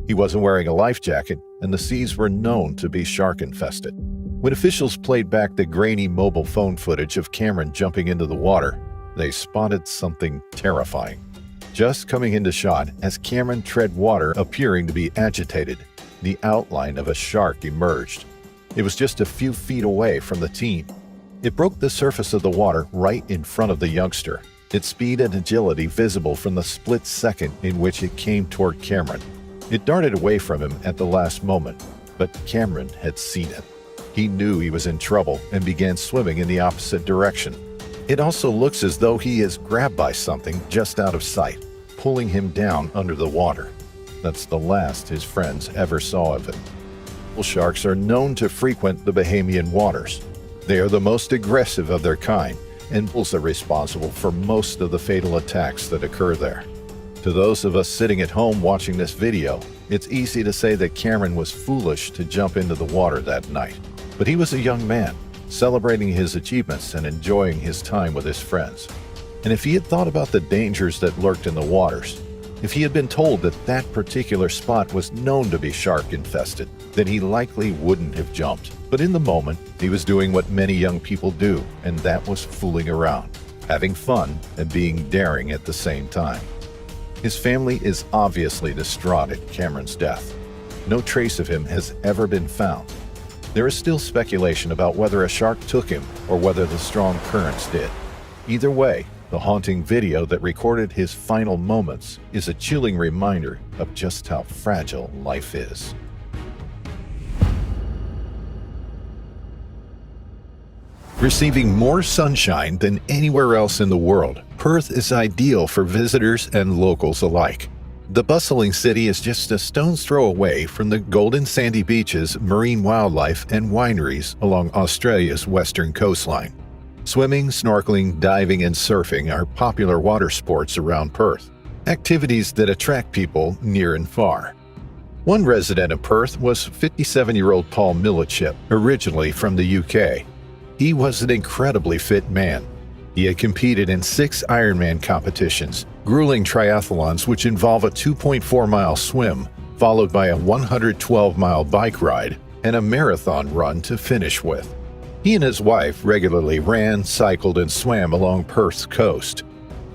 He wasn't wearing a life jacket, and the seas were known to be shark-infested. When officials played back the grainy mobile phone footage of Cameron jumping into the water, they spotted something terrifying. Just coming into shot, as Cameron tread water appearing to be agitated, the outline of a shark emerged. It was just a few feet away from the teen. It broke the surface of the water right in front of the youngster, its speed and agility visible from the split second in which it came toward Cameron. It darted away from him at the last moment, but Cameron had seen it. He knew he was in trouble and began swimming in the opposite direction. It also looks as though he is grabbed by something just out of sight, pulling him down under the water. That's the last his friends ever saw of him. Bull sharks are known to frequent the Bahamian waters. They are the most aggressive of their kind, and bulls are responsible for most of the fatal attacks that occur there. To those of us sitting at home watching this video, it's easy to say that Cameron was foolish to jump into the water that night. But he was a young man, celebrating his achievements and enjoying his time with his friends. And if he had thought about the dangers that lurked in the waters, If he had been told that that particular spot was known to be shark-infested, then he likely wouldn't have jumped. But in the moment, he was doing what many young people do, and that was fooling around, having fun and being daring at the same time. His family is obviously distraught at Cameron's death. No trace of him has ever been found. There is still speculation about whether a shark took him or whether the strong currents did. Either way, the haunting video that recorded his final moments is a chilling reminder of just how fragile life is. Receiving more sunshine than anywhere else in the world, Perth is ideal for visitors and locals alike. The bustling city is just a stone's throw away from the golden sandy beaches, marine wildlife, and wineries along Australia's western coastline. Swimming, snorkeling, diving, and surfing are popular water sports around Perth, activities that attract people near and far. One resident of Perth was 57-year-old Paul Millichip, originally from the UK. He was an incredibly fit man. He had competed in 6 Ironman competitions, grueling triathlons which involve a 2.4-mile swim, followed by a 112-mile bike ride, and a marathon run to finish with. He and his wife regularly ran, cycled, and swam along Perth's coast.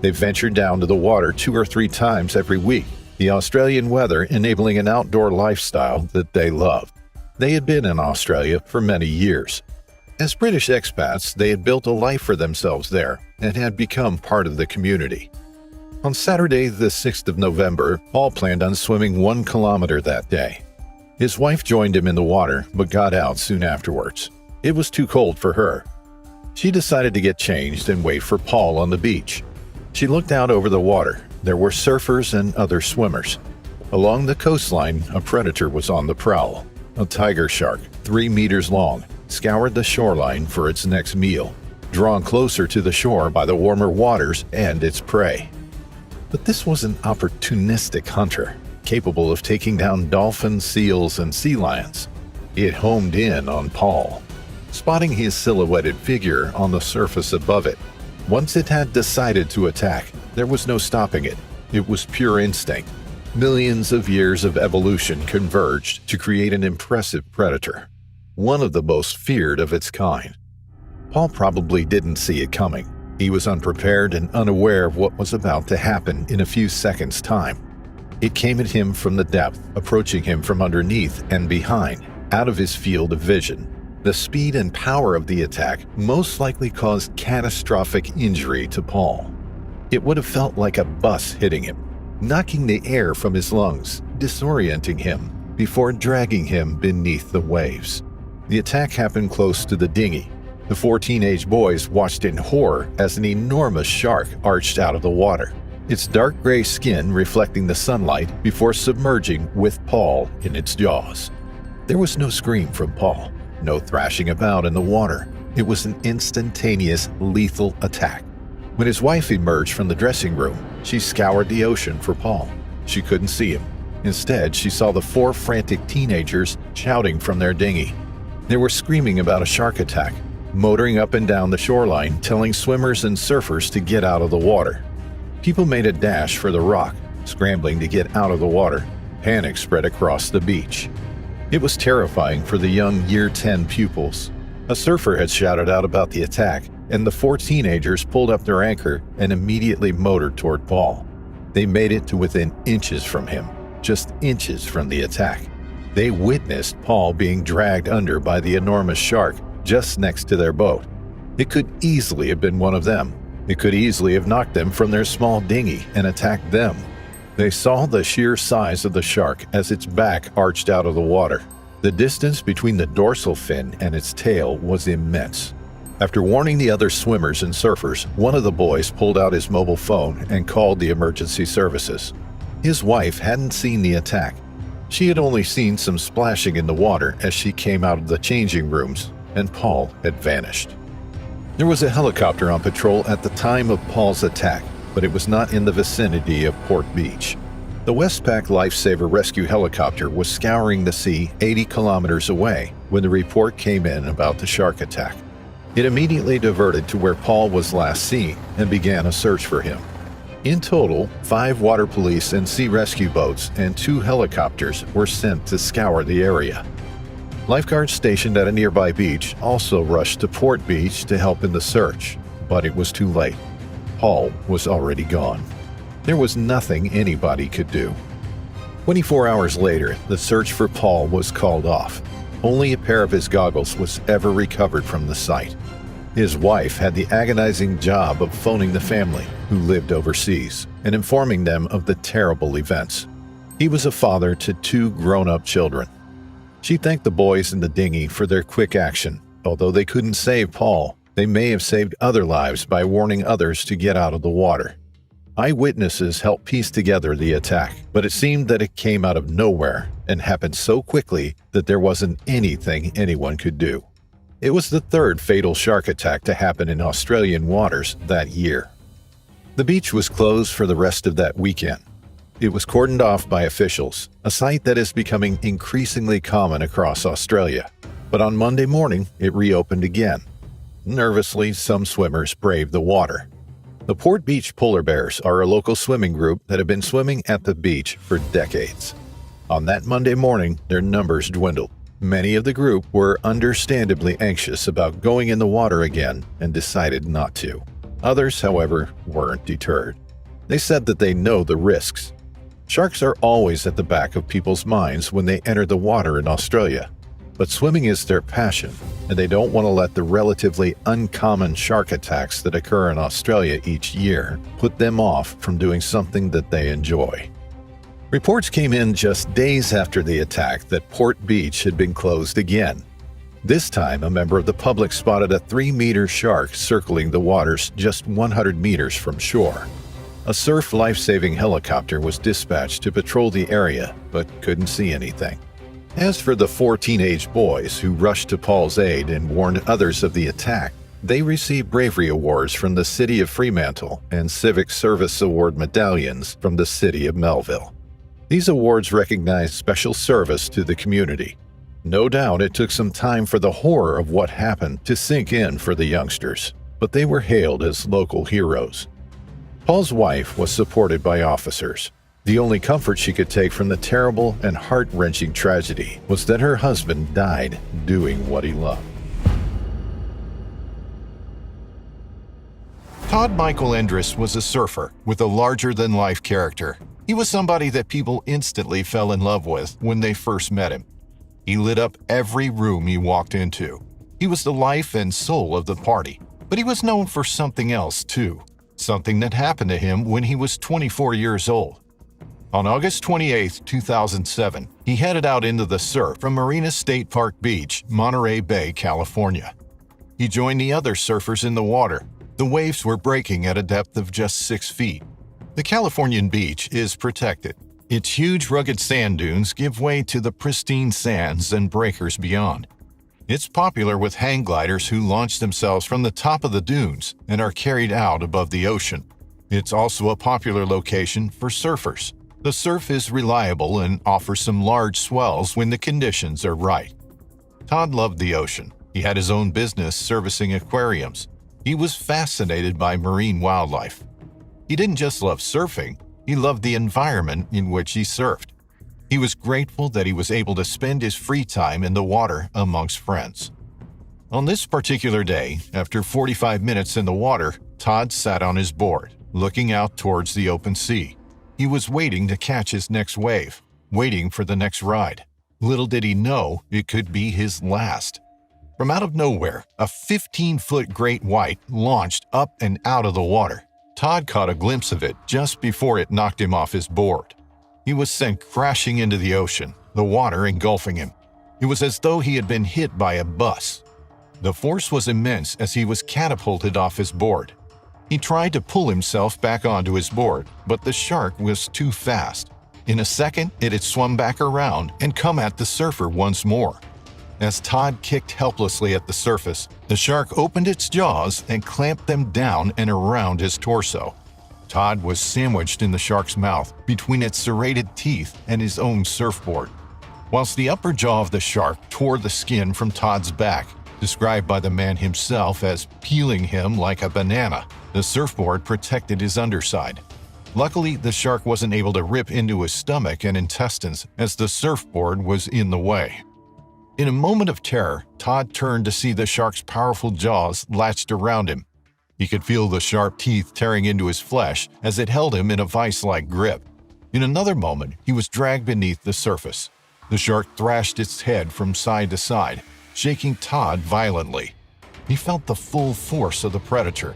They ventured down to the water 2 or 3 times every week, the Australian weather enabling an outdoor lifestyle that they loved. They had been in Australia for many years. As British expats, they had built a life for themselves there and had become part of the community. On Saturday, the 6th of November, Paul planned on swimming 1 kilometer that day. His wife joined him in the water but got out soon afterwards. It was too cold for her. She decided to get changed and wait for Paul on the beach. She looked out over the water. There were surfers and other swimmers. Along the coastline, a predator was on the prowl. A tiger shark, 3 meters long, scoured the shoreline for its next meal, drawn closer to the shore by the warmer waters and its prey. But this was an opportunistic hunter, capable of taking down dolphins, seals, and sea lions. It homed in on Paul, spotting his silhouetted figure on the surface above it. Once it had decided to attack, there was no stopping it. It was pure instinct. Millions of years of evolution converged to create an impressive predator, one of the most feared of its kind. Paul probably didn't see it coming. He was unprepared and unaware of what was about to happen in a few seconds' time. It came at him from the depth, approaching him from underneath and behind, out of his field of vision. The speed and power of the attack most likely caused catastrophic injury to Paul. It would have felt like a bus hitting him, knocking the air from his lungs, disorienting him, before dragging him beneath the waves. The attack happened close to the dinghy. The 4 teenage boys watched in horror as an enormous shark arched out of the water, its dark gray skin reflecting the sunlight before submerging with Paul in its jaws. There was no scream from Paul, no thrashing about in the water. It was an instantaneous, lethal attack. When his wife emerged from the dressing room, she scoured the ocean for Paul. She couldn't see him. Instead, she saw the 4 frantic teenagers shouting from their dinghy. They were screaming about a shark attack, motoring up and down the shoreline, telling swimmers and surfers to get out of the water. People made a dash for the rock, scrambling to get out of the water. Panic spread across the beach. It was terrifying for the young Year 10 pupils. A surfer had shouted out about the attack, and the 4 teenagers pulled up their anchor and immediately motored toward Paul. They made it to within inches from him, just inches from the attack. They witnessed Paul being dragged under by the enormous shark just next to their boat. It could easily have been one of them. It could easily have knocked them from their small dinghy and attacked them. They saw the sheer size of the shark as its back arched out of the water. The distance between the dorsal fin and its tail was immense. After warning the other swimmers and surfers, one of the boys pulled out his mobile phone and called the emergency services. His wife hadn't seen the attack. She had only seen some splashing in the water as she came out of the changing rooms, and Paul had vanished. There was a helicopter on patrol at the time of Paul's attack, but it was not in the vicinity of Port Beach. The Westpac Lifesaver Rescue helicopter was scouring the sea 80 kilometers away when the report came in about the shark attack. It immediately diverted to where Paul was last seen and began a search for him. In total, 5 water police and sea rescue boats and 2 helicopters were sent to scour the area. Lifeguards stationed at a nearby beach also rushed to Port Beach to help in the search, but it was too late. Paul was already gone. There was nothing anybody could do. 24 hours later, the search for Paul was called off. Only a pair of his goggles was ever recovered from the site. His wife had the agonizing job of phoning the family, who lived overseas, and informing them of the terrible events. He was a father to 2 grown-up children. She thanked the boys in the dinghy for their quick action. Although they couldn't save Paul, they may have saved other lives by warning others to get out of the water. Eyewitnesses helped piece together the attack, but it seemed that it came out of nowhere and happened so quickly that there wasn't anything anyone could do. It was the 3rd fatal shark attack to happen in Australian waters that year. The beach was closed for the rest of that weekend. It was cordoned off by officials, a sight that is becoming increasingly common across Australia. But on Monday morning, it reopened again. Nervously, some swimmers braved the water. The Port Beach Polar Bears are a local swimming group that have been swimming at the beach for decades. On that Monday morning, their numbers dwindled. Many of the group were understandably anxious about going in the water again and decided not to. Others, however, weren't deterred. They said that they know the risks. Sharks are always at the back of people's minds when they enter the water in Australia. But swimming is their passion, and they don't want to let the relatively uncommon shark attacks that occur in Australia each year put them off from doing something that they enjoy. Reports came in just days after the attack that Port Beach had been closed again. This time, a member of the public spotted a 3-meter shark circling the waters just 100 meters from shore. A surf life-saving helicopter was dispatched to patrol the area, but couldn't see anything. As for the 4 teenage boys who rushed to Paul's aid and warned others of the attack, they received bravery awards from the City of Fremantle and Civic Service Award medallions from the City of Melville. These awards recognize special service to the community. No doubt it took some time for the horror of what happened to sink in for the youngsters, but they were hailed as local heroes. Paul's wife was supported by officers. The only comfort she could take from the terrible and heart-wrenching tragedy was that her husband died doing what he loved. Todd Michael Endress was a surfer with a larger-than-life character. He was somebody that people instantly fell in love with when they first met him. He lit up every room he walked into. He was the life and soul of the party, but he was known for something else too. Something that happened to him when he was 24 years old. On August 28, 2007, he headed out into the surf from Marina State Park Beach, Monterey Bay, California. He joined the other surfers in the water. The waves were breaking at a depth of just 6 feet. The Californian beach is protected. Its huge rugged sand dunes give way to the pristine sands and breakers beyond. It's popular with hang gliders who launch themselves from the top of the dunes and are carried out above the ocean. It's also a popular location for surfers. The surf is reliable and offers some large swells when the conditions are right. Todd loved the ocean. He had his own business servicing aquariums. He was fascinated by marine wildlife. He didn't just love surfing, he loved the environment in which he surfed. He was grateful that he was able to spend his free time in the water amongst friends. On this particular day, after 45 minutes in the water, Todd sat on his board, looking out towards the open sea. He was waiting to catch his next wave, waiting for the next ride. Little did he know it could be his last. From out of nowhere, a 15-foot great white launched up and out of the water. Todd caught a glimpse of it just before it knocked him off his board. He was sent crashing into the ocean, the water engulfing him. It was as though he had been hit by a bus. The force was immense as he was catapulted off his board. He tried to pull himself back onto his board, but the shark was too fast. In a second, it had swum back around and come at the surfer once more. As Todd kicked helplessly at the surface, the shark opened its jaws and clamped them down and around his torso. Todd was sandwiched in the shark's mouth between its serrated teeth and his own surfboard. Whilst the upper jaw of the shark tore the skin from Todd's back, described by the man himself as peeling him like a banana, the surfboard protected his underside. Luckily, the shark wasn't able to rip into his stomach and intestines as the surfboard was in the way. In a moment of terror, Todd turned to see the shark's powerful jaws latched around him. He could feel the sharp teeth tearing into his flesh as it held him in a vice-like grip. In another moment, he was dragged beneath the surface. The shark thrashed its head from side to side, shaking Todd violently. He felt the full force of the predator.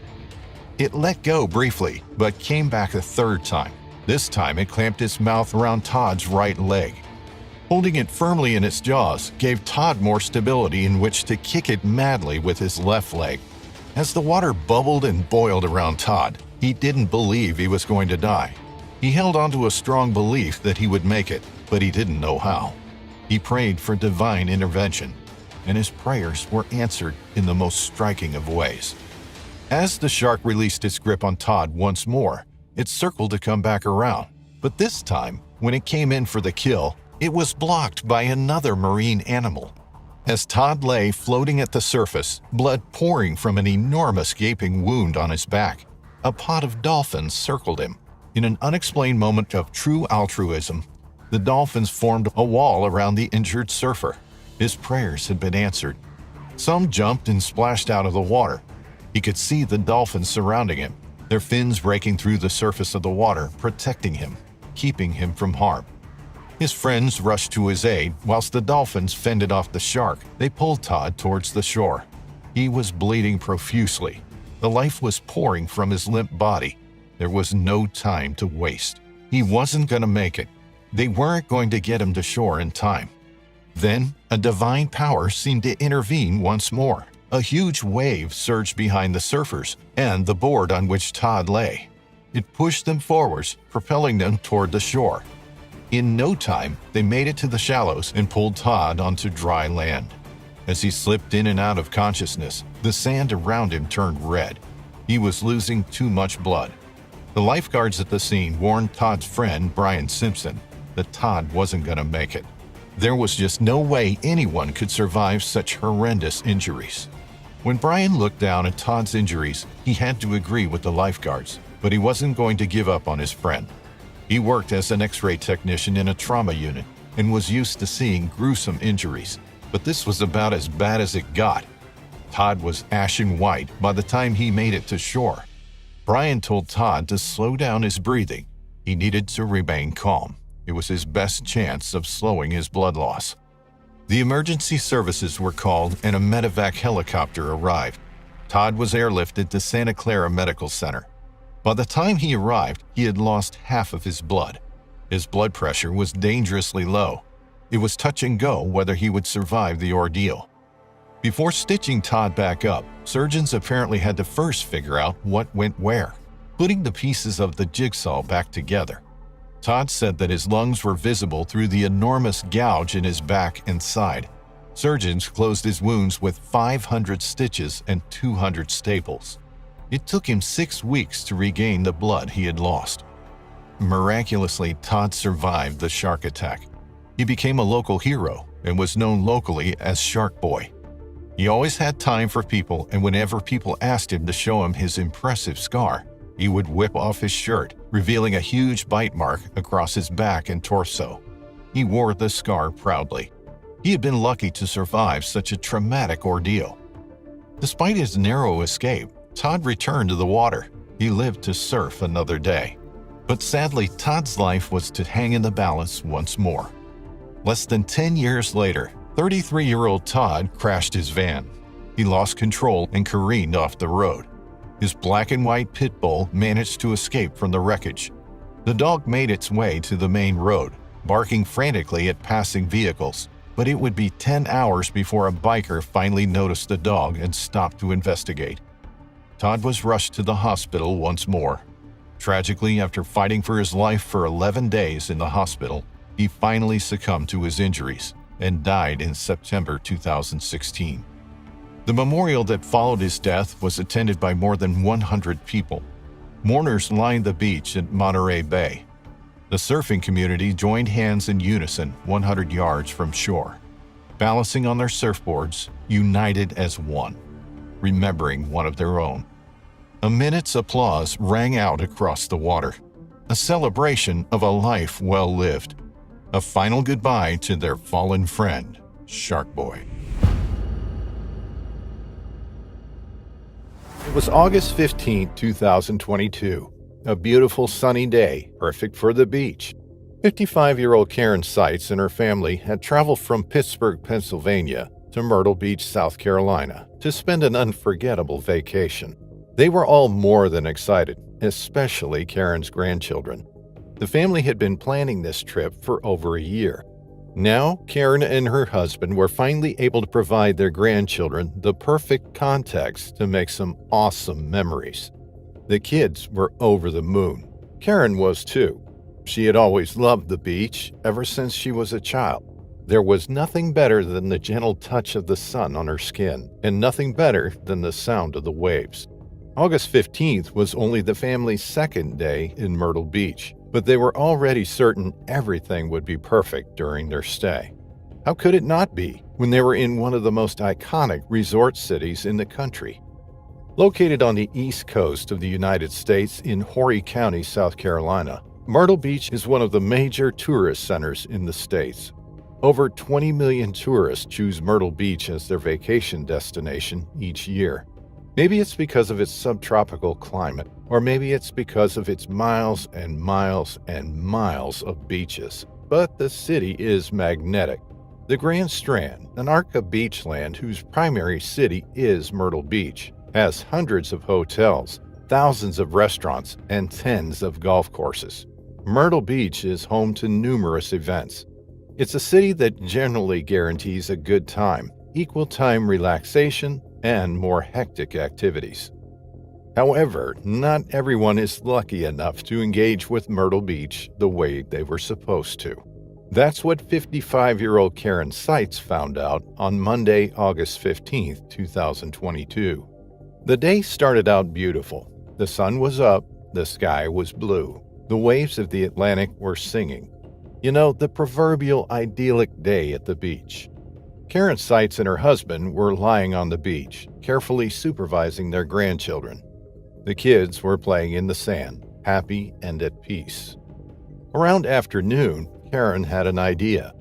It let go briefly, but came back a third time. This time, it clamped its mouth around Todd's right leg. Holding it firmly in its jaws gave Todd more stability in which to kick it madly with his left leg. As the water bubbled and boiled around Todd, he didn't believe he was going to die. He held on to a strong belief that he would make it, but he didn't know how. He prayed for divine intervention, and his prayers were answered in the most striking of ways. As the shark released its grip on Todd once more, it circled to come back around. But this time, when it came in for the kill, it was blocked by another marine animal. As Todd lay floating at the surface, blood pouring from an enormous gaping wound on his back, a pod of dolphins circled him. In an unexplained moment of true altruism, the dolphins formed a wall around the injured surfer. His prayers had been answered. Some jumped and splashed out of the water. He could see the dolphins surrounding him, their fins breaking through the surface of the water, protecting him, keeping him from harm. His friends rushed to his aid whilst the dolphins fended off the shark. They pulled Todd towards the shore. He was bleeding profusely. The life was pouring from his limp body. There was no time to waste. He wasn't going to make it. They weren't going to get him to shore in time. Then, a divine power seemed to intervene once more. A huge wave surged behind the surfers and the board on which Todd lay. It pushed them forwards, propelling them toward the shore. In no time, they made it to the shallows and pulled Todd onto dry land. As he slipped in and out of consciousness, the sand around him turned red. He was losing too much blood. The lifeguards at the scene warned Todd's friend, Brian Simpson, that Todd wasn't going to make it. There was just no way anyone could survive such horrendous injuries. When Brian looked down at Todd's injuries, he had to agree with the lifeguards, but he wasn't going to give up on his friend. He worked as an X-ray technician in a trauma unit and was used to seeing gruesome injuries, but this was about as bad as it got. Todd was ashen white by the time he made it to shore. Brian told Todd to slow down his breathing. He needed to remain calm. It was his best chance of slowing his blood loss. The emergency services were called and a medevac helicopter arrived. Todd was airlifted to Santa Clara Medical Center. By the time he arrived, he had lost half of his blood. His blood pressure was dangerously low. It was touch and go whether he would survive the ordeal. Before stitching Todd back up, surgeons apparently had to first figure out what went where, putting the pieces of the jigsaw back together. Todd said that his lungs were visible through the enormous gouge in his back and side. Surgeons closed his wounds with 500 stitches and 200 staples. It took him 6 weeks to regain the blood he had lost. Miraculously, Todd survived the shark attack. He became a local hero and was known locally as Shark Boy. He always had time for people, and whenever people asked him to show him his impressive scar, he would whip off his shirt, revealing a huge bite mark across his back and torso. He wore the scar proudly. He had been lucky to survive such a traumatic ordeal. Despite his narrow escape, Todd returned to the water. He lived to surf another day. But sadly, Todd's life was to hang in the balance once more. Less than 10 years later, 33-year-old Todd crashed his van. He lost control and careened off the road. His black and white pit bull managed to escape from the wreckage. The dog made its way to the main road, barking frantically at passing vehicles, but it would be 10 hours before a biker finally noticed the dog and stopped to investigate. Todd was rushed to the hospital once more. Tragically, after fighting for his life for 11 days in the hospital, he finally succumbed to his injuries and died in September 2016. The memorial that followed his death was attended by more than 100 people. Mourners lined the beach at Monterey Bay. The surfing community joined hands in unison 100 yards from shore, balancing on their surfboards, united as one, remembering one of their own. A minute's applause rang out across the water. a celebration of a life well lived, a final goodbye to their fallen friend, Shark Boy. It was August 15, 2022, a beautiful sunny day, perfect for the beach. 55-year-old Karen Seitz and her family had traveled from Pittsburgh, Pennsylvania to Myrtle Beach, South Carolina to spend an unforgettable vacation. They were all more than excited, especially Karen's grandchildren. The family had been planning this trip for over a year. Now, Karen and her husband were finally able to provide their grandchildren the perfect context to make some awesome memories. The kids were over the moon. Karen was too. She had always loved the beach ever since she was a child. There was nothing better than the gentle touch of the sun on her skin, and nothing better than the sound of the waves. August 15th was only the family's second day in Myrtle Beach, but they were already certain everything would be perfect during their stay. How could it not be when they were in one of the most iconic resort cities in the country? Located on the east coast of the United States in Horry County, South Carolina, Myrtle Beach is one of the major tourist centers in the states. Over 20 million tourists choose Myrtle Beach as their vacation destination each year. Maybe it's because of its subtropical climate, or maybe it's because of its miles and miles and miles of beaches. But the city is magnetic. The Grand Strand, an arc of beachland whose primary city is Myrtle Beach, has hundreds of hotels, thousands of restaurants, and tens of golf courses. Myrtle Beach is home to numerous events. It's a city that generally guarantees a good time, equal time relaxation, and more hectic activities. However, not everyone is lucky enough to engage with Myrtle Beach the way they were supposed to. That's what 55-year-old Karen Seitz found out on Monday, August 15, 2022. The day started out beautiful. The sun was up, the sky was blue. The waves of the Atlantic were singing. You know, the proverbial idyllic day at the beach. Karen Seitz and her husband were lying on the beach, carefully supervising their grandchildren. The kids were playing in the sand, happy and at peace. Around afternoon, Karen had an idea.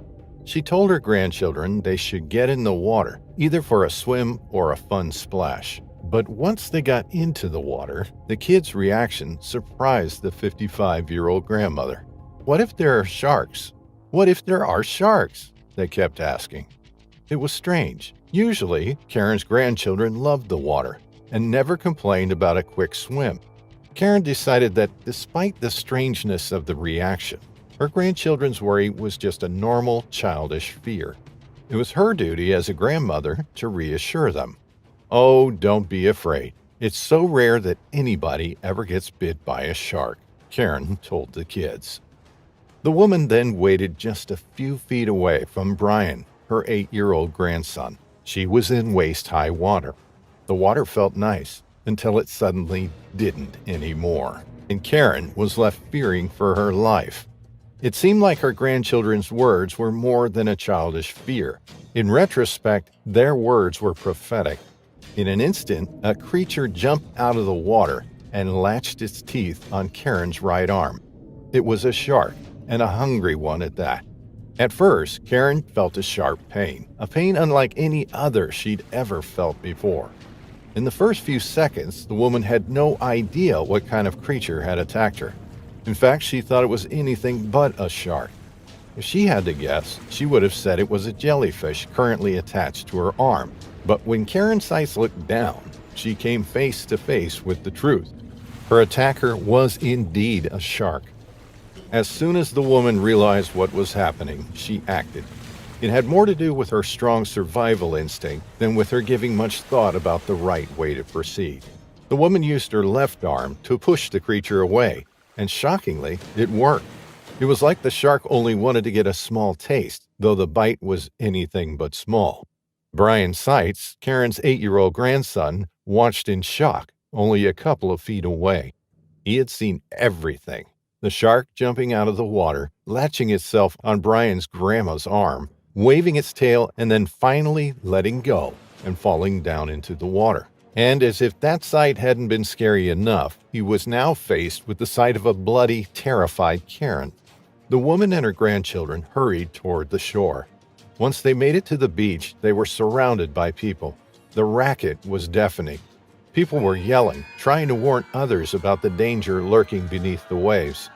She told her grandchildren they should get in the water, either for a swim or a fun splash. But once they got into the water, the kids' reaction surprised the 55-year-old grandmother. What if there are sharks? What if there are sharks? They kept asking. It was strange. Usually, Karen's grandchildren loved the water and never complained about a quick swim. Karen decided that despite the strangeness of the reaction, her grandchildren's worry was just a normal, childish fear. It was her duty as a grandmother to reassure them. Oh, don't be afraid. It's so rare that anybody ever gets bit by a shark, Karen told the kids. The woman then waited just a few feet away from Brian, her 8-year-old grandson. She was in waist-high water. The water felt nice until it suddenly didn't anymore, and Karen was left fearing for her life. It seemed like her grandchildren's words were more than a childish fear. In retrospect, their words were prophetic. In an instant, a creature jumped out of the water and latched its teeth on Karen's right arm. It was a shark, and a hungry one at that. At first, Karen felt a sharp pain, a pain unlike any other she'd ever felt before. In the first few seconds, the woman had no idea what kind of creature had attacked her. In fact, she thought it was anything but a shark. If she had to guess, she would have said it was a jellyfish currently attached to her arm. But when Karen Seitz looked down, she came face to face with the truth. Her attacker was indeed a shark. As soon as the woman realized what was happening, she acted. It had more to do with her strong survival instinct than with her giving much thought about the right way to proceed. The woman used her left arm to push the creature away, and shockingly, it worked. It was like the shark only wanted to get a small taste, though the bite was anything but small. Brian Seitz, Karen's 8-year-old grandson, watched in shock, only a couple of feet away. He had seen everything. The shark jumping out of the water, latching itself on Brian's grandma's arm, waving its tail, and then finally letting go and falling down into the water. And as if that sight hadn't been scary enough, he was now faced with the sight of a bloody, terrified Karen. The woman and her grandchildren hurried toward the shore. Once they made it to the beach, they were surrounded by people. The racket was deafening. People were yelling, trying to warn others about the danger lurking beneath the waves.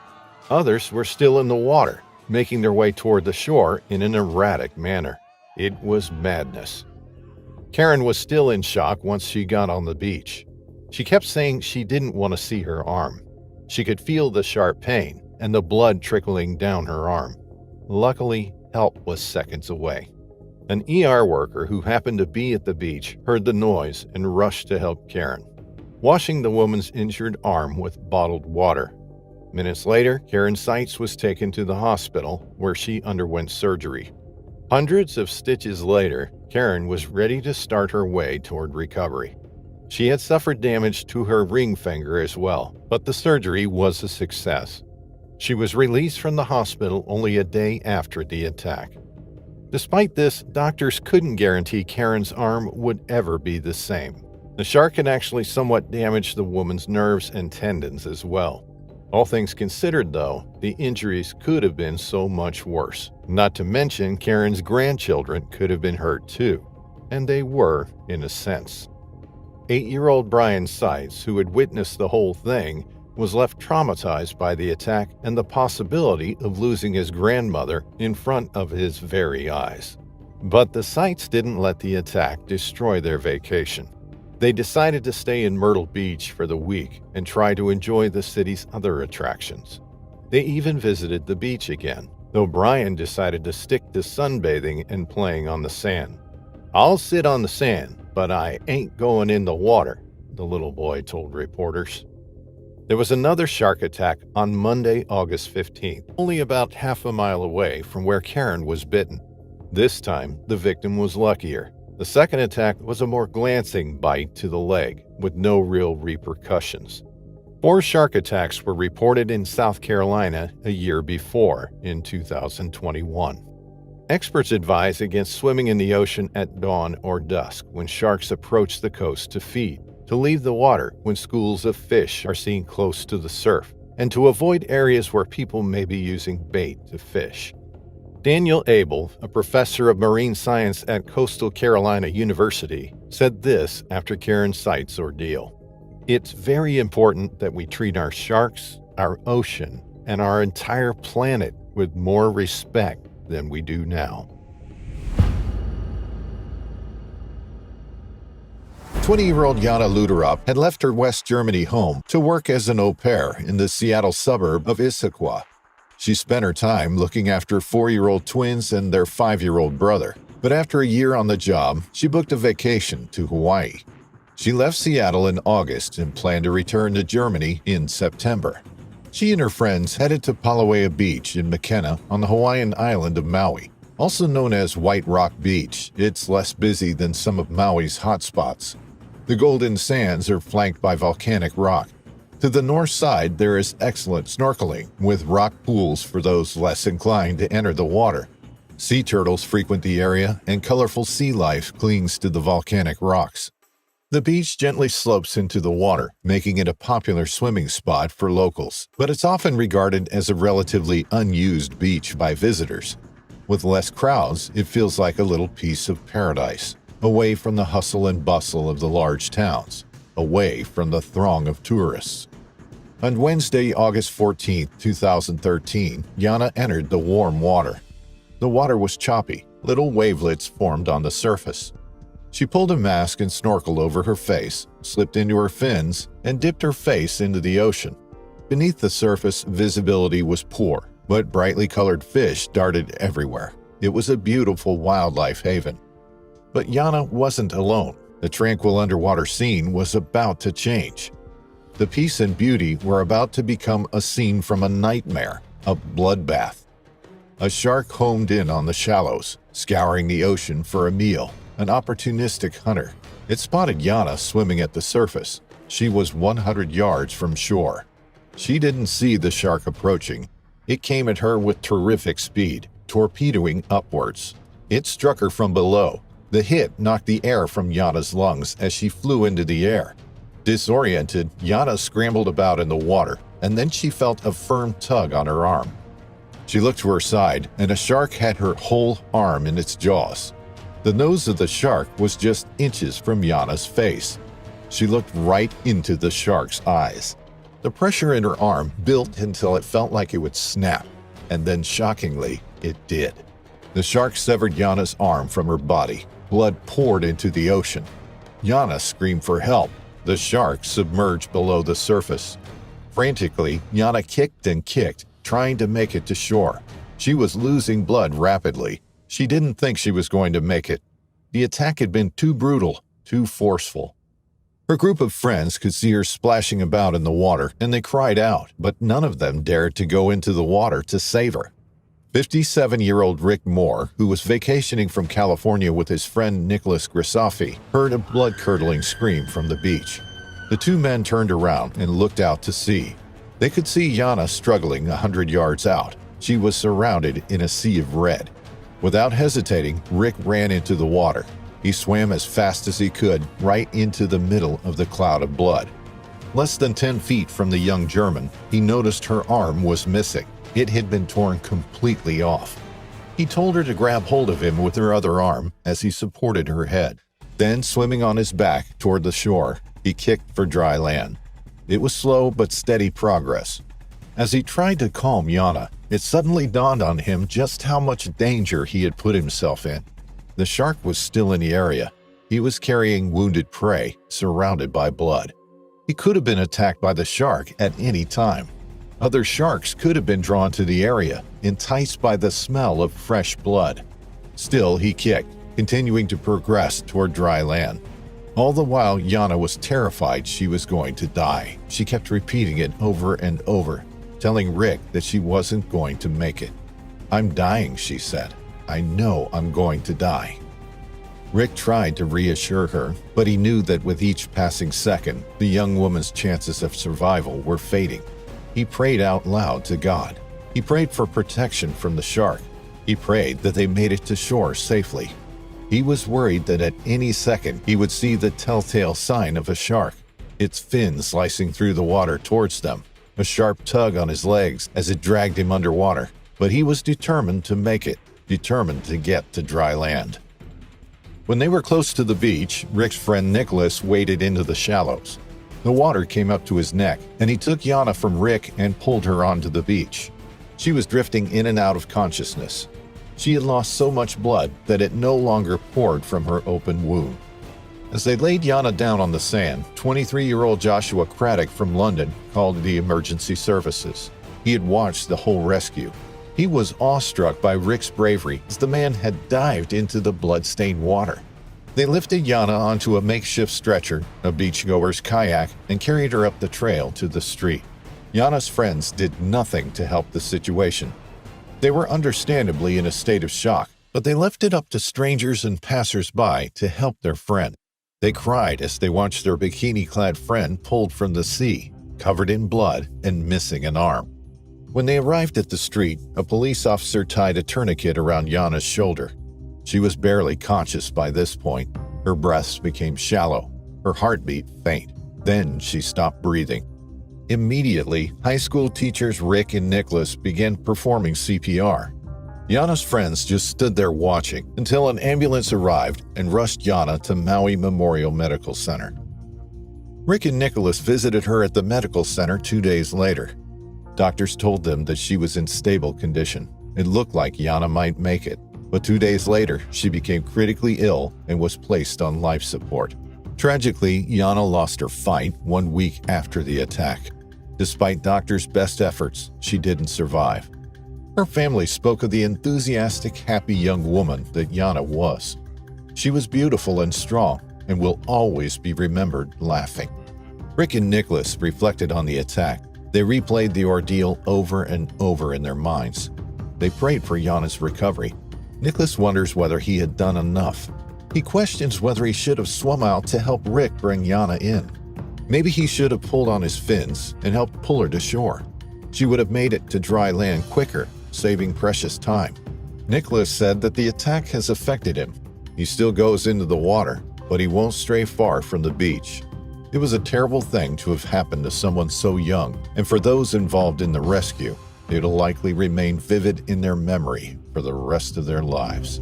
Others were still in the water, making their way toward the shore in an erratic manner. It was madness. Karen was still in shock once she got on the beach. She kept saying she didn't want to see her arm. She could feel the sharp pain and the blood trickling down her arm. Luckily, help was seconds away. An ER worker who happened to be at the beach heard the noise and rushed to help Karen, washing the woman's injured arm with bottled water. Minutes later, Karen Seitz was taken to the hospital where she underwent surgery. Hundreds of stitches later, Karen was ready to start her way toward recovery. She had suffered damage to her ring finger as well, but the surgery was a success. She was released from the hospital only a day after the attack. Despite this, doctors couldn't guarantee Karen's arm would ever be the same. The shark had actually somewhat damaged the woman's nerves and tendons as well. All things considered, though, the injuries could have been so much worse. Not to mention, Karen's grandchildren could have been hurt too. And they were, in a sense. 8-year-old Brian Seitz, who had witnessed the whole thing, was left traumatized by the attack and the possibility of losing his grandmother in front of his very eyes. But the Seitz didn't let the attack destroy their vacation. They decided to stay in Myrtle Beach for the week and try to enjoy the city's other attractions. They even visited the beach again, though Brian decided to stick to sunbathing and playing on the sand. "I'll sit on the sand, but I ain't going in the water," the little boy told reporters. There was another shark attack on Monday, August 15th, only about half a mile away from where Karen was bitten. This time, the victim was luckier. The second attack was a more glancing bite to the leg, with no real repercussions. 4 shark attacks were reported in South Carolina a year before, in 2021. Experts advise against swimming in the ocean at dawn or dusk when sharks approach the coast to feed, to leave the water when schools of fish are seen close to the surf, and to avoid areas where people may be using bait to fish. Daniel Abel, a professor of marine science at Coastal Carolina University, said this after Karen Seitz's ordeal. "It's very important that we treat our sharks, our ocean, and our entire planet with more respect than we do now." 20-year-old Jana Luderop had left her West Germany home to work as an au pair in the Seattle suburb of Issaquah. She spent her time looking after 4-year-old twins and their 5-year-old brother. But after a year on the job, she booked a vacation to Hawaii. She left Seattle in August and planned to return to Germany in September. She and her friends headed to Palauea Beach in Makena on the Hawaiian island of Maui. Also known as White Rock Beach, it's less busy than some of Maui's hotspots. The Golden Sands are flanked by volcanic rock. To the north side, there is excellent snorkeling, with rock pools for those less inclined to enter the water. Sea turtles frequent the area, and colorful sea life clings to the volcanic rocks. The beach gently slopes into the water, making it a popular swimming spot for locals, but it's often regarded as a relatively unused beach by visitors. With less crowds, it feels like a little piece of paradise, away from the hustle and bustle of the large towns, away from the throng of tourists. On Wednesday, August 14, 2013, Jana entered the warm water. The water was choppy, little wavelets formed on the surface. She pulled a mask and snorkel over her face, slipped into her fins, and dipped her face into the ocean. Beneath the surface, visibility was poor, but brightly colored fish darted everywhere. It was a beautiful wildlife haven. But Jana wasn't alone. The tranquil underwater scene was about to change. The peace and beauty were about to become a scene from a nightmare, a bloodbath. A shark homed in on the shallows, scouring the ocean for a meal, an opportunistic hunter. It spotted Jana swimming at the surface. She was 100 yards from shore. She didn't see the shark approaching. It came at her with terrific speed, torpedoing upwards. It struck her from below, The hit knocked the air from Yana's lungs as she flew into the air. Disoriented, Yana scrambled about in the water, and then she felt a firm tug on her arm. She looked to her side, and a shark had her whole arm in its jaws. The nose of the shark was just inches from Yana's face. She looked right into the shark's eyes. The pressure in her arm built until it felt like it would snap, and then shockingly, it did. The shark severed Yana's arm from her body. Blood poured into the ocean. Yana screamed for help. The shark submerged below the surface. Frantically, Yana kicked and kicked, trying to make it to shore. She was losing blood rapidly. She didn't think she was going to make it. The attack had been too brutal, too forceful. Her group of friends could see her splashing about in the water, and they cried out, but none of them dared to go into the water to save her. 57-year-old Rick Moore, who was vacationing from California with his friend Nicholas Grisafi, heard a blood-curdling scream from the beach. The two men turned around and looked out to sea. They could see Yana struggling 100 yards out. She was surrounded in a sea of red. Without hesitating, Rick ran into the water. He swam as fast as he could, right into the middle of the cloud of blood. Less than 10 feet from the young German, he noticed her arm was missing. It had been torn completely off. He told her to grab hold of him with her other arm as he supported her head. Then, swimming on his back toward the shore, he kicked for dry land. It was slow but steady progress. As he tried to calm Yana, it suddenly dawned on him just how much danger he had put himself in. The shark was still in the area. He was carrying wounded prey, surrounded by blood. He could have been attacked by the shark at any time. Other sharks could have been drawn to the area, enticed by the smell of fresh blood. Still, he kicked, continuing to progress toward dry land. All the while, Yana was terrified she was going to die. She kept repeating it over and over, telling Rick that she wasn't going to make it. "I'm dying," she said. "I know I'm going to die." Rick tried to reassure her, but he knew that with each passing second, the young woman's chances of survival were fading. He prayed out loud to God. He prayed for protection from the shark. He prayed that they made it to shore safely. He was worried that at any second he would see the telltale sign of a shark, its fins slicing through the water towards them, a sharp tug on his legs as it dragged him underwater. But he was determined to make it, determined to get to dry land. When they were close to the beach, Rick's friend Nicholas waded into the shallows. The water came up to his neck, and he took Yana from Rick and pulled her onto the beach. She was drifting in and out of consciousness. She had lost so much blood that it no longer poured from her open wound. As they laid Yana down on the sand, 23-year-old Joshua Craddock from London called the emergency services. He had watched the whole rescue. He was awestruck by Rick's bravery as the man had dived into the blood-stained water. They lifted Yana onto a makeshift stretcher, a beachgoer's kayak, and carried her up the trail to the street. Yana's friends did nothing to help the situation. They were understandably in a state of shock, but they left it up to strangers and passers-by to help their friend. They cried as they watched their bikini-clad friend pulled from the sea, covered in blood and missing an arm. When they arrived at the street, a police officer tied a tourniquet around Yana's shoulder. She was barely conscious by this point. Her breaths became shallow, her heartbeat faint. Then she stopped breathing. Immediately, high school teachers Rick and Nicholas began performing CPR. Yana's friends just stood there watching until an ambulance arrived and rushed Yana to Maui Memorial Medical Center. Rick and Nicholas visited her at the medical center 2 days later. Doctors told them that she was in stable condition. It looked like Yana might make it. But 2 days later, she became critically ill and was placed on life support. Tragically, Yana lost her fight 1 week after the attack. Despite doctors' best efforts, she didn't survive. Her family spoke of the enthusiastic, happy young woman that Yana was. She was beautiful and strong and will always be remembered laughing. Rick and Nicholas reflected on the attack. They replayed the ordeal over and over in their minds. They prayed for Yana's recovery. Nicholas wonders whether he had done enough. He questions whether he should have swum out to help Rick bring Yana in. Maybe he should have pulled on his fins and helped pull her to shore. She would have made it to dry land quicker, saving precious time. Nicholas said that the attack has affected him. He still goes into the water, but he won't stray far from the beach. It was a terrible thing to have happened to someone so young, and for those involved in the rescue, it'll likely remain vivid in their memory for the rest of their lives.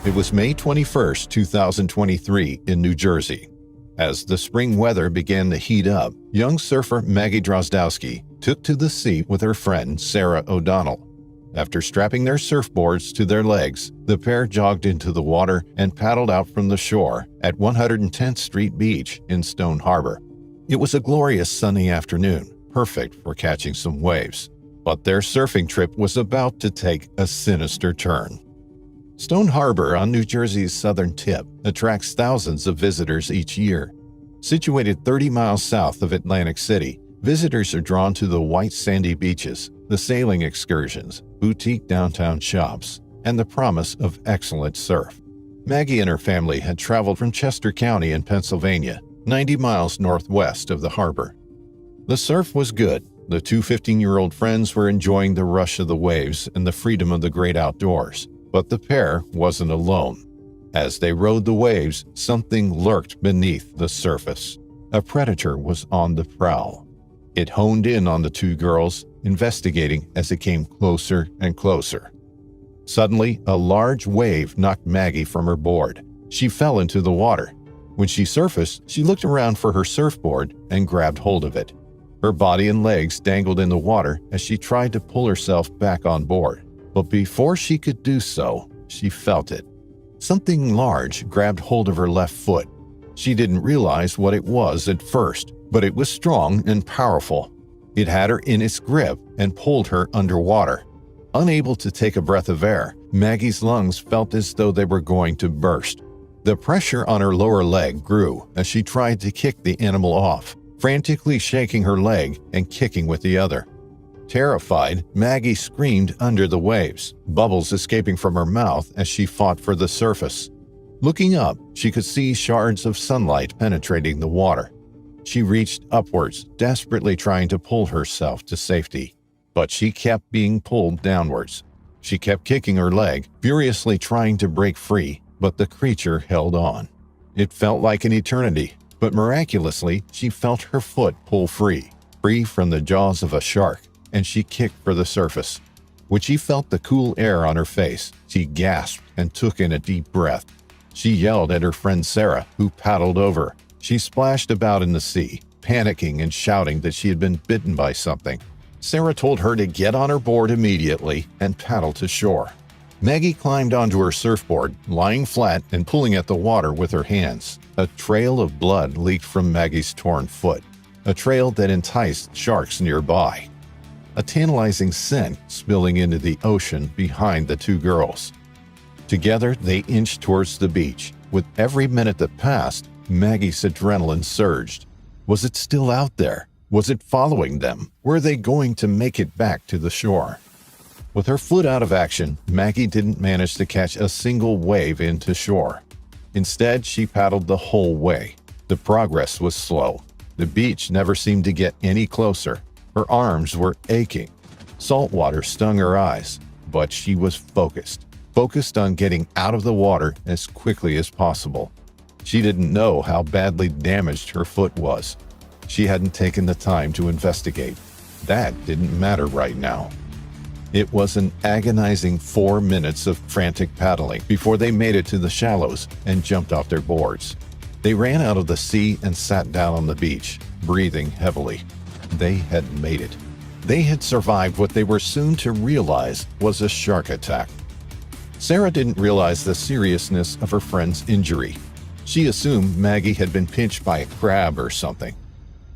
It was May 21, 2023 in New Jersey. As the spring weather began to heat up, young surfer Maggie Drozdowski took to the sea with her friend Sarah O'Donnell. After strapping their surfboards to their legs, the pair jogged into the water and paddled out from the shore at 110th Street Beach in Stone Harbor. It was a glorious sunny afternoon, perfect for catching some waves. But their surfing trip was about to take a sinister turn. Stone Harbor on New Jersey's southern tip attracts thousands of visitors each year. Situated 30 miles south of Atlantic City, visitors are drawn to the white sandy beaches, the sailing excursions, boutique downtown shops, and the promise of excellent surf. Maggie and her family had traveled from Chester County in Pennsylvania, 90 miles northwest of the harbor. The surf was good. The two 15-year-old friends were enjoying the rush of the waves and the freedom of the great outdoors. But the pair wasn't alone. As they rode the waves, something lurked beneath the surface. A predator was on the prowl. It honed in on the two girls, investigating as it came closer and closer. Suddenly, a large wave knocked Maggie from her board. She fell into the water. When she surfaced, she looked around for her surfboard and grabbed hold of it. Her body and legs dangled in the water as she tried to pull herself back on board. But before she could do so, she felt it. Something large grabbed hold of her left foot. She didn't realize what it was at first, but it was strong and powerful. It had her in its grip and pulled her underwater. Unable to take a breath of air, Maggie's lungs felt as though they were going to burst. The pressure on her lower leg grew as she tried to kick the animal off, frantically shaking her leg and kicking with the other. Terrified, Maggie screamed under the waves, bubbles escaping from her mouth as she fought for the surface. Looking up, she could see shards of sunlight penetrating the water. She reached upwards, desperately trying to pull herself to safety. But she kept being pulled downwards. She kept kicking her leg, furiously trying to break free, but the creature held on. It felt like an eternity, but miraculously, she felt her foot pull free from the jaws of a shark. And she kicked for the surface. When she felt the cool air on her face, she gasped and took in a deep breath. She yelled at her friend Sarah, who paddled over. She splashed about in the sea, panicking and shouting that she had been bitten by something. Sarah told her to get on her board immediately and paddle to shore. Maggie climbed onto her surfboard, lying flat and pulling at the water with her hands. A trail of blood leaked from Maggie's torn foot, a trail that enticed sharks nearby. A tantalizing scent spilling into the ocean behind the two girls. Together, they inched towards the beach. With every minute that passed, Maggie's adrenaline surged. Was it still out there? Was it following them? Were they going to make it back to the shore? With her foot out of action, Maggie didn't manage to catch a single wave into shore. Instead, she paddled the whole way. The progress was slow. The beach never seemed to get any closer. Her arms were aching. Salt water stung her eyes, but she was focused on getting out of the water as quickly as possible. She didn't know how badly damaged her foot was. She hadn't taken the time to investigate. That didn't matter right now. It was an agonizing 4 minutes of frantic paddling before they made it to the shallows and jumped off their boards. They ran out of the sea and sat down on the beach, breathing heavily. They had made it. They had survived what they were soon to realize was a shark attack. Sarah didn't realize the seriousness of her friend's injury. She assumed Maggie had been pinched by a crab or something.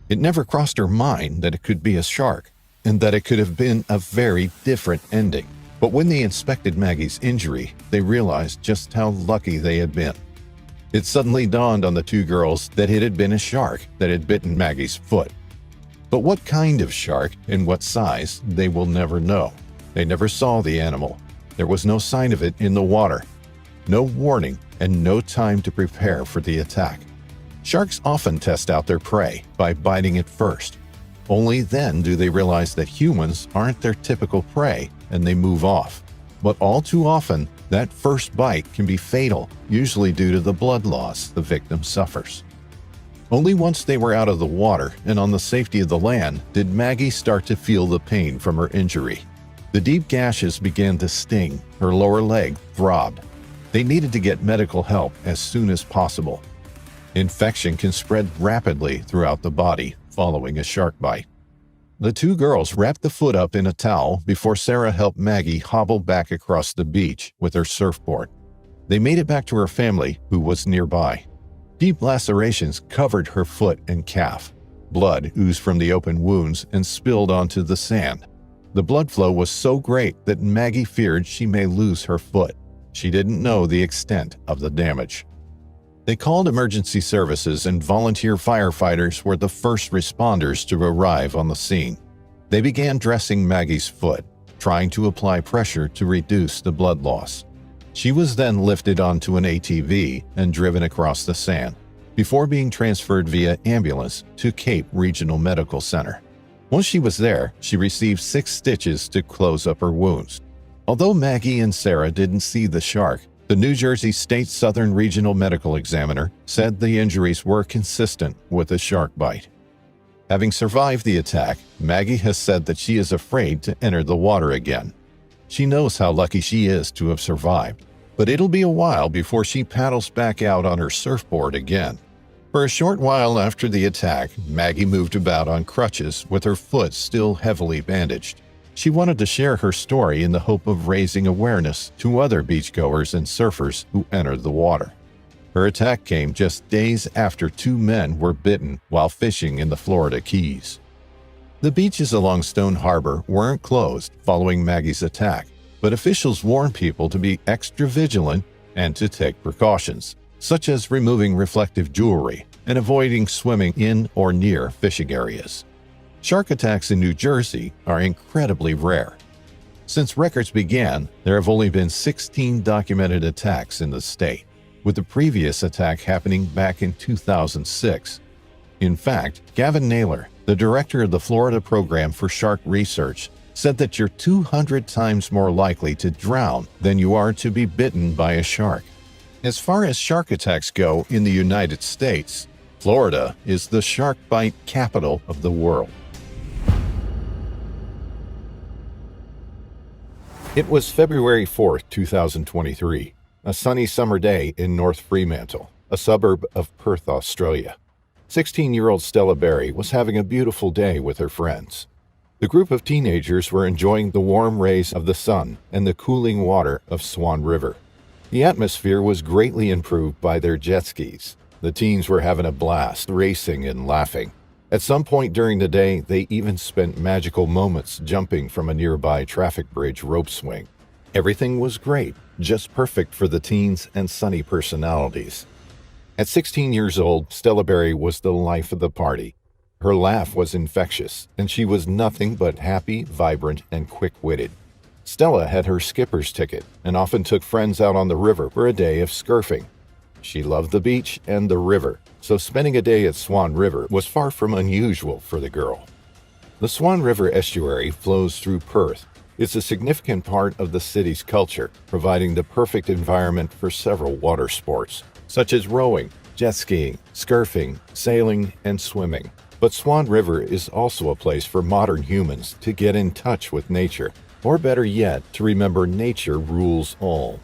It never crossed her mind that it could be a shark, and that it could have been a very different ending. But when they inspected Maggie's injury, they realized just how lucky they had been. It suddenly dawned on the two girls that it had been a shark that had bitten Maggie's foot. But what kind of shark and what size, they will never know. They never saw the animal. There was no sign of it in the water. No warning and no time to prepare for the attack. Sharks often test out their prey by biting it first. Only then do they realize that humans aren't their typical prey and they move off. But all too often, that first bite can be fatal, usually due to the blood loss the victim suffers. Only once they were out of the water and on the safety of the land did Maggie start to feel the pain from her injury. The deep gashes began to sting, her lower leg throbbed. They needed to get medical help as soon as possible. Infection can spread rapidly throughout the body following a shark bite. The two girls wrapped the foot up in a towel before Sarah helped Maggie hobble back across the beach with her surfboard. They made it back to her family, who was nearby. Deep lacerations covered her foot and calf. Blood oozed from the open wounds and spilled onto the sand. The blood flow was so great that Maggie feared she may lose her foot. She didn't know the extent of the damage. They called emergency services, and volunteer firefighters were the first responders to arrive on the scene. They began dressing Maggie's foot, trying to apply pressure to reduce the blood loss. She was then lifted onto an ATV and driven across the sand, before being transferred via ambulance to Cape Regional Medical Center. Once she was there, she received 6 stitches to close up her wounds. Although Maggie and Sarah didn't see the shark, the New Jersey State Southern Regional Medical Examiner said the injuries were consistent with a shark bite. Having survived the attack, Maggie has said that she is afraid to enter the water again. She knows how lucky she is to have survived, but it'll be a while before she paddles back out on her surfboard again. For a short while after the attack, Maggie moved about on crutches with her foot still heavily bandaged. She wanted to share her story in the hope of raising awareness to other beachgoers and surfers who entered the water. Her attack came just days after 2 men were bitten while fishing in the Florida Keys. The beaches along Stone Harbor weren't closed following Maggie's attack, but officials warned people to be extra vigilant and to take precautions, such as removing reflective jewelry and avoiding swimming in or near fishing areas. Shark attacks in New Jersey are incredibly rare. Since records began, there have only been 16 documented attacks in the state, with the previous attack happening back in 2006. In fact, Gavin Naylor, the director of the Florida Program for Shark Research, said that you're 200 times more likely to drown than you are to be bitten by a shark. As far as shark attacks go in the United States, Florida is the shark bite capital of the world. It was February 4, 2023, a sunny summer day in North Fremantle, a suburb of Perth, Australia. 16-year-old Stella Berry was having a beautiful day with her friends. The group of teenagers were enjoying the warm rays of the sun and the cooling water of Swan River. The atmosphere was greatly improved by their jet skis. The teens were having a blast, racing and laughing. At some point during the day, they even spent magical moments jumping from a nearby traffic bridge rope swing. Everything was great, just perfect for the teens and sunny personalities. At 16 years old, Stella Berry was the life of the party. Her laugh was infectious, and she was nothing but happy, vibrant, and quick-witted. Stella had her skipper's ticket and often took friends out on the river for a day of surfing. She loved the beach and the river, so spending a day at Swan River was far from unusual for the girl. The Swan River estuary flows through Perth. It's a significant part of the city's culture, providing the perfect environment for several water sports, such as rowing, jet skiing, surfing, sailing, and swimming. But Swan River is also a place for modern humans to get in touch with nature, or better yet, to remember nature rules all.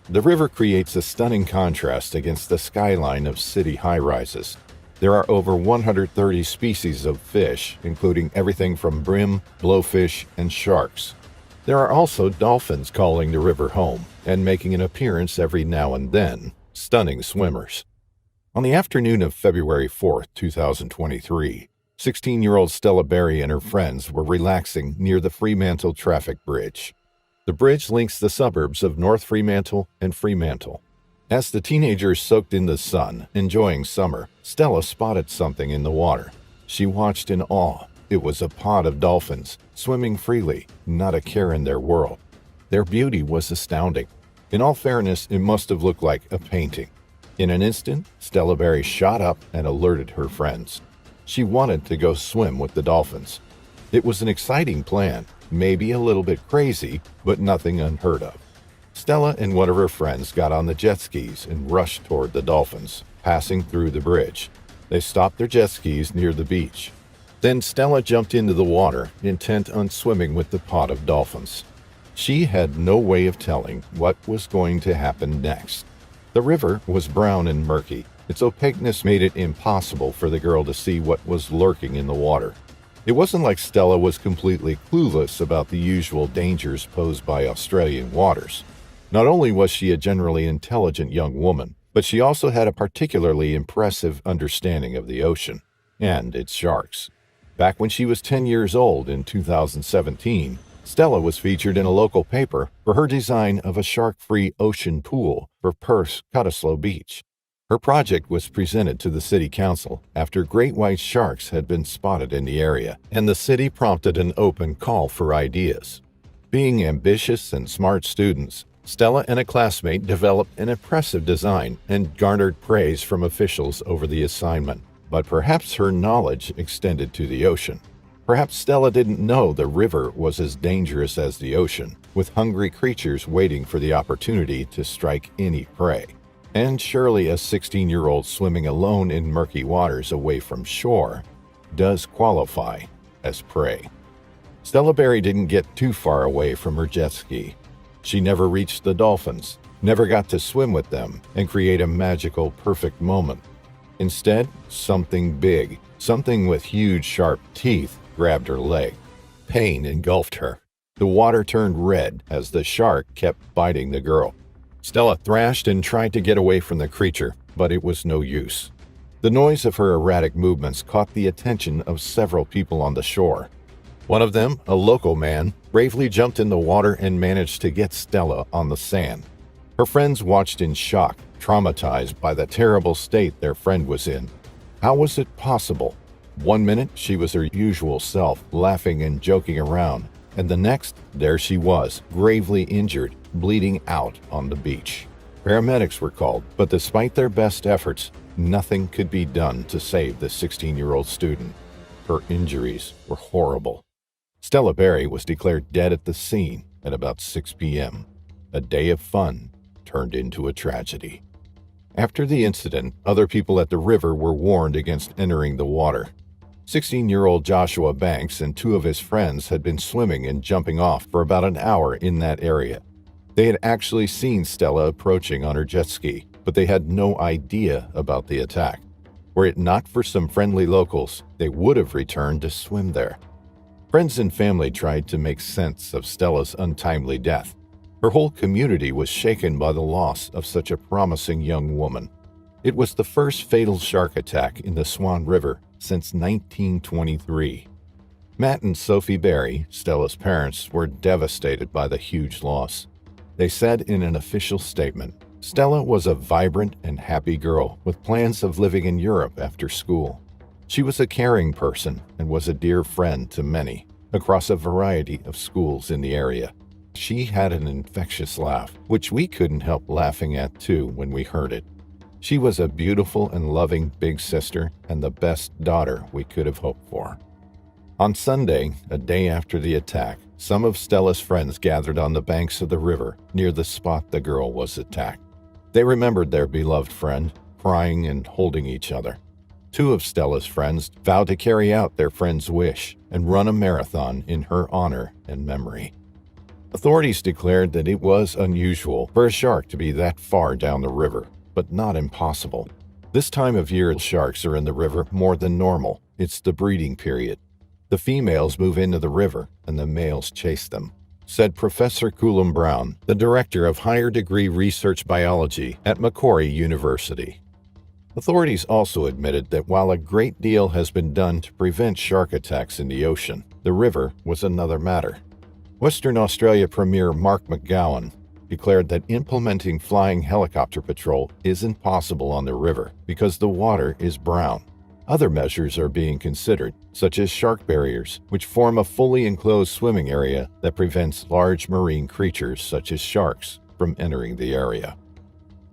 The river creates a stunning contrast against the skyline of city high-rises. There are over 130 species of fish, including everything from brim, blowfish, and sharks. There are also dolphins calling the river home and making an appearance every now and then, stunning swimmers. On the afternoon of February 4, 2023, 16-year-old Stella Berry and her friends were relaxing near the Fremantle Traffic Bridge. The bridge links the suburbs of North Fremantle and Fremantle. As the teenagers soaked in the sun, enjoying summer, Stella spotted something in the water. She watched in awe. It was a pod of dolphins, swimming freely, not a care in their world. Their beauty was astounding. In all fairness, it must have looked like a painting. In an instant, Stella Berry shot up and alerted her friends. She wanted to go swim with the dolphins. It was an exciting plan, maybe a little bit crazy, but nothing unheard of. Stella and one of her friends got on the jet skis and rushed toward the dolphins, passing through the bridge. They stopped their jet skis near the beach. Then Stella jumped into the water, intent on swimming with the pod of dolphins. She had no way of telling what was going to happen next. The river was brown and murky. Its opaqueness made it impossible for the girl to see what was lurking in the water. It wasn't like Stella was completely clueless about the usual dangers posed by Australian waters. Not only was she a generally intelligent young woman, but she also had a particularly impressive understanding of the ocean and its sharks. Back when she was 10 years old in 2017, Stella was featured in a local paper for her design of a shark-free ocean pool for Perth's Cottesloe Beach. Her project was presented to the city council after great white sharks had been spotted in the area, and the city prompted an open call for ideas. Being ambitious and smart students, Stella and a classmate developed an impressive design and garnered praise from officials over the assignment. But perhaps her knowledge extended to the ocean. Perhaps Stella didn't know the river was as dangerous as the ocean, with hungry creatures waiting for the opportunity to strike any prey. And surely a 16-year-old swimming alone in murky waters away from shore does qualify as prey. Stella Berry didn't get too far away from her jet ski. She never reached the dolphins, never got to swim with them and create a magical, perfect moment. Instead, something big, something with huge, sharp teeth, grabbed her leg. Pain engulfed her. The water turned red as the shark kept biting the girl. Stella thrashed and tried to get away from the creature, but it was no use. The noise of her erratic movements caught the attention of several people on the shore. One of them, a local man, bravely jumped in the water and managed to get Stella on the sand. Her friends watched in shock, traumatized by the terrible state their friend was in. How was it possible? One minute, she was her usual self, laughing and joking around, and the next, there she was, gravely injured, bleeding out on the beach. Paramedics were called, but despite their best efforts, nothing could be done to save the 16-year-old student. Her injuries were horrible. Stella Berry was declared dead at the scene at about 6 p.m. A day of fun turned into a tragedy. After the incident, other people at the river were warned against entering the water. 16-year-old Joshua Banks and two of his friends had been swimming and jumping off for about an hour in that area. They had actually seen Stella approaching on her jet ski, but they had no idea about the attack. Were it not for some friendly locals, they would have returned to swim there. Friends and family tried to make sense of Stella's untimely death. Her whole community was shaken by the loss of such a promising young woman. It was the first fatal shark attack in the Swan River since 1923. Matt and Sophie Berry, Stella's parents, were devastated by the huge loss. They said in an official statement, "Stella was a vibrant and happy girl with plans of living in Europe after school. She was a caring person and was a dear friend to many across a variety of schools in the area. She had an infectious laugh, which we couldn't help laughing at too when we heard it. She was a beautiful and loving big sister and the best daughter we could have hoped for." On Sunday, a day after the attack, some of Stella's friends gathered on the banks of the river near the spot the girl was attacked. They remembered their beloved friend, crying and holding each other. Two of Stella's friends vowed to carry out their friend's wish and run a marathon in her honor and memory. Authorities declared that it was unusual for a shark to be that far down the river, but not impossible. This time of year, sharks are in the river more than normal. It's the breeding period. The females move into the river and the males chase them, said Professor Coulomb Brown, the director of higher degree research biology at Macquarie University. Authorities also admitted that while a great deal has been done to prevent shark attacks in the ocean, the river was another matter. Western Australia Premier Mark McGowan declared that implementing flying helicopter patrol isn't possible on the river because the water is brown. Other measures are being considered, such as shark barriers, which form a fully enclosed swimming area that prevents large marine creatures such as sharks from entering the area.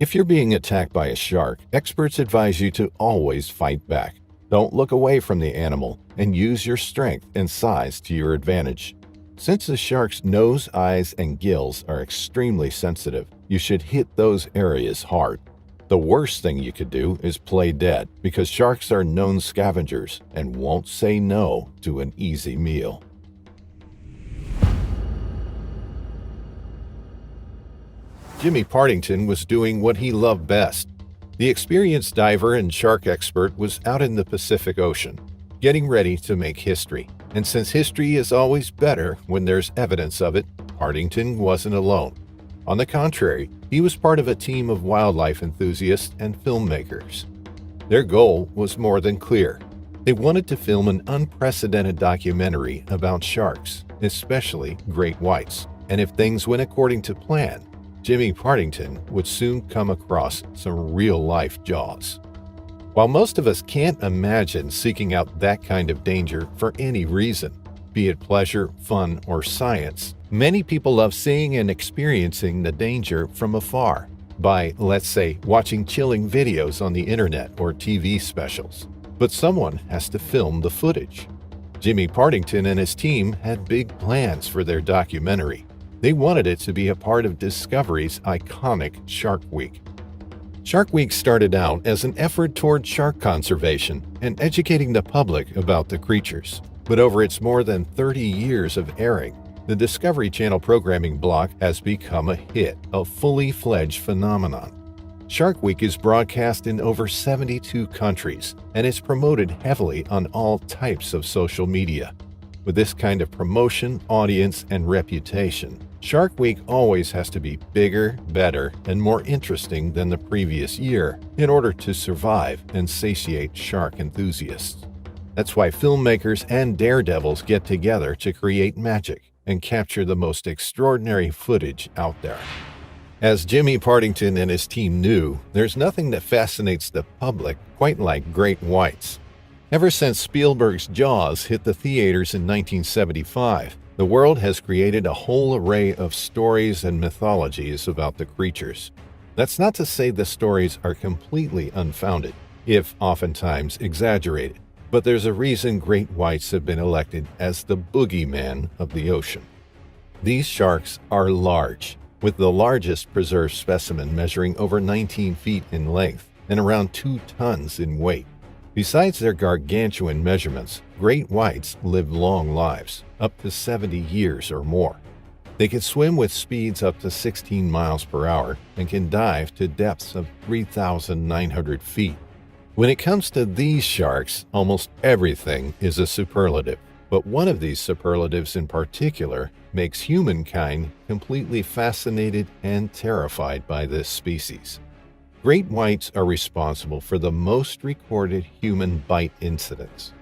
If you're being attacked by a shark, experts advise you to always fight back. Don't look away from the animal and use your strength and size to your advantage. Since the shark's nose, eyes, and gills are extremely sensitive, you should hit those areas hard. The worst thing you could do is play dead, because sharks are known scavengers and won't say no to an easy meal. Jimmy Partington was doing what he loved best. The experienced diver and shark expert was out in the Pacific Ocean, getting ready to make history. And since history is always better when there's evidence of it, Partington wasn't alone. On the contrary, he was part of a team of wildlife enthusiasts and filmmakers. Their goal was more than clear. They wanted to film an unprecedented documentary about sharks, especially great whites. And if things went according to plan, Jimmy Partington would soon come across some real-life jaws. While most of us can't imagine seeking out that kind of danger for any reason, be it pleasure, fun, or science, many people love seeing and experiencing the danger from afar by, let's say, watching chilling videos on the internet or TV specials. But someone has to film the footage. Jimmy Partington and his team had big plans for their documentary. They wanted it to be a part of Discovery's iconic Shark Week. Shark Week started out as an effort toward shark conservation and educating the public about the creatures. But over its more than 30 years of airing, the Discovery Channel programming block has become a hit, a fully fledged phenomenon. Shark Week is broadcast in over 72 countries and is promoted heavily on all types of social media. With this kind of promotion, audience, and reputation, Shark Week always has to be bigger, better, and more interesting than the previous year in order to survive and satiate shark enthusiasts. That's why filmmakers and daredevils get together to create magic and capture the most extraordinary footage out there. As Jimmy Partington and his team knew, there's nothing that fascinates the public quite like great whites. Ever since Spielberg's Jaws hit the theaters in 1975, the world has created a whole array of stories and mythologies about the creatures. That's not to say the stories are completely unfounded, if oftentimes exaggerated, but there's a reason great whites have been elected as the boogeyman of the ocean. These sharks are large, with the largest preserved specimen measuring over 19 feet in length and around 2 tons in weight. Besides their gargantuan measurements, great whites live long lives, up to 70 years or more. They can swim with speeds up to 16 miles per hour and can dive to depths of 3,900 feet. When it comes to these sharks, almost everything is a superlative. But one of these superlatives in particular makes humankind completely fascinated and terrified by this species. Great whites are responsible for the most recorded human bite incidents.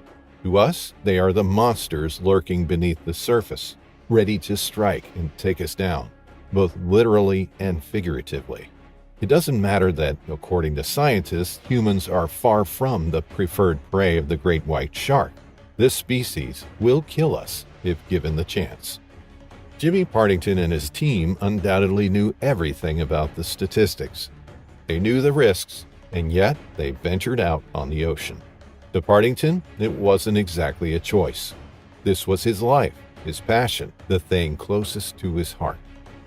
To us, they are the monsters lurking beneath the surface, ready to strike and take us down, both literally and figuratively. It doesn't matter that, according to scientists, humans are far from the preferred prey of the great white shark. This species will kill us if given the chance. Jimmy Partington and his team undoubtedly knew everything about the statistics. They knew the risks, and yet they ventured out on the ocean. To Partington, it wasn't exactly a choice. This was his life, his passion, the thing closest to his heart.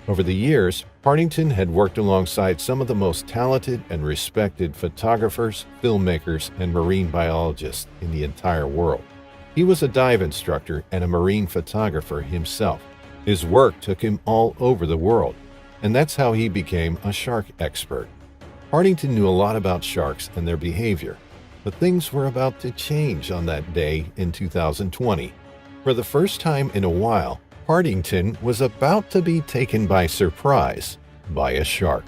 Over the years, Partington had worked alongside some of the most talented and respected photographers, filmmakers, and marine biologists in the entire world. He was a dive instructor and a marine photographer himself. His work took him all over the world, and that's how he became a shark expert. Partington knew a lot about sharks and their behavior, but things were about to change on that day in 2020. For the first time in a while, Partington was about to be taken by surprise by a shark.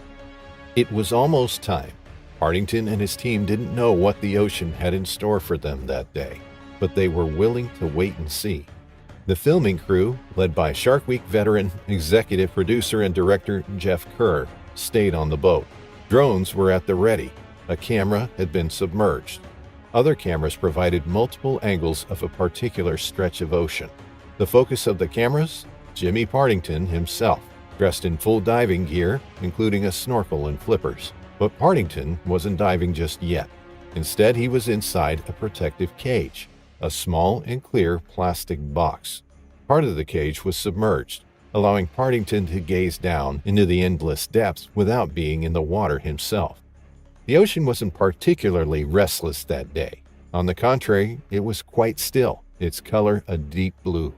It was almost time. Partington and his team didn't know what the ocean had in store for them that day, but they were willing to wait and see. The filming crew, led by Shark Week veteran, executive producer, and director Jeff Kerr, stayed on the boat. Drones were at the ready. A camera had been submerged. Other cameras provided multiple angles of a particular stretch of ocean. The focus of the cameras? Jimmy Partington himself, dressed in full diving gear, including a snorkel and flippers. But Partington wasn't diving just yet. Instead, he was inside a protective cage, a small and clear plastic box. Part of the cage was submerged, allowing Partington to gaze down into the endless depths without being in the water himself. The ocean wasn't particularly restless that day. On the contrary, it was quite still, its color a deep blue.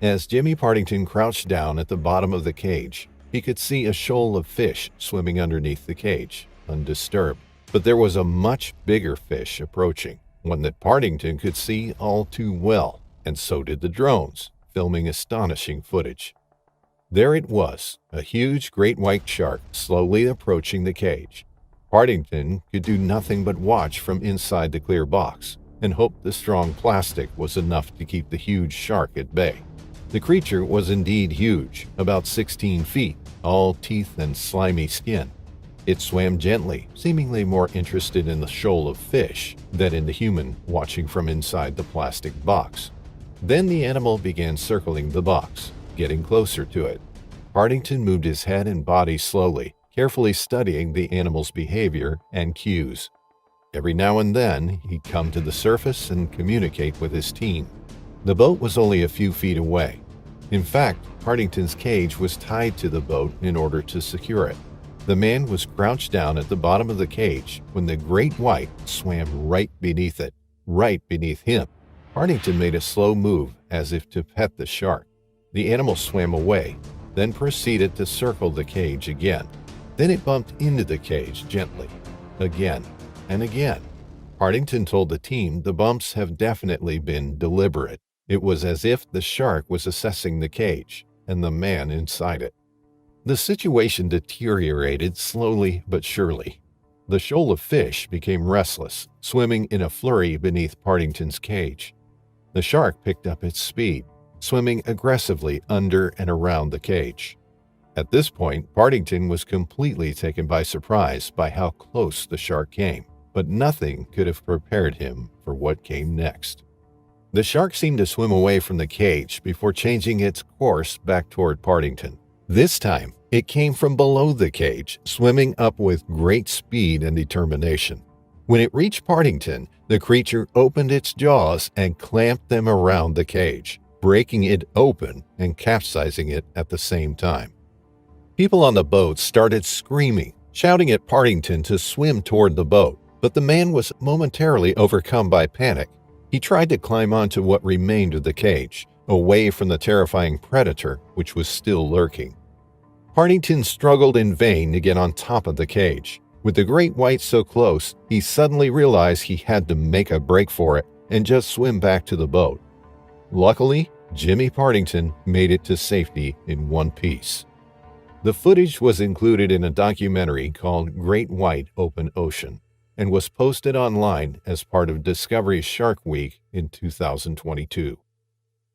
As Jimmy Partington crouched down at the bottom of the cage, he could see a shoal of fish swimming underneath the cage, undisturbed. But there was a much bigger fish approaching, one that Partington could see all too well, and so did the drones, filming astonishing footage. There it was, a huge great white shark slowly approaching the cage. Partington could do nothing but watch from inside the clear box and hope the strong plastic was enough to keep the huge shark at bay. The creature was indeed huge, about 16 feet, all teeth and slimy skin. It swam gently, seemingly more interested in the shoal of fish than in the human watching from inside the plastic box. Then the animal began circling the box, getting closer to it. Partington moved his head and body slowly, carefully studying the animal's behavior and cues. Every now and then, he'd come to the surface and communicate with his team. The boat was only a few feet away. In fact, Partington's cage was tied to the boat in order to secure it. The man was crouched down at the bottom of the cage when the great white swam right beneath it, right beneath him. Partington made a slow move as if to pet the shark. The animal swam away, then proceeded to circle the cage again. Then it bumped into the cage gently, again and again. Partington told the team the bumps have definitely been deliberate. It was as if the shark was assessing the cage and the man inside it. The situation deteriorated slowly but surely. The shoal of fish became restless, swimming in a flurry beneath Partington's cage. The shark picked up its speed, swimming aggressively under and around the cage. At this point, Partington was completely taken by surprise by how close the shark came, but nothing could have prepared him for what came next. The shark seemed to swim away from the cage before changing its course back toward Partington. This time, it came from below the cage, swimming up with great speed and determination. When it reached Partington, the creature opened its jaws and clamped them around the cage, breaking it open and capsizing it at the same time. People on the boat started screaming, shouting at Partington to swim toward the boat, but the man was momentarily overcome by panic. He tried to climb onto what remained of the cage, away from the terrifying predator which was still lurking. Partington struggled in vain to get on top of the cage. With the great white so close, he suddenly realized he had to make a break for it and just swim back to the boat. Luckily, Jimmy Partington made it to safety in one piece. The footage was included in a documentary called Great White Open Ocean and was posted online as part of Discovery's Shark Week in 2022.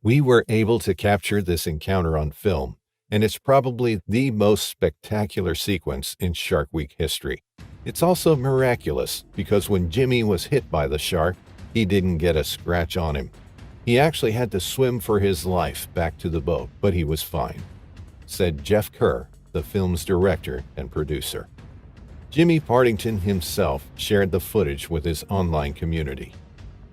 We were able to capture this encounter on film, and it's probably the most spectacular sequence in Shark Week history. It's also miraculous because when Jimmy was hit by the shark, he didn't get a scratch on him. He actually had to swim for his life back to the boat, but he was fine, said Jeff Kerr, the film's director and producer. Jimmy Partington himself shared the footage with his online community.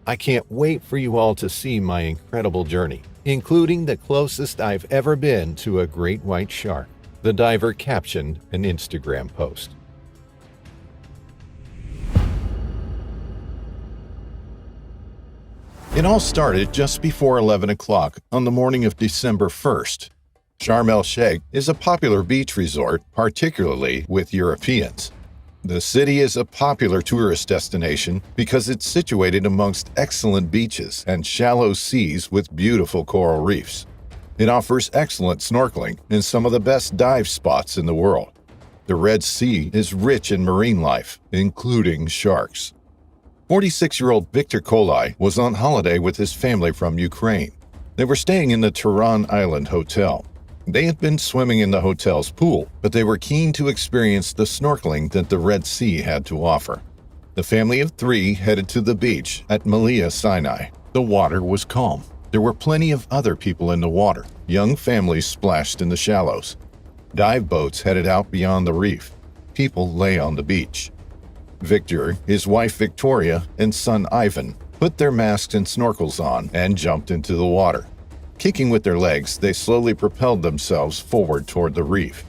I can't wait for you all to see my incredible journey, including the closest I've ever been to a great white shark, the diver captioned an Instagram post. It all started just before 11 o'clock on the morning of December 1st. Sharm el-Sheikh is a popular beach resort, particularly with Europeans. The city is a popular tourist destination because it's situated amongst excellent beaches and shallow seas with beautiful coral reefs. It offers excellent snorkeling and some of the best dive spots in the world. The Red Sea is rich in marine life, including sharks. 46-year-old Victor Kolai was on holiday with his family from Ukraine. They were staying in the Turan Island Hotel. They had been swimming in the hotel's pool, but they were keen to experience the snorkeling that the Red Sea had to offer. The family of 3 headed to the beach at Malia Sinai. The water was calm. There were plenty of other people in the water. Young families splashed in the shallows. Dive boats headed out beyond the reef. People lay on the beach. Victor, his wife Victoria, and son Ivan put their masks and snorkels on and jumped into the water. Kicking with their legs, they slowly propelled themselves forward toward the reef.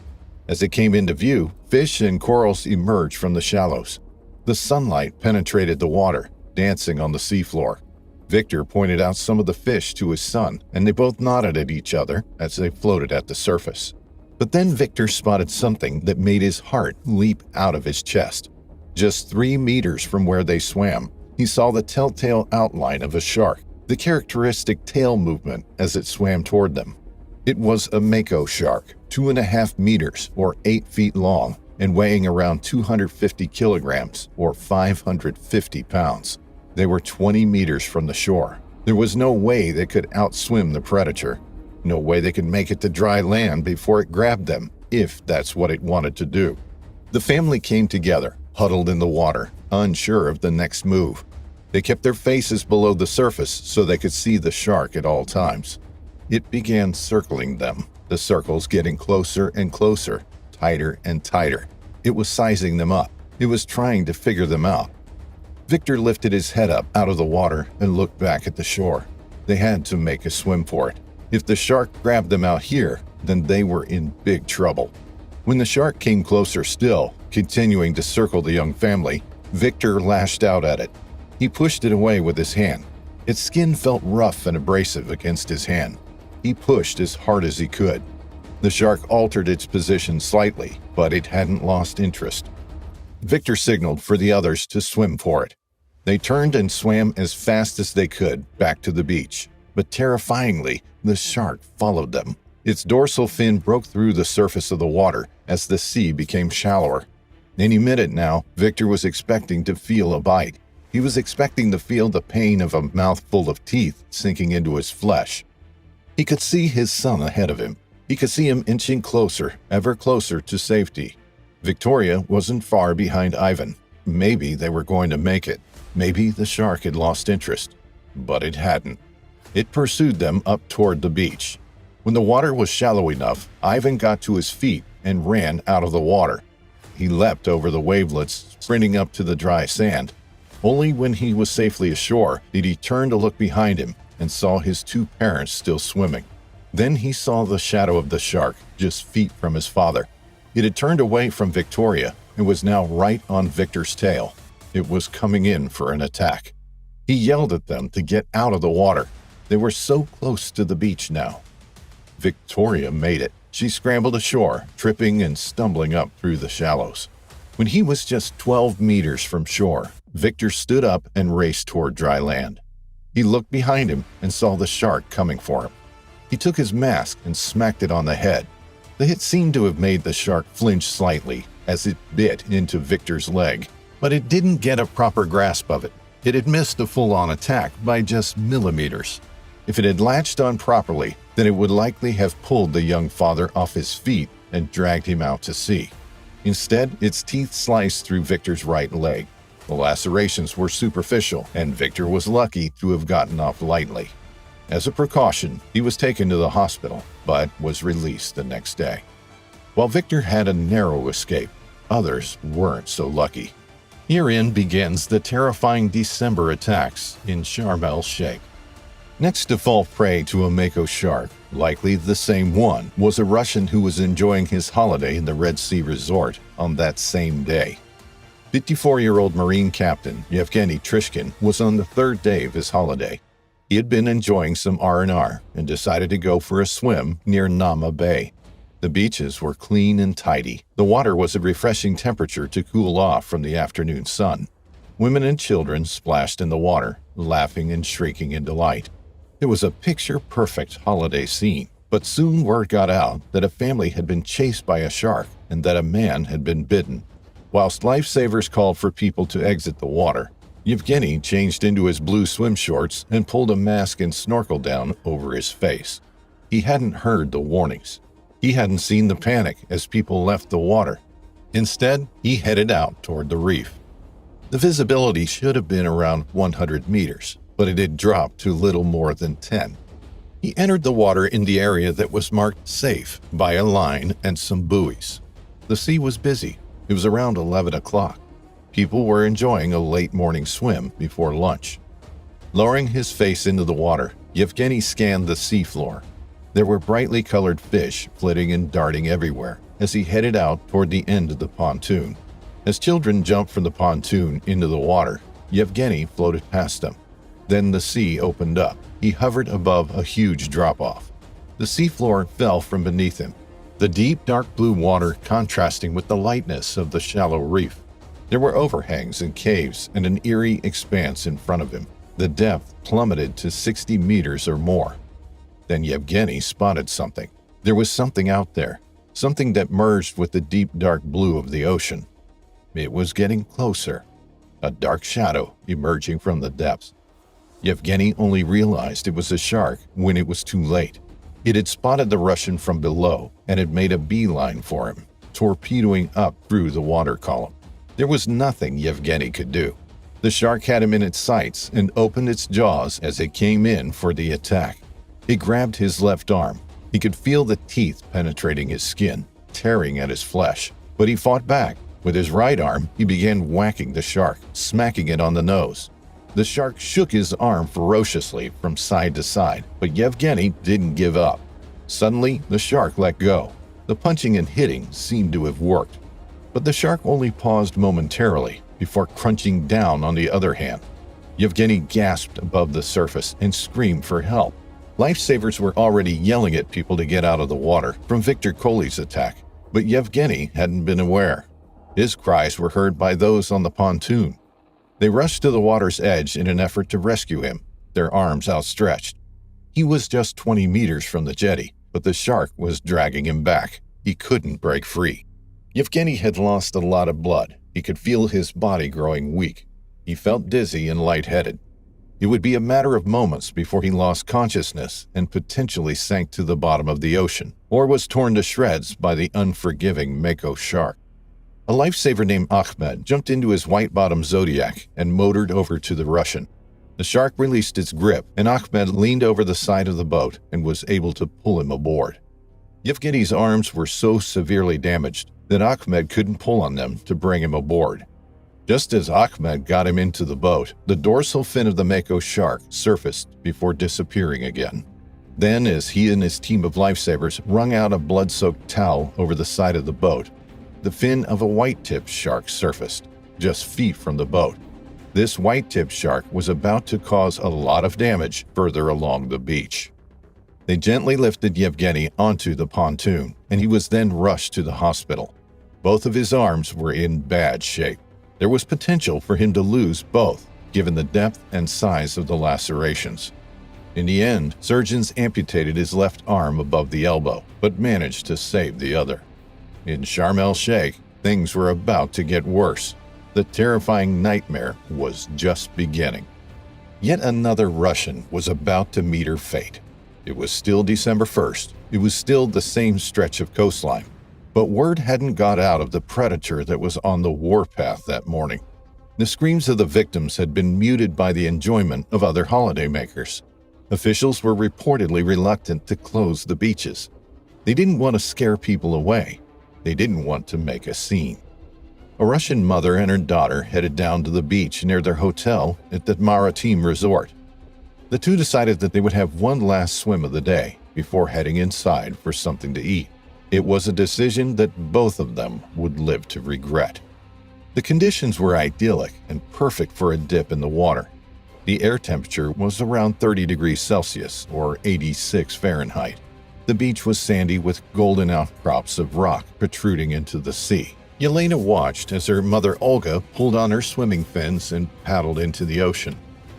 As they came into view, fish and corals emerged from the shallows. The sunlight penetrated the water, dancing on the seafloor. Victor pointed out some of the fish to his son, and they both nodded at each other as they floated at the surface. But then Victor spotted something that made his heart leap out of his chest. Just 3 meters from where they swam, he saw the telltale outline of a shark, the characteristic tail movement as it swam toward them. It was a mako shark, 2.5 meters or 8 feet long, and weighing around 250 kilograms or 550 pounds. They were 20 meters from the shore. There was no way they could outswim the predator. No way they could make it to dry land before it grabbed them, if that's what it wanted to do. The family came together, huddled in the water, unsure of the next move. They kept their faces below the surface so they could see the shark at all times. It began circling them, the circles getting closer and closer, tighter and tighter. It was sizing them up. It was trying to figure them out. Victor lifted his head up out of the water and looked back at the shore. They had to make a swim for it. If the shark grabbed them out here, then they were in big trouble. When the shark came closer still, continuing to circle the young family, Victor lashed out at it. He pushed it away with his hand. Its skin felt rough and abrasive against his hand. He pushed as hard as he could. The shark altered its position slightly, but it hadn't lost interest. Victor signaled for the others to swim for it. They turned and swam as fast as they could back to the beach, but terrifyingly, the shark followed them. Its dorsal fin broke through the surface of the water as the sea became shallower. Any minute now, Victor was expecting to feel a bite. He was expecting to feel the pain of a mouthful of teeth sinking into his flesh. He could see his son ahead of him. He could see him inching closer, ever closer to safety. Victoria wasn't far behind Ivan. Maybe they were going to make it. Maybe the shark had lost interest. But it hadn't. It pursued them up toward the beach. When the water was shallow enough, Ivan got to his feet and ran out of the water. He leapt over the wavelets, sprinting up to the dry sand. Only when he was safely ashore did he turn to look behind him and saw his 2 parents still swimming. Then he saw the shadow of the shark just feet from his father. It had turned away from Victoria and was now right on Victor's tail. It was coming in for an attack. He yelled at them to get out of the water. They were so close to the beach now. Victoria made it. She scrambled ashore, tripping and stumbling up through the shallows. When he was just 12 meters from shore, Victor stood up and raced toward dry land. He looked behind him and saw the shark coming for him. He took his mask and smacked it on the head. The hit seemed to have made the shark flinch slightly as it bit into Victor's leg, but it didn't get a proper grasp of it. It had missed a full-on attack by just millimeters. If it had latched on properly, then it would likely have pulled the young father off his feet and dragged him out to sea. Instead, its teeth sliced through Victor's right leg. The lacerations were superficial, and Victor was lucky to have gotten off lightly. As a precaution, he was taken to the hospital, but was released the next day. While Victor had a narrow escape, others weren't so lucky. Herein begins the terrifying December attacks in Sharm el-Sheikh. Next to fall prey to a mako shark, likely the same one, was a Russian who was enjoying his holiday in the Red Sea resort on that same day. 54-year-old Marine Captain Yevgeny Trishkin was on the 3rd day of his holiday. He had been enjoying some R&R and decided to go for a swim near Nama Bay. The beaches were clean and tidy. The water was a refreshing temperature to cool off from the afternoon sun. Women and children splashed in the water, laughing and shrieking in delight. It was a picture-perfect holiday scene, but soon word got out that a family had been chased by a shark and that a man had been bitten. Whilst lifesavers called for people to exit the water, Yevgeny changed into his blue swim shorts and pulled a mask and snorkel down over his face. He hadn't heard the warnings. He hadn't seen the panic as people left the water. Instead, he headed out toward the reef. The visibility should have been around 100 meters, but it had dropped to little more than 10. He entered the water in the area that was marked safe by a line and some buoys. The sea was busy. It was around 11 o'clock. People were enjoying a late morning swim before lunch. Lowering his face into the water, Yevgeny scanned the seafloor. There were brightly colored fish flitting and darting everywhere as he headed out toward the end of the pontoon. As children jumped from the pontoon into the water, Yevgeny floated past them. Then the sea opened up. He hovered above a huge drop-off. The seafloor fell from beneath him, the deep dark blue water contrasting with the lightness of the shallow reef. There were overhangs and caves and an eerie expanse in front of him. The depth plummeted to 60 meters or more. Then Yevgeny spotted something. There was something out there, something that merged with the deep dark blue of the ocean. It was getting closer, a dark shadow emerging from the depths. Yevgeny only realized it was a shark when it was too late. It had spotted the Russian from below and had made a beeline for him, torpedoing up through the water column. There was nothing Yevgeny could do. The shark had him in its sights and opened its jaws as it came in for the attack. It grabbed his left arm. He could feel the teeth penetrating his skin, tearing at his flesh, but he fought back. With his right arm, he began whacking the shark, smacking it on the nose. The shark shook his arm ferociously from side to side, but Yevgeny didn't give up. Suddenly, the shark let go. The punching and hitting seemed to have worked. But the shark only paused momentarily before crunching down on the other hand. Yevgeny gasped above the surface and screamed for help. Lifesavers were already yelling at people to get out of the water from Victor Koley's attack, but Yevgeny hadn't been aware. His cries were heard by those on the pontoon. They rushed to the water's edge in an effort to rescue him, their arms outstretched. He was just 20 meters from the jetty, but the shark was dragging him back. He couldn't break free. Yevgeny had lost a lot of blood. He could feel his body growing weak. He felt dizzy and lightheaded. It would be a matter of moments before he lost consciousness and potentially sank to the bottom of the ocean, or was torn to shreds by the unforgiving Mako shark. A lifesaver named Ahmed jumped into his white-bottomed Zodiac and motored over to the Russian. The shark released its grip, and Ahmed leaned over the side of the boat and was able to pull him aboard. Yevgeny's arms were so severely damaged that Ahmed couldn't pull on them to bring him aboard. Just as Ahmed got him into the boat, the dorsal fin of the Mako shark surfaced before disappearing again. Then, as he and his team of lifesavers wrung out a blood-soaked towel over the side of the boat, the fin of a white-tipped shark surfaced, just feet from the boat. This white-tipped shark was about to cause a lot of damage further along the beach. They gently lifted Yevgeny onto the pontoon, and he was then rushed to the hospital. Both of his arms were in bad shape. There was potential for him to lose both, given the depth and size of the lacerations. In the end, surgeons amputated his left arm above the elbow, but managed to save the other. In Sharm el-Sheikh, things were about to get worse. The terrifying nightmare was just beginning. Yet another Russian was about to meet her fate. It was still December 1st. It was still the same stretch of coastline. But word hadn't got out of the predator that was on the warpath that morning. The screams of the victims had been muted by the enjoyment of other holidaymakers. Officials were reportedly reluctant to close the beaches. They didn't want to scare people away. They didn't want to make a scene. A Russian mother and her daughter headed down to the beach near their hotel at the Maritime Resort. The two decided that they would have one last swim of the day before heading inside for something to eat. It was a decision that both of them would live to regret. The conditions were idyllic and perfect for a dip in the water. The air temperature was around 30 degrees Celsius or 86 Fahrenheit. The beach was sandy with golden outcrops of rock protruding into the sea. Yelena watched as her mother Olga pulled on her swimming fins and paddled into the ocean.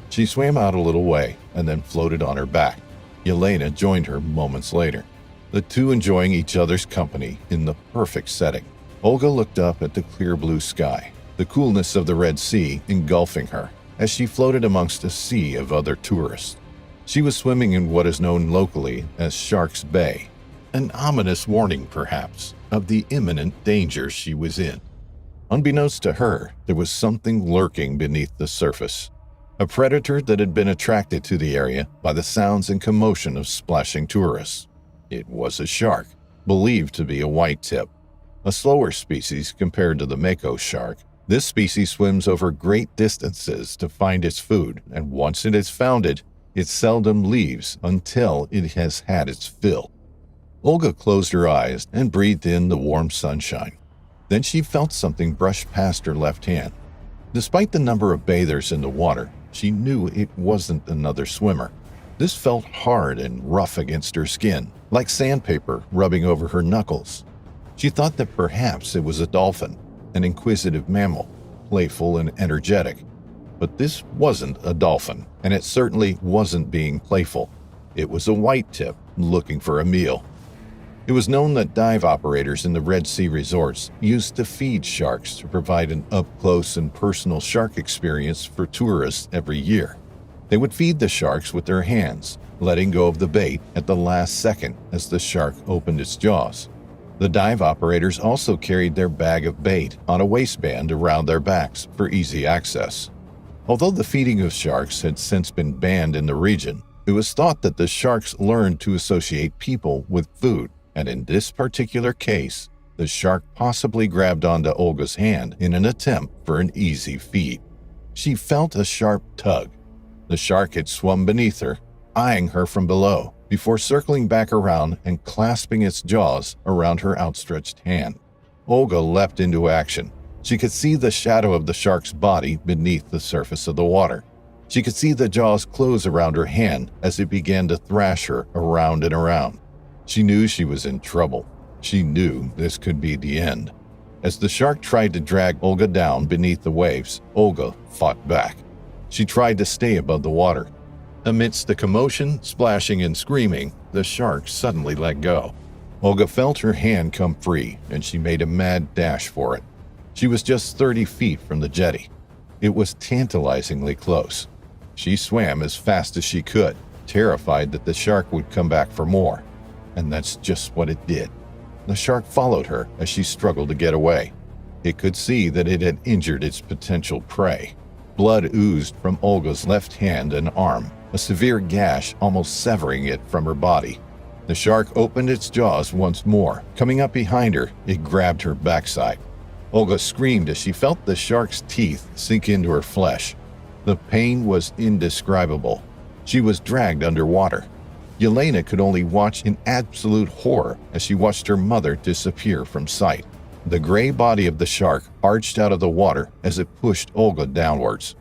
She swam out a little way and then floated on her back. Yelena joined her moments later, the two enjoying each other's company in the perfect setting. Olga looked up at the clear blue sky, the coolness of the Red Sea engulfing her as she floated amongst a sea of other tourists. She was swimming in what is known locally as Shark's Bay, an ominous warning, perhaps, of the imminent danger she was in. Unbeknownst to her, there was something lurking beneath the surface, a predator that had been attracted to the area by the sounds and commotion of splashing tourists. It was a shark, believed to be a white-tip, a slower species compared to the Mako shark, This species swims over great distances to find its food, and once it has found it, it seldom leaves until it has had its fill. Olga closed her eyes and breathed in the warm sunshine. Then she felt something brush past her left hand. Despite the number of bathers in the water, she knew it wasn't another swimmer. This felt hard and rough against her skin, like sandpaper rubbing over her knuckles. She thought that perhaps it was a dolphin, an inquisitive mammal, playful and energetic. But this wasn't a dolphin, and it certainly wasn't being playful. It was a white tip looking for a meal. It was known that dive operators in the Red Sea resorts used to feed sharks to provide an up-close and personal shark experience for tourists every year. They would feed the sharks with their hands, letting go of the bait at the last second as the shark opened its jaws. The dive operators also carried their bag of bait on a waistband around their backs for easy access. Although the feeding of sharks had since been banned in the region, it was thought that the sharks learned to associate people with food, and in this particular case, the shark possibly grabbed onto Olga's hand in an attempt for an easy feed. She felt a sharp tug. The shark had swum beneath her, eyeing her from below, before circling back around and clasping its jaws around her outstretched hand. Olga leapt into action. She could see the shadow of the shark's body beneath the surface of the water. She could see the jaws close around her hand as it began to thrash her around and around. She knew she was in trouble. She knew this could be the end. As the shark tried to drag Olga down beneath the waves, Olga fought back. She tried to stay above the water. Amidst the commotion, splashing, and screaming, the shark suddenly let go. Olga felt her hand come free, and she made a mad dash for it. She was just 30 feet from the jetty. It was tantalizingly close. She swam as fast as she could, terrified that the shark would come back for more. And that's just what it did. The shark followed her as she struggled to get away. It could see that it had injured its potential prey. Blood oozed from Olga's left hand and arm, a severe gash almost severing it from her body. The shark opened its jaws once more. Coming up behind her, it grabbed her backside. Olga screamed as she felt the shark's teeth sink into her flesh. The pain was indescribable. She was dragged underwater. Yelena could only watch in absolute horror as she watched her mother disappear from sight. The gray body of the shark arched out of the water as it pushed Olga downwards.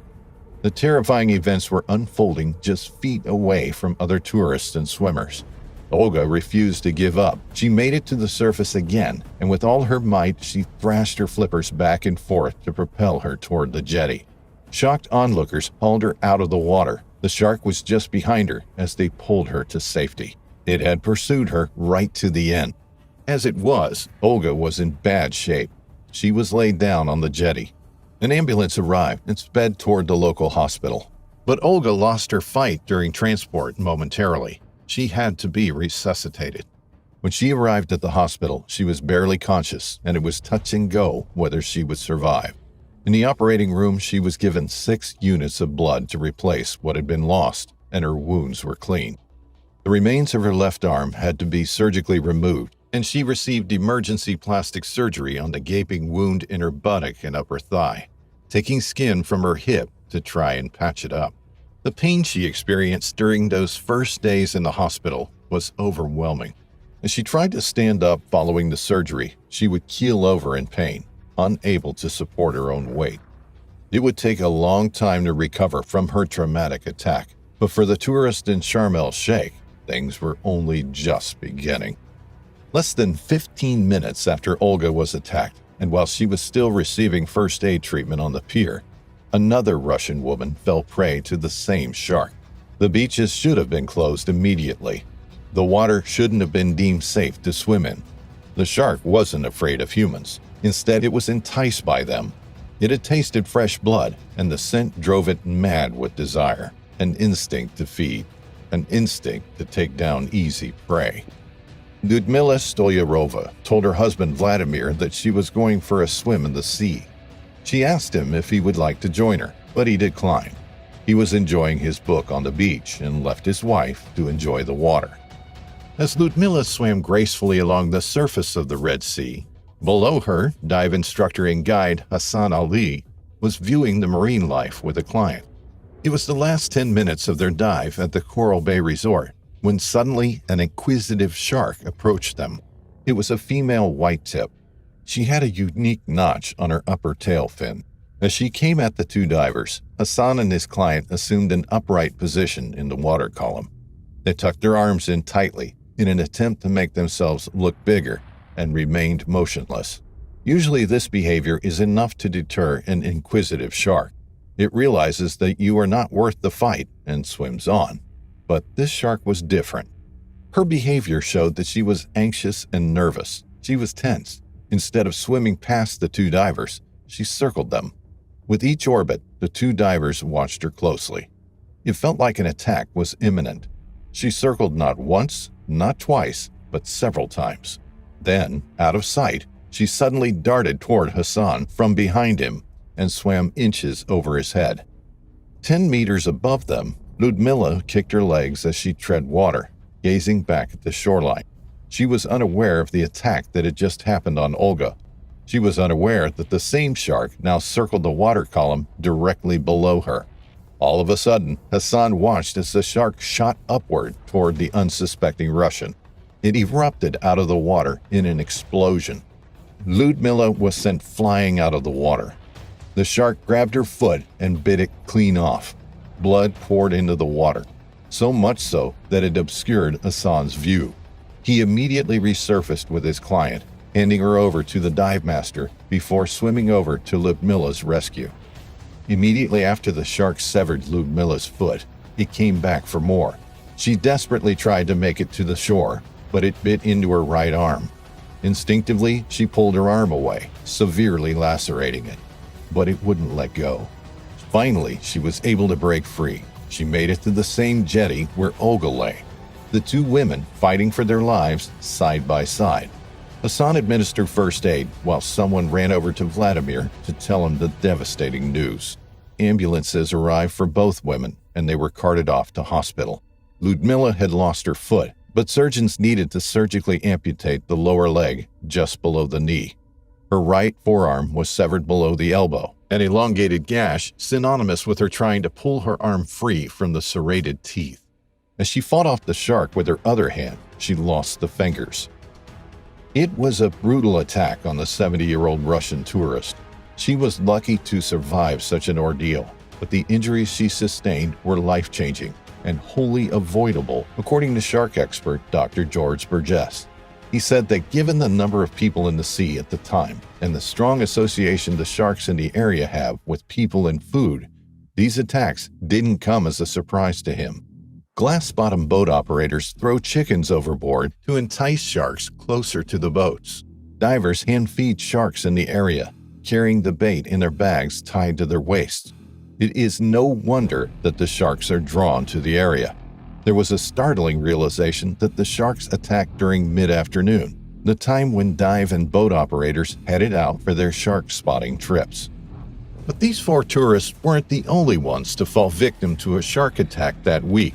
The terrifying events were unfolding just feet away from other tourists and swimmers. Olga refused to give up. She made it to the surface again, and with all her might, she thrashed her flippers back and forth to propel her toward the jetty. Shocked onlookers hauled her out of the water. The shark was just behind her as they pulled her to safety. It had pursued her right to the end. As it was, Olga was in bad shape. She was laid down on the jetty. An ambulance arrived and sped toward the local hospital. But Olga lost her fight during transport momentarily. She had to be resuscitated. When she arrived at the hospital, she was barely conscious, and it was touch and go whether she would survive. In the operating room, she was given 6 units of blood to replace what had been lost, and her wounds were clean. The remains of her left arm had to be surgically removed, and she received emergency plastic surgery on the gaping wound in her buttock and upper thigh, taking skin from her hip to try and patch it up. The pain she experienced during those first days in the hospital was overwhelming. As she tried to stand up following the surgery, she would keel over in pain, unable to support her own weight. It would take a long time to recover from her traumatic attack, but for the tourist in Sharm el-Sheikh, things were only just beginning. Less than 15 minutes after Olga was attacked, and while she was still receiving first aid treatment on the pier, another Russian woman fell prey to the same shark. The beaches should have been closed immediately. The water shouldn't have been deemed safe to swim in. The shark wasn't afraid of humans. Instead, it was enticed by them. It had tasted fresh blood, and the scent drove it mad with desire, an instinct to feed, an instinct to take down easy prey. Lyudmila Stolyarova told her husband Vladimir that she was going for a swim in the sea. She asked him if he would like to join her, but he declined. He was enjoying his book on the beach and left his wife to enjoy the water. As Lyudmila swam gracefully along the surface of the Red Sea, Below her, dive instructor and guide Hassan Ali was viewing the marine life with a client. It was the last 10 minutes of their dive at the Coral Bay Resort when suddenly an inquisitive shark approached them. It was a female white-tip. She had a unique notch on her upper tail fin. As she came at the two divers, Hassan and his client assumed an upright position in the water column. They tucked their arms in tightly in an attempt to make themselves look bigger and remained motionless. Usually this behavior is enough to deter an inquisitive shark. It realizes that you are not worth the fight and swims on. But this shark was different. Her behavior showed that she was anxious and nervous. She was tense. Instead of swimming past the two divers, she circled them. With each orbit, the two divers watched her closely. It felt like an attack was imminent. She circled not once, not twice, but several times. Then, out of sight, she suddenly darted toward Hassan from behind him and swam inches over his head. 10 meters above them, Ludmilla kicked her legs as she tread water, gazing back at the shoreline. She was unaware of the attack that had just happened on Olga. She was unaware that the same shark now circled the water column directly below her. All of a sudden, Hassan watched as the shark shot upward toward the unsuspecting Russian. It erupted out of the water in an explosion. Ludmilla was sent flying out of the water. The shark grabbed her foot and bit it clean off. Blood poured into the water, so much so that it obscured Hassan's view. He immediately resurfaced with his client, handing her over to the dive master before swimming over to Ludmilla's rescue. Immediately after the shark severed Ludmilla's foot, it came back for more. She desperately tried to make it to the shore, but it bit into her right arm. Instinctively, she pulled her arm away, severely lacerating it, but it wouldn't let go. Finally, she was able to break free. She made it to the same jetty where Olga lay, the two women fighting for their lives side by side. Hassan administered first aid while someone ran over to Vladimir to tell him the devastating news. Ambulances arrived for both women, and they were carted off to hospital. Ludmilla had lost her foot, but surgeons needed to surgically amputate the lower leg just below the knee. Her right forearm was severed below the elbow, an elongated gash synonymous with her trying to pull her arm free from the serrated teeth. As she fought off the shark with her other hand, she lost the fingers. It was a brutal attack on the 70-year-old Russian tourist. She was lucky to survive such an ordeal, but the injuries she sustained were life-changing and wholly avoidable, according to shark expert Dr. George Burgess. He said that given the number of people in the sea at the time and the strong association the sharks in the area have with people and food, these attacks didn't come as a surprise to him. Glass-bottom boat operators throw chickens overboard to entice sharks closer to the boats. Divers hand-feed sharks in the area, carrying the bait in their bags tied to their waists. It is no wonder that the sharks are drawn to the area. There was a startling realization that the sharks attacked during mid-afternoon, the time when dive and boat operators headed out for their shark spotting trips. But these 4 tourists weren't the only ones to fall victim to a shark attack that week.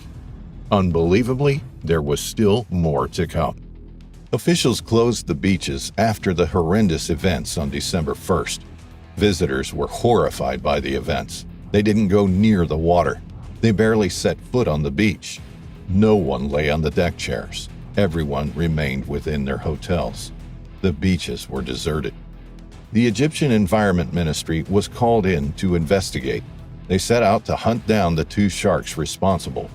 Unbelievably, there was still more to come. Officials closed the beaches after the horrendous events on December 1st. Visitors were horrified by the events. They didn't go near the water. They barely set foot on the beach. No one lay on the deck chairs. Everyone remained within their hotels. The beaches were deserted. The Egyptian Environment Ministry was called in to investigate. They set out to hunt down the 2 sharks responsible.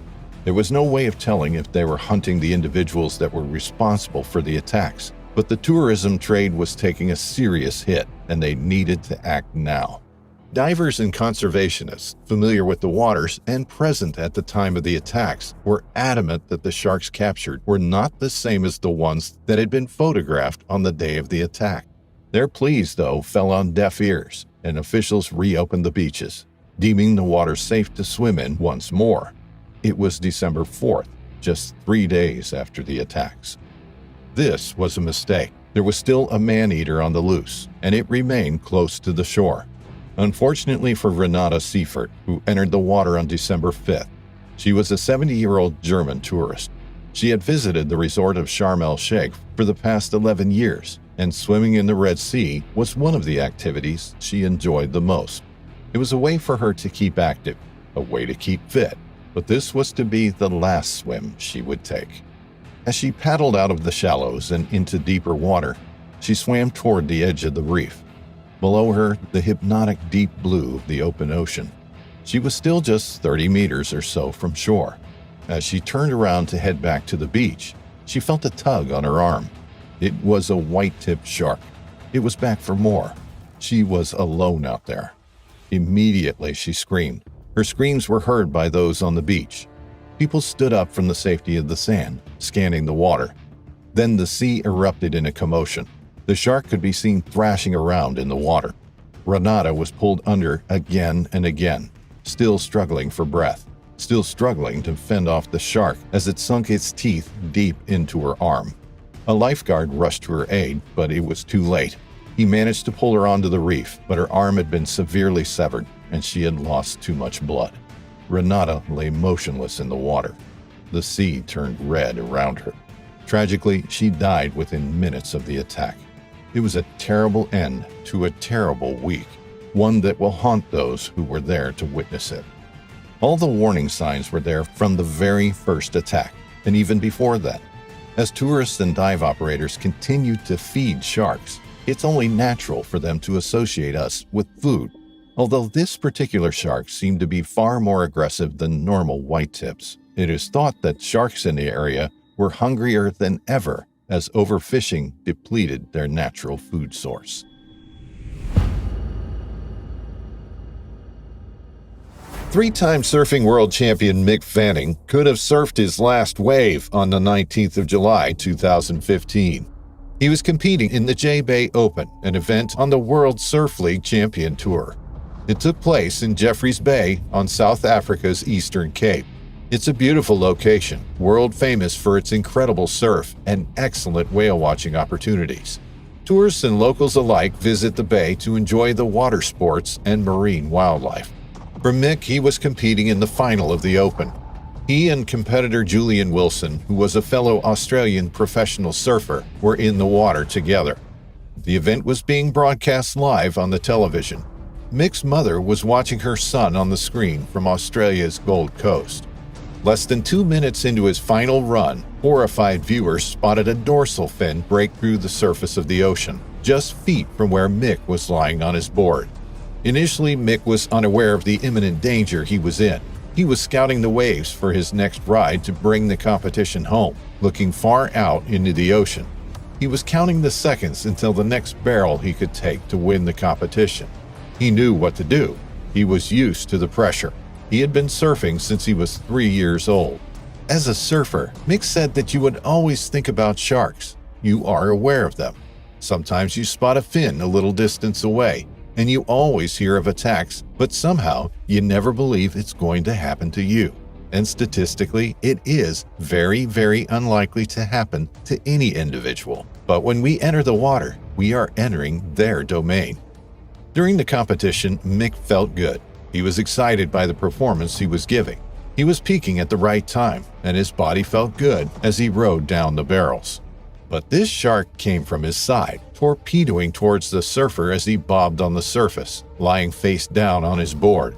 There was no way of telling if they were hunting the individuals that were responsible for the attacks, but the tourism trade was taking a serious hit, and they needed to act now. Divers and conservationists, familiar with the waters and present at the time of the attacks, were adamant that the sharks captured were not the same as the ones that had been photographed on the day of the attack. Their pleas, though, fell on deaf ears, and officials reopened the beaches, deeming the water safe to swim in once more. It was December 4th, just 3 days after the attacks. This was a mistake. There was still a man-eater on the loose, and it remained close to the shore. Unfortunately for Renata Seifert, who entered the water on December 5th, she was a 70-year-old German tourist. She had visited the resort of Sharm el-Sheikh for the past 11 years. and swimming in the Red Sea was one of the activities she enjoyed the most. It was a way for her to keep active, a way to keep fit, but this was to be the last swim she would take. As she paddled out of the shallows and into deeper water, she swam toward the edge of the reef. Below her, the hypnotic deep blue of the open ocean. She was still just 30 meters or so from shore. As she turned around to head back to the beach, she felt a tug on her arm. It was a white-tipped shark. It was back for more. She was alone out there. Immediately, she screamed. Her screams were heard by those on the beach. People stood up from the safety of the sand, scanning the water. Then the sea erupted in a commotion. The shark could be seen thrashing around in the water. Renata was pulled under again and again, still struggling for breath, still struggling to fend off the shark as it sunk its teeth deep into her arm. A lifeguard rushed to her aid, but it was too late. He managed to pull her onto the reef, but her arm had been severely severed, and she had lost too much blood. Renata lay motionless in the water. The sea turned red around her. Tragically, she died within minutes of the attack. It was a terrible end to a terrible week, one that will haunt those who were there to witness it. All the warning signs were there from the very first attack, and even before that. As tourists and dive operators continued to feed sharks, it's only natural for them to associate us with food. Although this particular shark seemed to be far more aggressive than normal whitetips, it is thought that sharks in the area were hungrier than ever as overfishing depleted their natural food source. Three-time surfing world champion Mick Fanning could have surfed his last wave on the 19th of July, 2015. He was competing in the J-Bay Open, an event on the World Surf League Champion Tour. It took place in Jeffreys Bay on South Africa's Eastern Cape. It's a beautiful location, world famous for its incredible surf and excellent whale watching opportunities. Tourists and locals alike visit the bay to enjoy the water sports and marine wildlife. For Mick, he was competing in the final of the Open. He and competitor Julian Wilson, who was a fellow Australian professional surfer, were in the water together. The event was being broadcast live on the television. Mick's mother was watching her son on the screen from Australia's Gold Coast. Less than 2 minutes into his final run, horrified viewers spotted a dorsal fin break through the surface of the ocean, just feet from where Mick was lying on his board. Initially, Mick was unaware of the imminent danger he was in. He was scouting the waves for his next ride to bring the competition home, looking far out into the ocean. He was counting the seconds until the next barrel he could take to win the competition. He knew what to do. He was used to the pressure. He had been surfing since he was 3 years old. As a surfer, Mick said that you would always think about sharks. You are aware of them. Sometimes you spot a fin a little distance away, and you always hear of attacks, but somehow you never believe it's going to happen to you. And statistically, it is very, very unlikely to happen to any individual. But when we enter the water, we are entering their domain. During the competition, Mick felt good. He was excited by the performance he was giving. He was peaking at the right time, and his body felt good as he rode down the barrels. But this shark came from his side, torpedoing towards the surfer as he bobbed on the surface, lying face down on his board.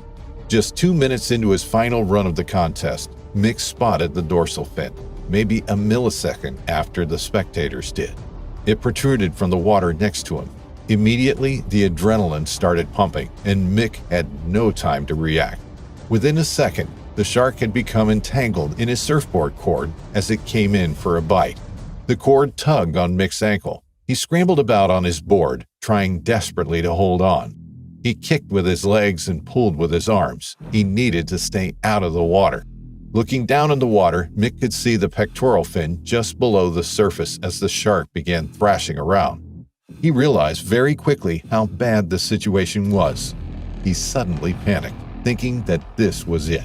Just 2 minutes into his final run of the contest, Mick spotted the dorsal fin, maybe a millisecond after the spectators did. It protruded from the water next to him. Immediately, the adrenaline started pumping, and Mick had no time to react. Within a second, the shark had become entangled in his surfboard cord as it came in for a bite. The cord tugged on Mick's ankle. He scrambled about on his board, trying desperately to hold on. He kicked with his legs and pulled with his arms. He needed to stay out of the water. Looking down in the water, Mick could see the pectoral fin just below the surface as the shark began thrashing around. He realized very quickly how bad the situation was. He suddenly panicked, thinking that this was it.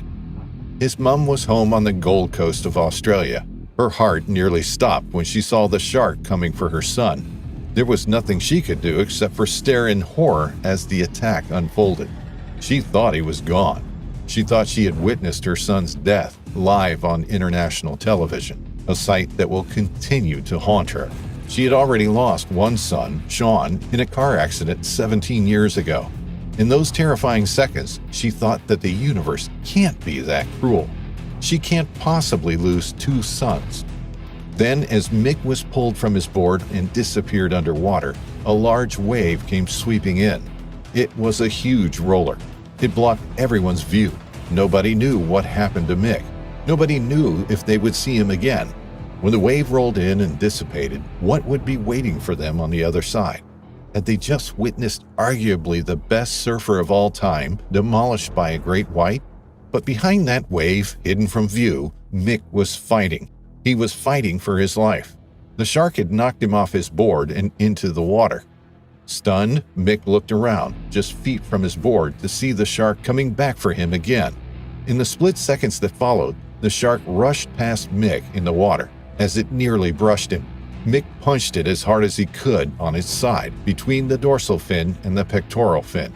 His mom was home on the Gold Coast of Australia. Her heart nearly stopped when she saw the shark coming for her son. There was nothing she could do except for stare in horror as the attack unfolded. She thought he was gone. She thought she had witnessed her son's death live on international television, a sight that will continue to haunt her. She had already lost one son, Sean, in a car accident 17 years ago. In those terrifying seconds, she thought that the universe can't be that cruel. She can't possibly lose two sons. Then, as Mick was pulled from his board and disappeared underwater, a large wave came sweeping in. It was a huge roller. It blocked everyone's view. Nobody knew what happened to Mick. Nobody knew if they would see him again. When the wave rolled in and dissipated, what would be waiting for them on the other side? Had they just witnessed arguably the best surfer of all time demolished by a great white? But behind that wave, hidden from view, Mick was fighting. He was fighting for his life. The shark had knocked him off his board and into the water. Stunned, Mick looked around, just feet from his board, to see the shark coming back for him again. In the split seconds that followed, the shark rushed past Mick in the water. As it nearly brushed him, Mick punched it as hard as he could on its side, between the dorsal fin and the pectoral fin.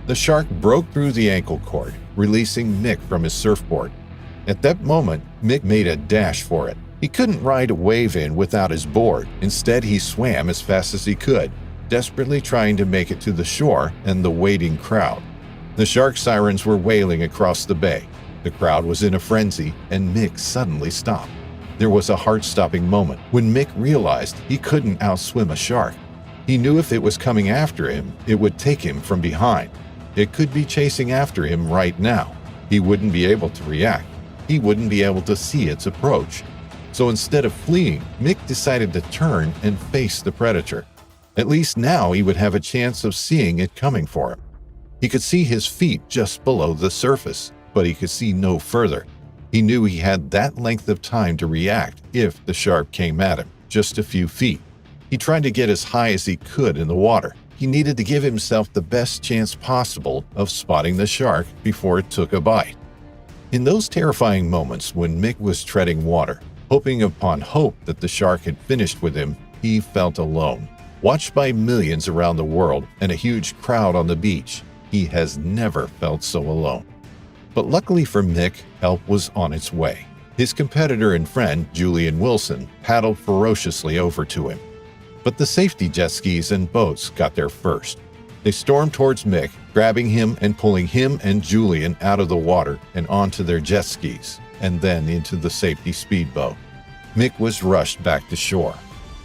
The shark broke through the ankle cord, releasing Mick from his surfboard. At that moment, Mick made a dash for it. He couldn't ride a wave in without his board. Instead, he swam as fast as he could, desperately trying to make it to the shore and the waiting crowd. The shark sirens were wailing across the bay. The crowd was in a frenzy, and Mick suddenly stopped. There was a heart-stopping moment when Mick realized he couldn't outswim a shark. He knew if it was coming after him, it would take him from behind. It could be chasing after him right now. He wouldn't be able to react. He wouldn't be able to see its approach. So instead of fleeing, Mick decided to turn and face the predator. At least now he would have a chance of seeing it coming for him. He could see his feet just below the surface, but he could see no further. He knew he had that length of time to react if the shark came at him, just a few feet. He tried to get as high as he could in the water. He needed to give himself the best chance possible of spotting the shark before it took a bite. In those terrifying moments when Mick was treading water, hoping upon hope that the shark had finished with him, he felt alone. Watched by millions around the world and a huge crowd on the beach, he has never felt so alone. But luckily for Mick, help was on its way. His competitor and friend, Julian Wilson, paddled ferociously over to him. But the safety jet skis and boats got there first. They stormed towards Mick, grabbing him and pulling him and Julian out of the water and onto their jet skis, and then into the safety speedboat. Mick was rushed back to shore.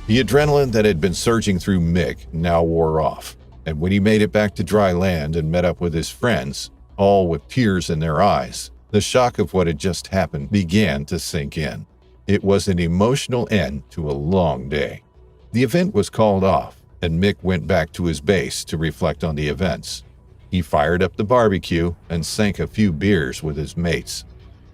The adrenaline that had been surging through Mick now wore off, and when he made it back to dry land and met up with his friends, all with tears in their eyes, the shock of what had just happened began to sink in. It was an emotional end to a long day. The event was called off, and Mick went back to his base to reflect on the events. He fired up the barbecue and sank a few beers with his mates.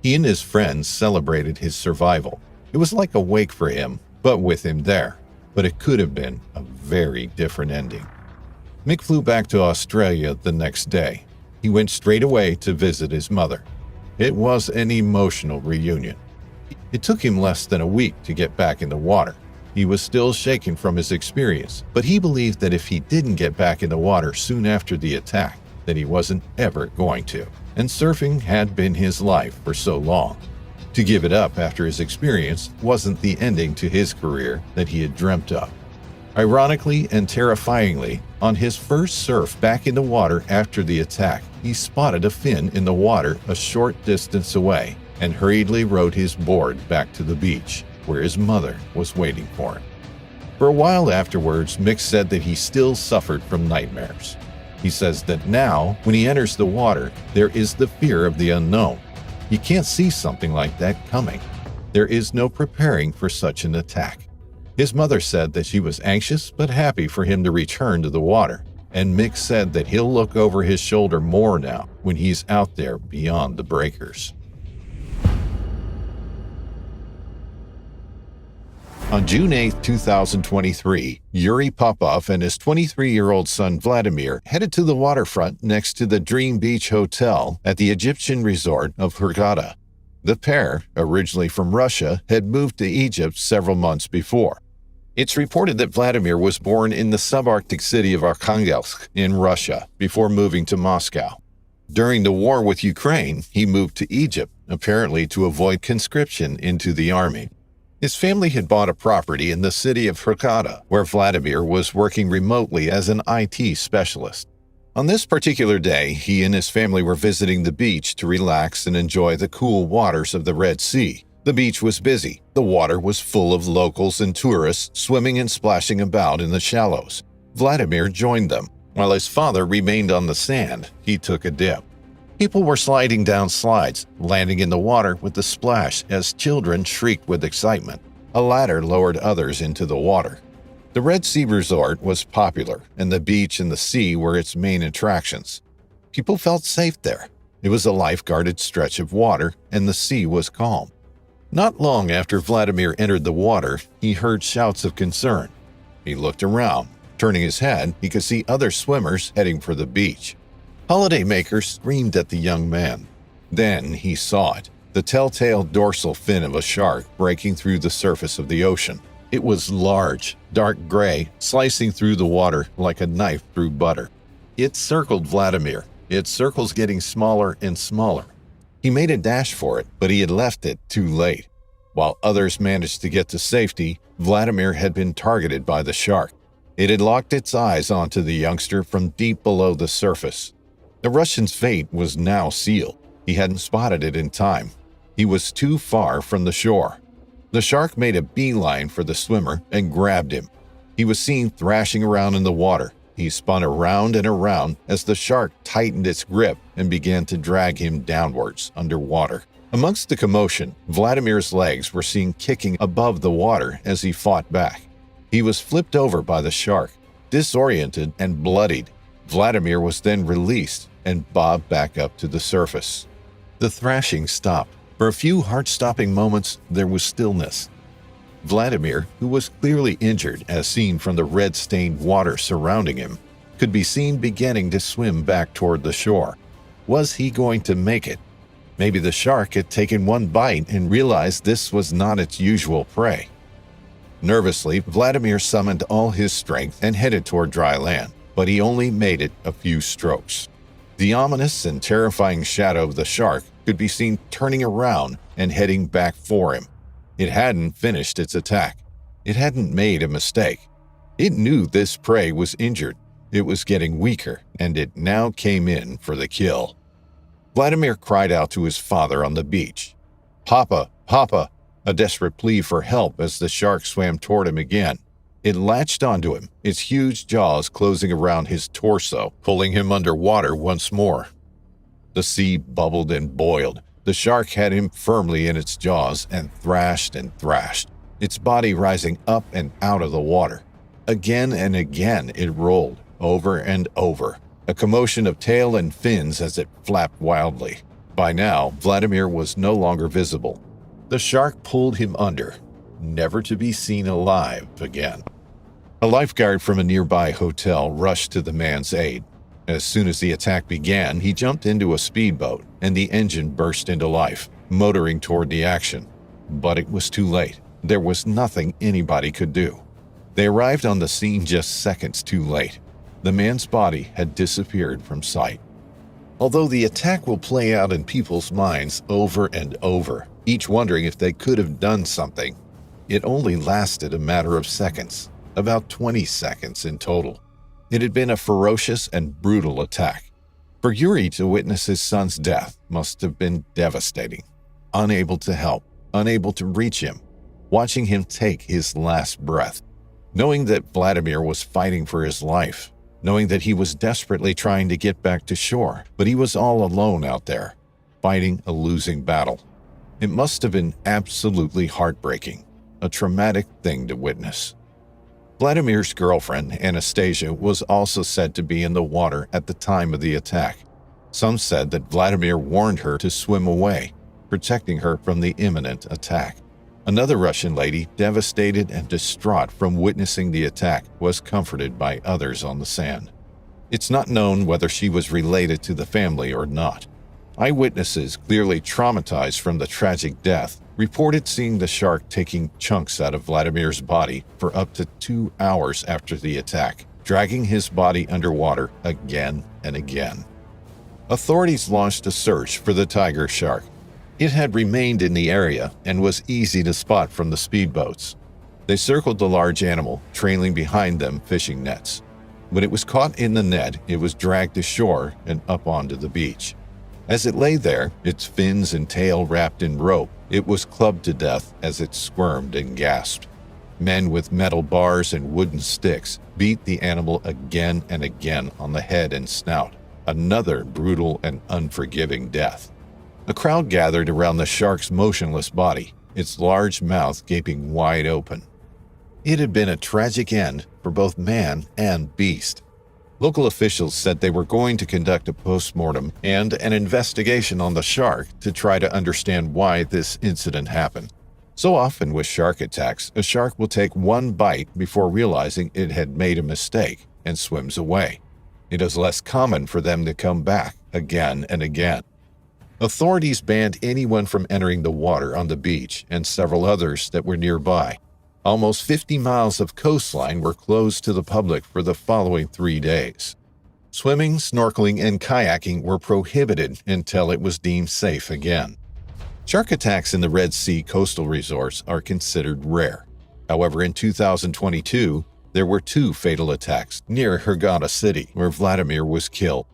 He and his friends celebrated his survival. It was like a wake for him, but with him there. But it could have been a very different ending. Mick flew back to Australia the next day. He went straight away to visit his mother. It was an emotional reunion. It took him less than a week to get back in the water. He was still shaken from his experience, but he believed that if he didn't get back in the water soon after the attack, that he wasn't ever going to. And surfing had been his life for so long. To give it up after his experience wasn't the ending to his career that he had dreamt of. Ironically and terrifyingly, on his first surf back in the water after the attack, he spotted a fin in the water a short distance away and hurriedly rowed his board back to the beach, where his mother was waiting for him. For a while afterwards, Mick said that he still suffered from nightmares. He says that now, when he enters the water, there is the fear of the unknown. You can't see something like that coming. There is no preparing for such an attack. His mother said that she was anxious but happy for him to return to the water, and Mick said that he'll look over his shoulder more now when he's out there beyond the breakers. On June 8, 2023, Yuri Popov and his 23-year-old son Vladimir headed to the waterfront next to the Dream Beach Hotel at the Egyptian resort of Hurghada. The pair, originally from Russia, had moved to Egypt several months before. It's reported that Vladimir was born in the subarctic city of Arkhangelsk in Russia before moving to Moscow. During the war with Ukraine, he moved to Egypt, apparently to avoid conscription into the army. His family had bought a property in the city of Hrokada, where Vladimir was working remotely as an IT specialist. On this particular day, he and his family were visiting the beach to relax and enjoy the cool waters of the Red Sea. The beach was busy. The water was full of locals and tourists swimming and splashing about in the shallows. Vladimir joined them. While his father remained on the sand, he took a dip. People were sliding down slides, landing in the water with a splash as children shrieked with excitement. A ladder lowered others into the water. The Red Sea Resort was popular, and the beach and the sea were its main attractions. People felt safe there. It was a life-guarded stretch of water, and the sea was calm. Not long after Vladimir entered the water, he heard shouts of concern. He looked around. Turning his head, he could see other swimmers heading for the beach. Holidaymakers screamed at the young man. Then he saw it, the telltale dorsal fin of a shark breaking through the surface of the ocean. It was large, dark gray, slicing through the water like a knife through butter. It circled Vladimir, its circles getting smaller and smaller. He made a dash for it, but he had left it too late. While others managed to get to safety, Vladimir had been targeted by the shark. It had locked its eyes onto the youngster from deep below the surface. The Russian's fate was now sealed. He hadn't spotted it in time. He was too far from the shore. The shark made a beeline for the swimmer and grabbed him. He was seen thrashing around in the water. He spun around and around as the shark tightened its grip and began to drag him downwards underwater. Amongst the commotion, Vladimir's legs were seen kicking above the water as he fought back. He was flipped over by the shark, disoriented and bloodied. Vladimir was then released and bobbed back up to the surface. The thrashing stopped. For a few heart-stopping moments, there was stillness. Vladimir, who was clearly injured as seen from the red-stained water surrounding him, could be seen beginning to swim back toward the shore. Was he going to make it? Maybe the shark had taken one bite and realized this was not its usual prey. Nervously, Vladimir summoned all his strength and headed toward dry land, but he only made it a few strokes. The ominous and terrifying shadow of the shark could be seen turning around and heading back for him. It hadn't finished its attack. It hadn't made a mistake. It knew this prey was injured. It was getting weaker, and it now came in for the kill. Vladimir cried out to his father on the beach. "Papa, Papa!" A desperate plea for help as the shark swam toward him again. It latched onto him, its huge jaws closing around his torso, pulling him underwater once more. The sea bubbled and boiled. The shark had him firmly in its jaws and thrashed, its body rising up and out of the water. Again and again it rolled, over and over, a commotion of tail and fins as it flapped wildly. By now, Vladimir was no longer visible. The shark pulled him under, never to be seen alive again. A lifeguard from a nearby hotel rushed to the man's aid. As soon as the attack began, he jumped into a speedboat, and the engine burst into life, motoring toward the action. But it was too late. There was nothing anybody could do. They arrived on the scene just seconds too late. The man's body had disappeared from sight. Although the attack will play out in people's minds over and over, each wondering if they could have done something, it only lasted a matter of seconds, about 20 seconds in total. It had been a ferocious and brutal attack. For Yuri to witness his son's death must have been devastating. Unable to help, unable to reach him, watching him take his last breath. Knowing that Vladimir was fighting for his life, knowing that he was desperately trying to get back to shore, but he was all alone out there, fighting a losing battle. It must have been absolutely heartbreaking, a traumatic thing to witness. Vladimir's girlfriend, Anastasia, was also said to be in the water at the time of the attack. Some said that Vladimir warned her to swim away, protecting her from the imminent attack. Another Russian lady, devastated and distraught from witnessing the attack, was comforted by others on the sand. It's not known whether she was related to the family or not. Eyewitnesses, clearly traumatized from the tragic death, reported seeing the shark taking chunks out of Vladimir's body for up to 2 hours after the attack, dragging his body underwater again and again. Authorities launched a search for the tiger shark. It had remained in the area and was easy to spot from the speedboats. They circled the large animal, trailing behind them fishing nets. When it was caught in the net, it was dragged ashore and up onto the beach. As it lay there, its fins and tail wrapped in rope, it was clubbed to death as it squirmed and gasped. Men with metal bars and wooden sticks beat the animal again and again on the head and snout, another brutal and unforgiving death. A crowd gathered around the shark's motionless body, its large mouth gaping wide open. It had been a tragic end for both man and beast. Local officials said they were going to conduct a post-mortem and an investigation on the shark to try to understand why this incident happened. So often with shark attacks, a shark will take one bite before realizing it had made a mistake and swims away. It is less common for them to come back again and again. Authorities banned anyone from entering the water on the beach and several others that were nearby. Almost 50 miles of coastline were closed to the public for the following 3 days. Swimming, snorkeling, and kayaking were prohibited until it was deemed safe again. Shark attacks in the Red Sea coastal resorts are considered rare. However, in 2022, there were 2 fatal attacks near Hurghada City, where Vladimir was killed.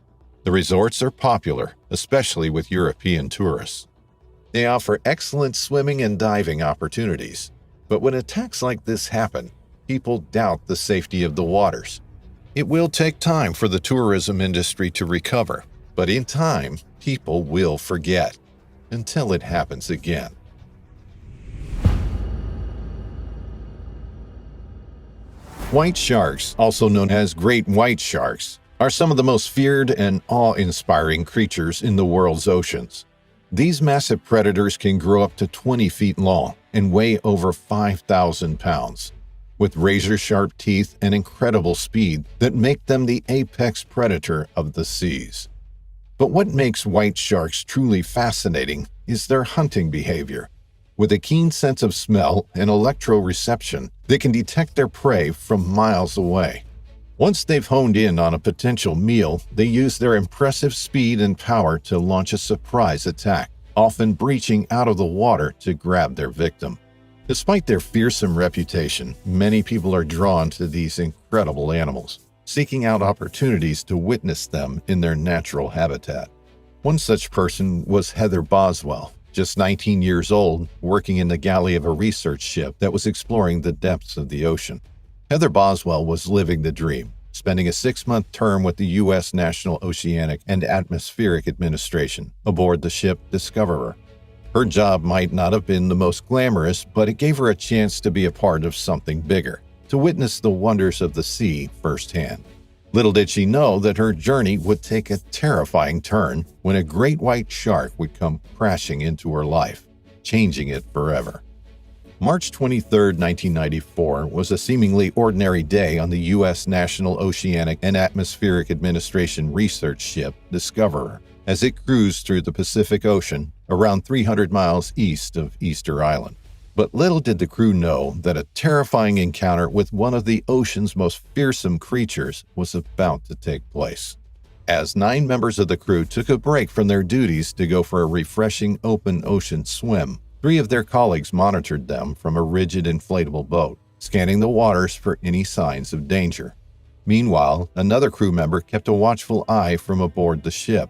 The resorts are popular, especially with European tourists. They offer excellent swimming and diving opportunities. But when attacks like this happen, people doubt the safety of the waters. It will take time for the tourism industry to recover, but in time, people will forget, until it happens again. White sharks, also known as great white sharks, are some of the most feared and awe-inspiring creatures in the world's oceans. These massive predators can grow up to 20 feet long and weigh over 5,000 pounds, with razor-sharp teeth and incredible speed that make them the apex predator of the seas. But what makes white sharks truly fascinating is their hunting behavior. With a keen sense of smell and electroreception, they can detect their prey from miles away. Once they've honed in on a potential meal, they use their impressive speed and power to launch a surprise attack, often breaching out of the water to grab their victim. Despite their fearsome reputation, many people are drawn to these incredible animals, seeking out opportunities to witness them in their natural habitat. One such person was Heather Boswell, just 19 years old, working in the galley of a research ship that was exploring the depths of the ocean. Heather Boswell was living the dream, spending a 6-month term with the U.S. National Oceanic and Atmospheric Administration aboard the ship Discoverer. Her job might not have been the most glamorous, but it gave her a chance to be a part of something bigger, to witness the wonders of the sea firsthand. Little did she know that her journey would take a terrifying turn when a great white shark would come crashing into her life, changing it forever. March 23, 1994 was a seemingly ordinary day on the U.S. National Oceanic and Atmospheric Administration research ship Discoverer as it cruised through the Pacific Ocean around 300 miles east of Easter Island. But little did the crew know that a terrifying encounter with one of the ocean's most fearsome creatures was about to take place. As 9 members of the crew took a break from their duties to go for a refreshing open ocean swim, 3 of their colleagues monitored them from a rigid inflatable boat, scanning the waters for any signs of danger. Meanwhile, another crew member kept a watchful eye from aboard the ship.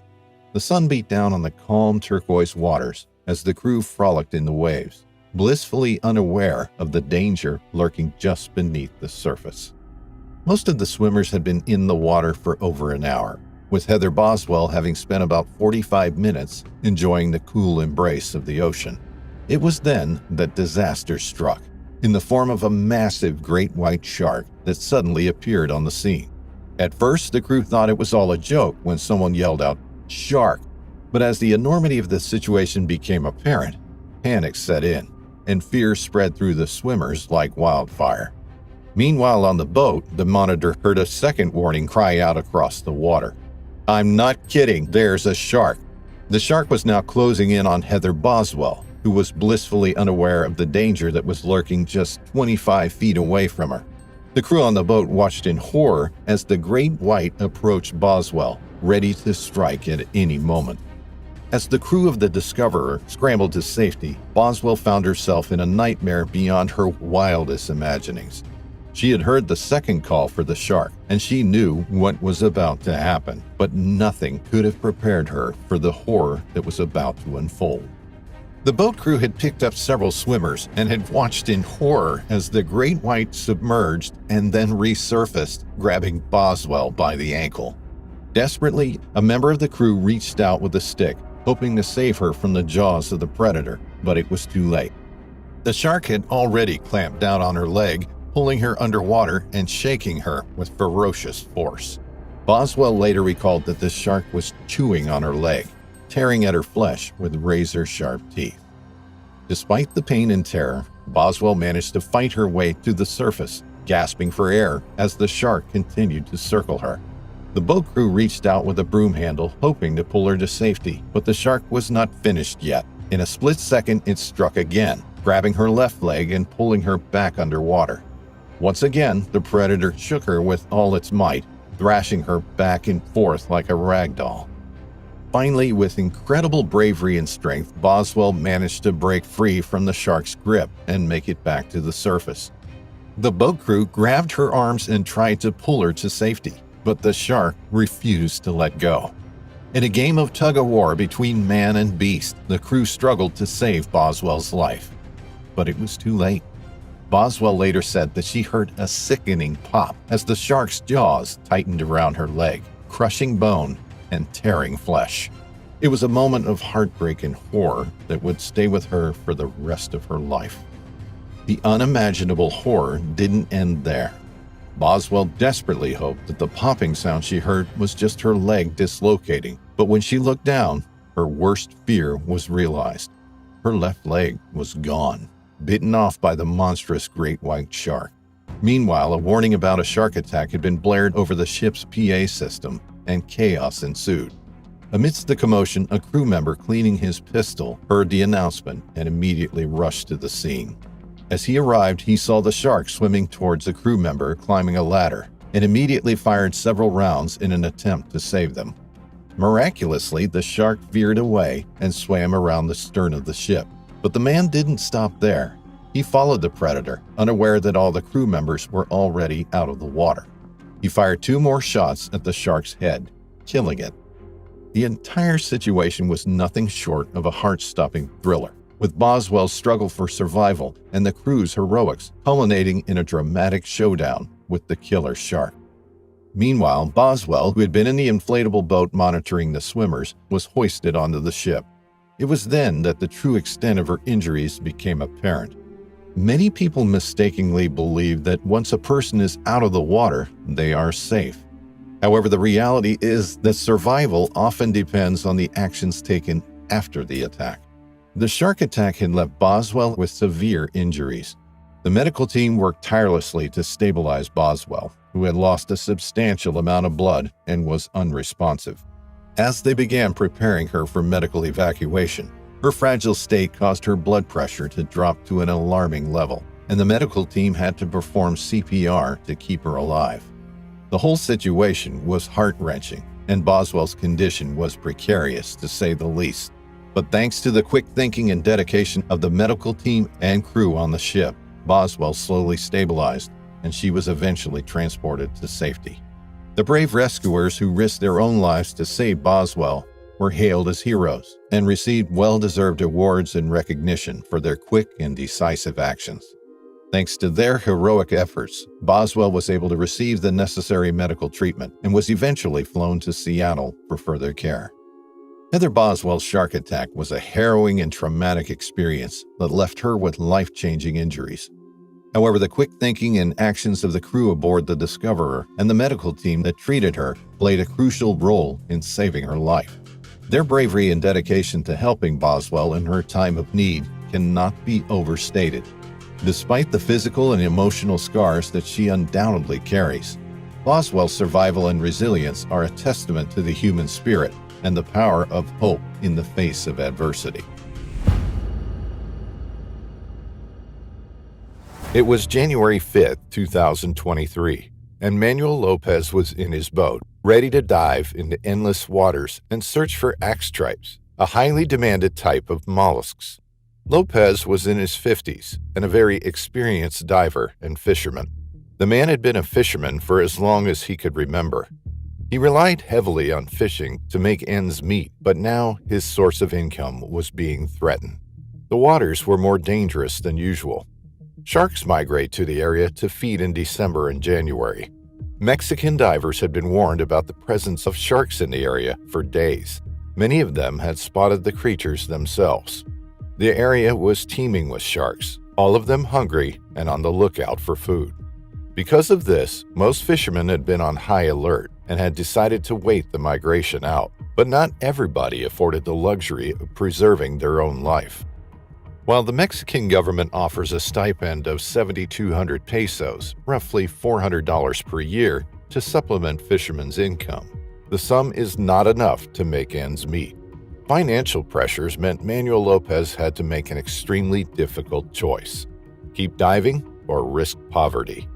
The sun beat down on the calm turquoise waters as the crew frolicked in the waves, blissfully unaware of the danger lurking just beneath the surface. Most of the swimmers had been in the water for over an hour, with Heather Boswell having spent about 45 minutes enjoying the cool embrace of the ocean. It was then that disaster struck, in the form of a massive great white shark that suddenly appeared on the scene. At first, the crew thought it was all a joke when someone yelled out, "Shark!" But as the enormity of the situation became apparent, panic set in, and fear spread through the swimmers like wildfire. Meanwhile, on the boat, the monitor heard a second warning cry out across the water. "I'm not kidding, there's a shark." The shark was now closing in on Heather Boswell, who was blissfully unaware of the danger that was lurking just 25 feet away from her. The crew on the boat watched in horror as the great white approached Boswell, ready to strike at any moment. As the crew of the Discoverer scrambled to safety, Boswell found herself in a nightmare beyond her wildest imaginings. She had heard the second call for the shark, and she knew what was about to happen, but nothing could have prepared her for the horror that was about to unfold. The boat crew had picked up several swimmers and had watched in horror as the great white submerged and then resurfaced, grabbing Boswell by the ankle. Desperately, a member of the crew reached out with a stick, hoping to save her from the jaws of the predator, but it was too late. The shark had already clamped down on her leg, pulling her underwater and shaking her with ferocious force. Boswell later recalled that the shark was chewing on her leg, tearing at her flesh with razor-sharp teeth. Despite the pain and terror, Boswell managed to fight her way to the surface, gasping for air as the shark continued to circle her. The boat crew reached out with a broom handle, hoping to pull her to safety, but the shark was not finished yet. In a split second, it struck again, grabbing her left leg and pulling her back underwater. Once again, the predator shook her with all its might, thrashing her back and forth like a rag doll. Finally, with incredible bravery and strength, Boswell managed to break free from the shark's grip and make it back to the surface. The boat crew grabbed her arms and tried to pull her to safety, but the shark refused to let go. In a game of tug-of-war between man and beast, the crew struggled to save Boswell's life. But it was too late. Boswell later said that she heard a sickening pop as the shark's jaws tightened around her leg, crushing bone and tearing flesh. It was a moment of heartbreak and horror that would stay with her for the rest of her life. The unimaginable horror didn't end there. Boswell desperately hoped that the popping sound she heard was just her leg dislocating, but when she looked down, her worst fear was realized. Her left leg was gone, bitten off by the monstrous great white shark. Meanwhile, a warning about a shark attack had been blared over the ship's PA system, and chaos ensued. Amidst the commotion, a crew member cleaning his pistol heard the announcement and immediately rushed to the scene. As he arrived, he saw the shark swimming towards a crew member climbing a ladder and immediately fired several rounds in an attempt to save them. Miraculously, the shark veered away and swam around the stern of the ship. But the man didn't stop there. He followed the predator, unaware that all the crew members were already out of the water. He fired 2 more shots at the shark's head, killing it. The entire situation was nothing short of a heart-stopping thriller, with Boswell's struggle for survival and the crew's heroics culminating in a dramatic showdown with the killer shark. Meanwhile, Boswell, who had been in the inflatable boat monitoring the swimmers, was hoisted onto the ship. It was then that the true extent of her injuries became apparent. Many people mistakenly believe that once a person is out of the water, they are safe. However, the reality is that survival often depends on the actions taken after the attack. The shark attack had left Boswell with severe injuries. The medical team worked tirelessly to stabilize Boswell, who had lost a substantial amount of blood and was unresponsive. As they began preparing her for medical evacuation, her fragile state caused her blood pressure to drop to an alarming level, and the medical team had to perform CPR to keep her alive. The whole situation was heart-wrenching, and Boswell's condition was precarious to say the least. But thanks to the quick thinking and dedication of the medical team and crew on the ship, Boswell slowly stabilized, and she was eventually transported to safety. The brave rescuers who risked their own lives to save Boswell were hailed as heroes and received well-deserved awards and recognition for their quick and decisive actions. Thanks to their heroic efforts, Boswell was able to receive the necessary medical treatment and was eventually flown to Seattle for further care. Heather Boswell's shark attack was a harrowing and traumatic experience that left her with life-changing injuries. However, the quick thinking and actions of the crew aboard the Discoverer and the medical team that treated her played a crucial role in saving her life. Their bravery and dedication to helping Boswell in her time of need cannot be overstated. Despite the physical and emotional scars that she undoubtedly carries, Boswell's survival and resilience are a testament to the human spirit and the power of hope in the face of adversity. It was January 5th, 2023, and Manuel Lopez was in his boat, ready to dive into endless waters and search for axe stripes, a highly demanded type of mollusks. Lopez was in his 50s and a very experienced diver and fisherman. The man had been a fisherman for as long as he could remember. He relied heavily on fishing to make ends meet, but now his source of income was being threatened. The waters were more dangerous than usual. Sharks migrate to the area to feed in December and January. Mexican divers had been warned about the presence of sharks in the area for days. Many of them had spotted the creatures themselves. The area was teeming with sharks, all of them hungry and on the lookout for food. Because of this, most fishermen had been on high alert and had decided to wait the migration out, but not everybody afforded the luxury of preserving their own life. While the Mexican government offers a stipend of 7,200 pesos, roughly $400 per year, to supplement fishermen's income, the sum is not enough to make ends meet. Financial pressures meant Manuel Lopez had to make an extremely difficult choice: keep diving or risk poverty.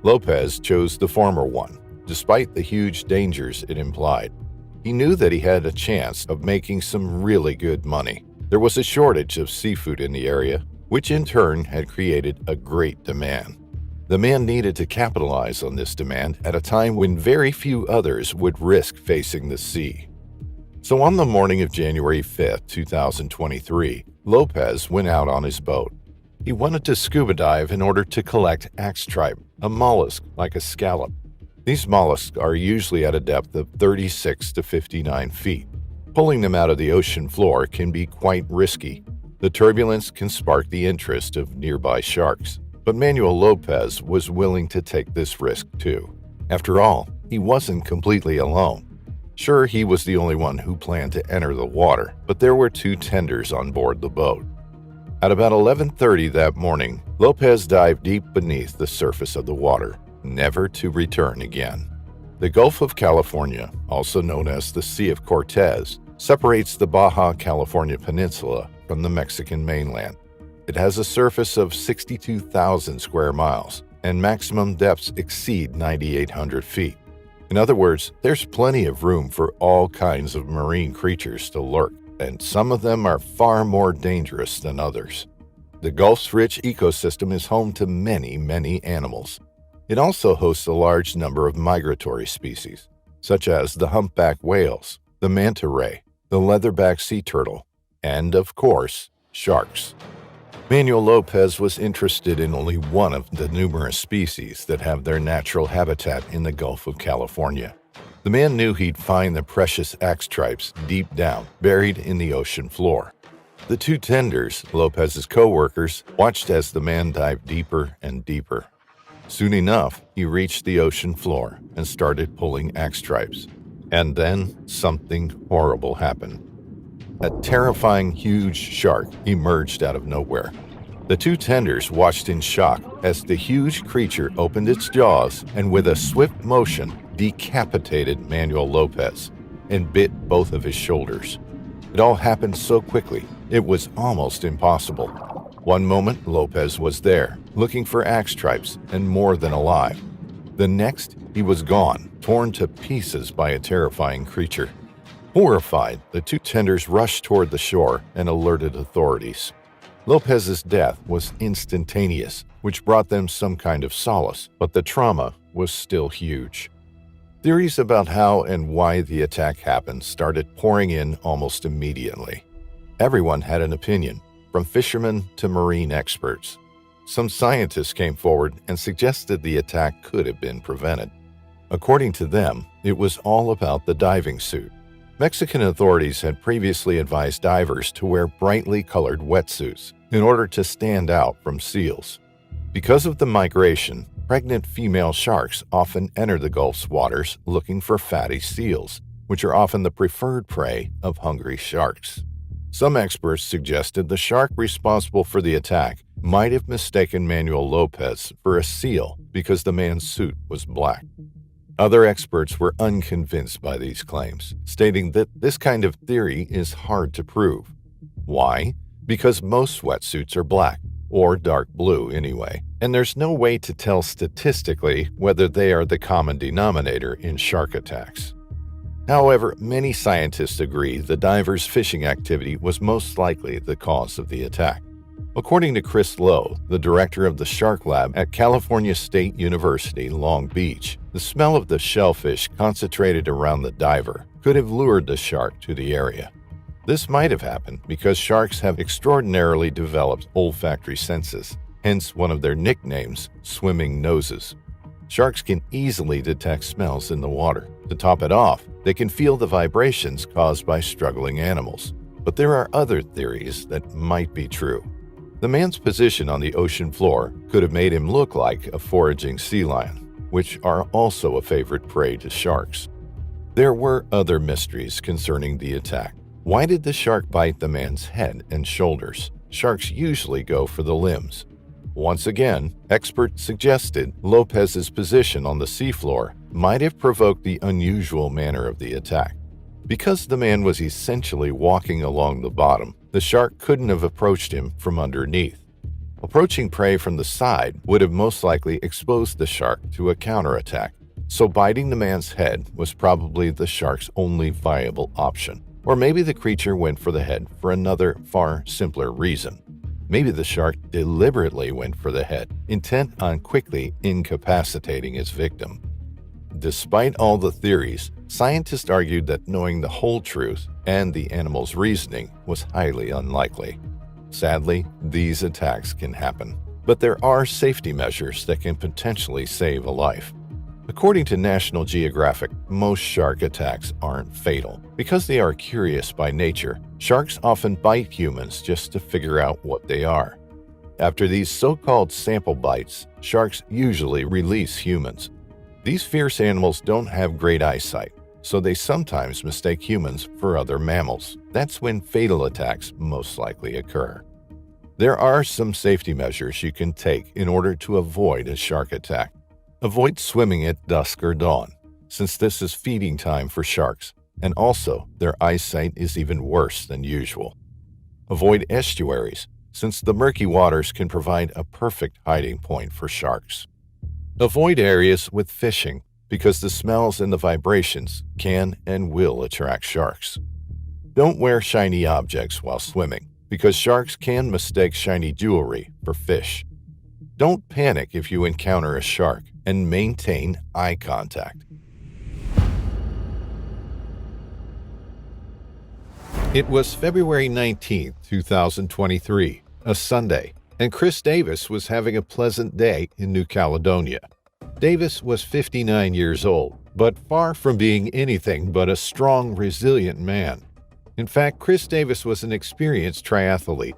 Lopez chose the former one, despite the huge dangers it implied. He knew that he had a chance of making some really good money. There was a shortage of seafood in the area, which in turn had created a great demand. The man needed to capitalize on this demand at a time when very few others would risk facing the sea. So on the morning of January 5, 2023, Lopez went out on his boat. He wanted to scuba dive in order to collect axe tripe, a mollusk like a scallop. These mollusks are usually at a depth of 36 to 59 feet. Pulling them out of the ocean floor can be quite risky. The turbulence can spark the interest of nearby sharks. But Manuel Lopez was willing to take this risk too. After all, he wasn't completely alone. Sure, he was the only one who planned to enter the water, but there were two tenders on board the boat. At about 11:30 that morning, Lopez dived deep beneath the surface of the water, never to return again. The Gulf of California, also known as the Sea of Cortez, separates the Baja California Peninsula from the Mexican mainland. It has a surface of 62,000 square miles, and maximum depths exceed 9,800 feet. In other words, there's plenty of room for all kinds of marine creatures to lurk, and some of them are far more dangerous than others. The Gulf's rich ecosystem is home to many, many animals. It also hosts a large number of migratory species, such as the humpback whales, the manta ray, the leatherback sea turtle, and, of course, sharks. Manuel Lopez was interested in only one of the numerous species that have their natural habitat in the Gulf of California. The man knew he'd find the precious axe tripes deep down, buried in the ocean floor. The two tenders, Lopez's co-workers, watched as the man dived deeper and deeper. Soon enough, he reached the ocean floor and started pulling axe tripes. And then something horrible happened. A terrifying huge shark emerged out of nowhere. The two tenders watched in shock as the huge creature opened its jaws and with a swift motion decapitated Manuel Lopez and bit both of his shoulders. It all happened so quickly, it was almost impossible. One moment, Lopez was there, looking for axe tripes and more than alive. The next, he was gone, torn to pieces by a terrifying creature. Horrified, the two tenders rushed toward the shore and alerted authorities. Lopez's death was instantaneous, which brought them some kind of solace, but the trauma was still huge. Theories about how and why the attack happened started pouring in almost immediately. Everyone had an opinion, from fishermen to marine experts. Some scientists came forward and suggested the attack could have been prevented. According to them, it was all about the diving suit. Mexican authorities had previously advised divers to wear brightly colored wetsuits in order to stand out from seals. Because of the migration, pregnant female sharks often enter the Gulf's waters looking for fatty seals, which are often the preferred prey of hungry sharks. Some experts suggested the shark responsible for the attack might have mistaken Manuel Lopez for a seal because the man's suit was black. Other experts were unconvinced by these claims, stating that this kind of theory is hard to prove. Why? Because most sweatsuits are black, or dark blue anyway, and there's no way to tell statistically whether they are the common denominator in shark attacks. However, many scientists agree the diver's fishing activity was most likely the cause of the attack. According to Chris Lowe, the director of the Shark Lab at California State University, Long Beach, the smell of the shellfish concentrated around the diver could have lured the shark to the area. This might have happened because sharks have extraordinarily developed olfactory senses, hence one of their nicknames, swimming noses. Sharks can easily detect smells in the water. To top it off, they can feel the vibrations caused by struggling animals. But there are other theories that might be true. The man's position on the ocean floor could have made him look like a foraging sea lion, which are also a favorite prey to sharks. There were other mysteries concerning the attack. Why did the shark bite the man's head and shoulders? Sharks usually go for the limbs. Once again, experts suggested Lopez's position on the seafloor might have provoked the unusual manner of the attack. Because the man was essentially walking along the bottom, the shark couldn't have approached him from underneath. Approaching prey from the side would have most likely exposed the shark to a counterattack, so biting the man's head was probably the shark's only viable option. Or maybe the creature went for the head for another, far simpler reason. Maybe the shark deliberately went for the head, intent on quickly incapacitating its victim. Despite all the theories, scientists argued that knowing the whole truth and the animal's reasoning was highly unlikely. Sadly, these attacks can happen, but there are safety measures that can potentially save a life. According to National Geographic, most shark attacks aren't fatal. Because they are curious by nature, sharks often bite humans just to figure out what they are. After these so-called sample bites, sharks usually release humans. These fierce animals don't have great eyesight, so they sometimes mistake humans for other mammals. That's when fatal attacks most likely occur. There are some safety measures you can take in order to avoid a shark attack. Avoid swimming at dusk or dawn, since this is feeding time for sharks, and also their eyesight is even worse than usual. Avoid estuaries, since the murky waters can provide a perfect hiding point for sharks. Avoid areas with fishing, because the smells and the vibrations can and will attract sharks. Don't wear shiny objects while swimming, because sharks can mistake shiny jewelry for fish. Don't panic if you encounter a shark, and maintain eye contact. It was February 19, 2023, a Sunday, and Chris Davis was having a pleasant day in New Caledonia. Davis was 59 years old, but far from being anything but a strong, resilient man. In fact, Chris Davis was an experienced triathlete.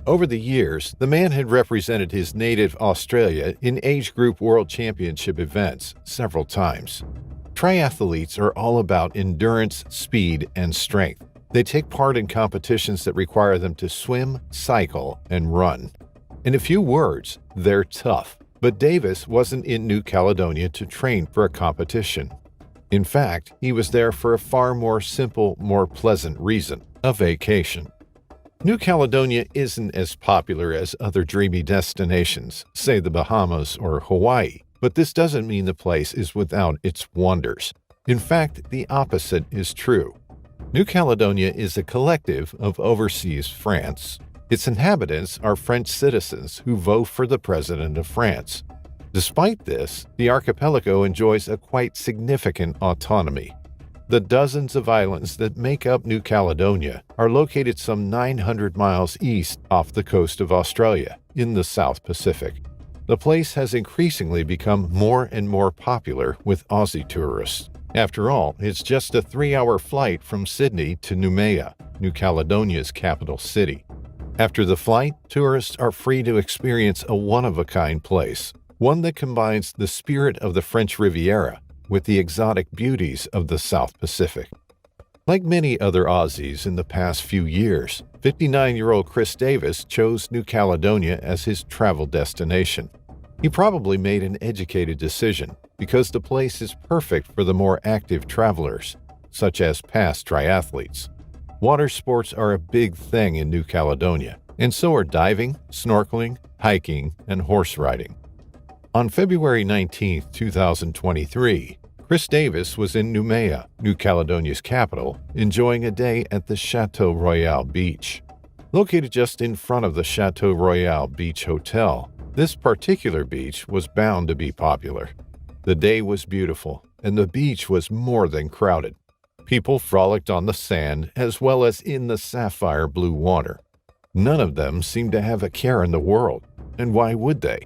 Over the years, the man had represented his native Australia in age group world championship events several times. Triathletes are all about endurance, speed, and strength. They take part in competitions that require them to swim, cycle, and run. In a few words, they're tough. But Davis wasn't in New Caledonia to train for a competition. In fact, he was there for a far more simple, more pleasant reason: a vacation. New Caledonia isn't as popular as other dreamy destinations, say the Bahamas or Hawaii, but this doesn't mean the place is without its wonders. In fact, the opposite is true. New Caledonia is a collective of overseas France. Its inhabitants are French citizens who vote for the President of France. Despite this, the archipelago enjoys a quite significant autonomy. The dozens of islands that make up New Caledonia are located some 900 miles east off the coast of Australia, in the South Pacific. The place has increasingly become more and more popular with Aussie tourists. After all, it's just a 3-hour flight from Sydney to Noumea, New Caledonia's capital city. After the flight, tourists are free to experience a one-of-a-kind place, one that combines the spirit of the French Riviera with the exotic beauties of the South Pacific. Like many other Aussies in the past few years, 59-year-old Chris Davis chose New Caledonia as his travel destination. He probably made an educated decision because the place is perfect for the more active travelers, such as past triathletes. Water sports are a big thing in New Caledonia, and so are diving, snorkeling, hiking, and horse riding. On February 19, 2023, Chris Davis was in Noumea, New Caledonia's capital, enjoying a day at the Chateau Royal Beach. Located just in front of the Chateau Royal Beach Hotel, this particular beach was bound to be popular. The day was beautiful, and the beach was more than crowded. People frolicked on the sand as well as in the sapphire blue water. None of them seemed to have a care in the world, and why would they?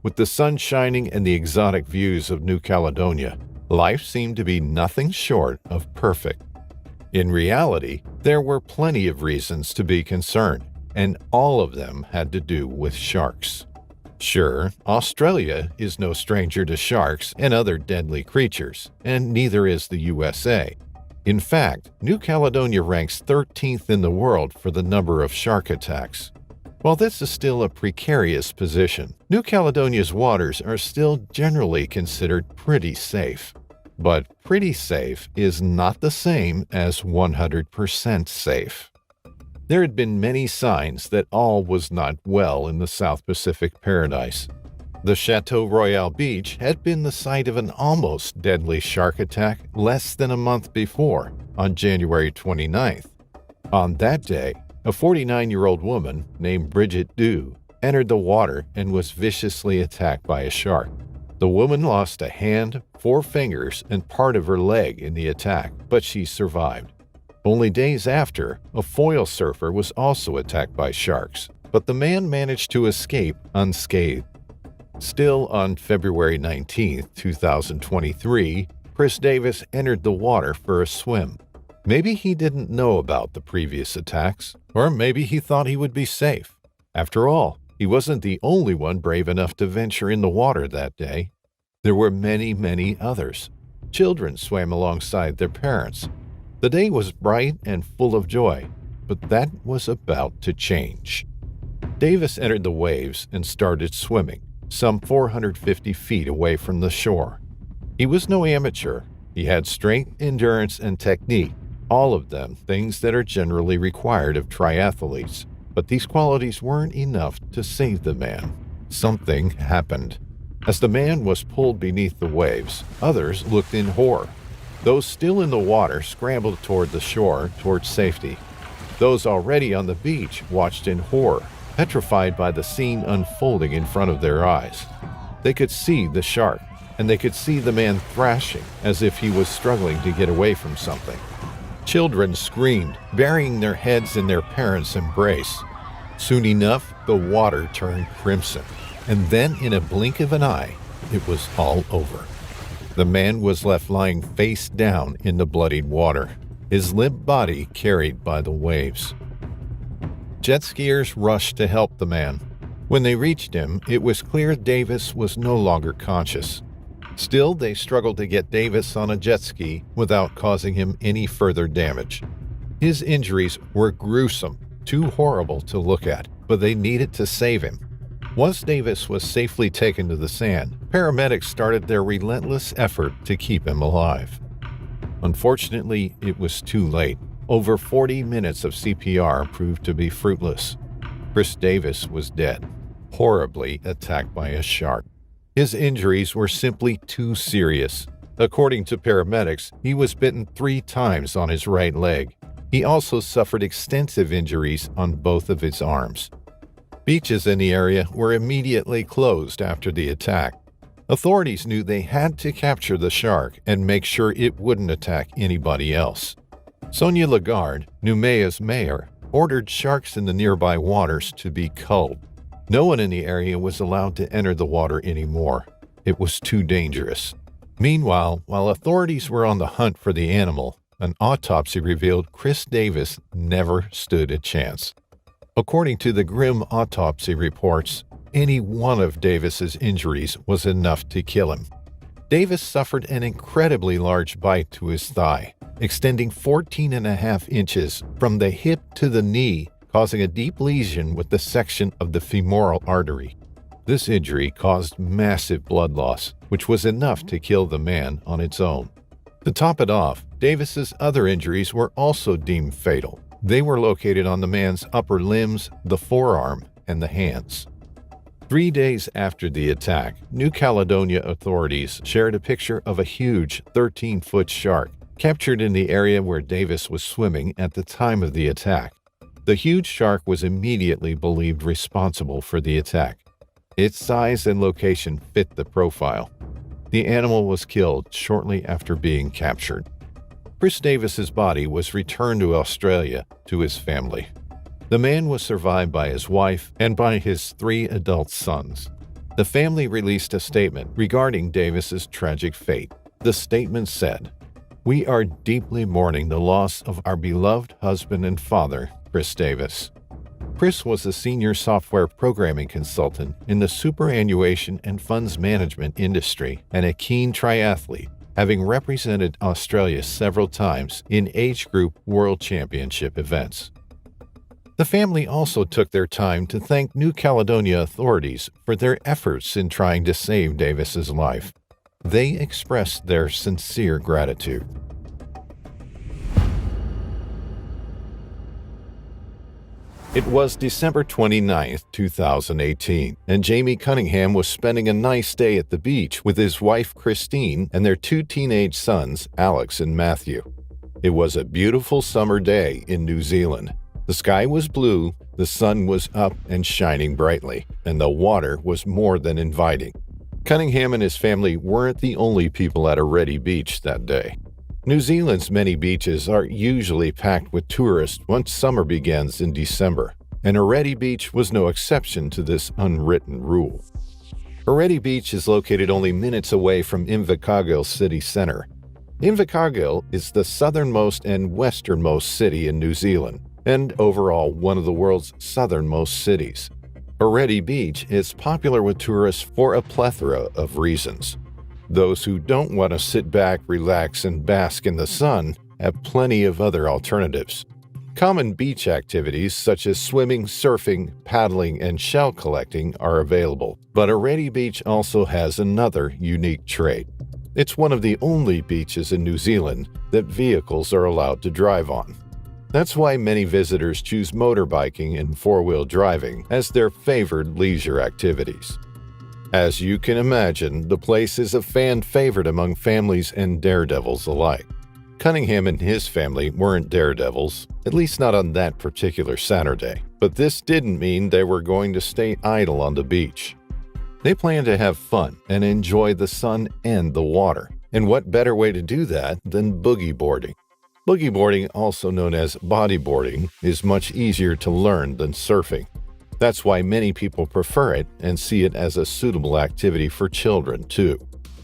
With the sun shining and the exotic views of New Caledonia, life seemed to be nothing short of perfect. In reality, there were plenty of reasons to be concerned, and all of them had to do with sharks. Sure, Australia is no stranger to sharks and other deadly creatures, and neither is the USA. In fact, New Caledonia ranks 13th in the world for the number of shark attacks. While this is still a precarious position, New Caledonia's waters are still generally considered pretty safe. But pretty safe is not the same as 100% safe. There had been many signs that all was not well in the South Pacific paradise. The Chateau Royal Beach had been the site of an almost deadly shark attack less than a month before, on January 29th. On that day, a 49-year-old woman named Bridget Dew entered the water and was viciously attacked by a shark. The woman lost a hand, 4 fingers, and part of her leg in the attack, but she survived. Only days after, a foil surfer was also attacked by sharks, but the man managed to escape unscathed. Still on February 19, 2023, Chris Davis entered the water for a swim. Maybe he didn't know about the previous attacks, or maybe he thought he would be safe. After all, he wasn't the only one brave enough to venture in the water that day. There were many, many others. Children swam alongside their parents. The day was bright and full of joy, but that was about to change. Davis entered the waves and started swimming, some 450 feet away from the shore. He was no amateur. He had strength, endurance, and technique, all of them things that are generally required of triathletes. But these qualities weren't enough to save the man. Something happened. As the man was pulled beneath the waves, others looked in horror. Those still in the water scrambled toward the shore, toward safety. Those already on the beach watched in horror, petrified by the scene unfolding in front of their eyes. They could see the shark, and they could see the man thrashing as if he was struggling to get away from something. Children screamed, burying their heads in their parents' embrace. Soon enough, the water turned crimson, and then in a blink of an eye, it was all over. The man was left lying face down in the bloodied water, his limp body carried by the waves. Jet skiers rushed to help the man. When they reached him, it was clear Davis was no longer conscious. Still, they struggled to get Davis on a jet ski without causing him any further damage. His injuries were gruesome, too horrible to look at, but they needed to save him. Once Davis was safely taken to the sand, paramedics started their relentless effort to keep him alive. Unfortunately, it was too late. Over 40 minutes of CPR proved to be fruitless. Chris Davis was dead, horribly attacked by a shark. His injuries were simply too serious. According to paramedics, he was bitten 3 times on his right leg. He also suffered extensive injuries on both of his arms. Beaches in the area were immediately closed after the attack. Authorities knew they had to capture the shark and make sure it wouldn't attack anybody else. Sonia Lagarde, Noumea's mayor, ordered sharks in the nearby waters to be culled. No one in the area was allowed to enter the water anymore. It was too dangerous. Meanwhile, while authorities were on the hunt for the animal, an autopsy revealed Chris Davis never stood a chance. According to the grim autopsy reports, any one of Davis's injuries was enough to kill him. Davis suffered an incredibly large bite to his thigh, extending 14.5 inches from the hip to the knee, causing a deep lesion with the section of the femoral artery. This injury caused massive blood loss, which was enough to kill the man on its own. To top it off, Davis's other injuries were also deemed fatal. They were located on the man's upper limbs, the forearm, and the hands. 3 days after the attack, New Caledonia authorities shared a picture of a huge 13-foot shark captured in the area where Davis was swimming at the time of the attack. The huge shark was immediately believed responsible for the attack. Its size and location fit the profile. The animal was killed shortly after being captured. Chris Davis's body was returned to Australia to his family. The man was survived by his wife and by his 3 adult sons. The family released a statement regarding Davis's tragic fate. The statement said, "We are deeply mourning the loss of our beloved husband and father, Chris Davis." Chris was a senior software programming consultant in the superannuation and funds management industry and a keen triathlete, having represented Australia several times in age group world championship events. The family also took their time to thank New Caledonia authorities for their efforts in trying to save Davis's life. They expressed their sincere gratitude. It was December 29, 2018, and Jamie Cunningham was spending a nice day at the beach with his wife Christine and their 2 teenage sons, Alex and Matthew. It was a beautiful summer day in New Zealand. The sky was blue, the sun was up and shining brightly, and the water was more than inviting. Cunningham and his family weren't the only people at Oreti Beach that day. New Zealand's many beaches are usually packed with tourists once summer begins in December, and Oreti Beach was no exception to this unwritten rule. Oreti Beach is located only minutes away from Invercargill city centre. Invercargill is the southernmost and westernmost city in New Zealand, and overall one of the world's southernmost cities. Oreti Beach is popular with tourists for a plethora of reasons. Those who don't want to sit back, relax, and bask in the sun have plenty of other alternatives. Common beach activities such as swimming, surfing, paddling, and shell collecting are available, but Oreti Beach also has another unique trait. It's one of the only beaches in New Zealand that vehicles are allowed to drive on. That's why many visitors choose motorbiking and four-wheel driving as their favored leisure activities. As you can imagine, the place is a fan favorite among families and daredevils alike. Cunningham and his family weren't daredevils, at least not on that particular Saturday, but this didn't mean they were going to stay idle on the beach. They planned to have fun and enjoy the sun and the water, and what better way to do that than boogie boarding? Boogie boarding, also known as bodyboarding, is much easier to learn than surfing. That's why many people prefer it and see it as a suitable activity for children, too.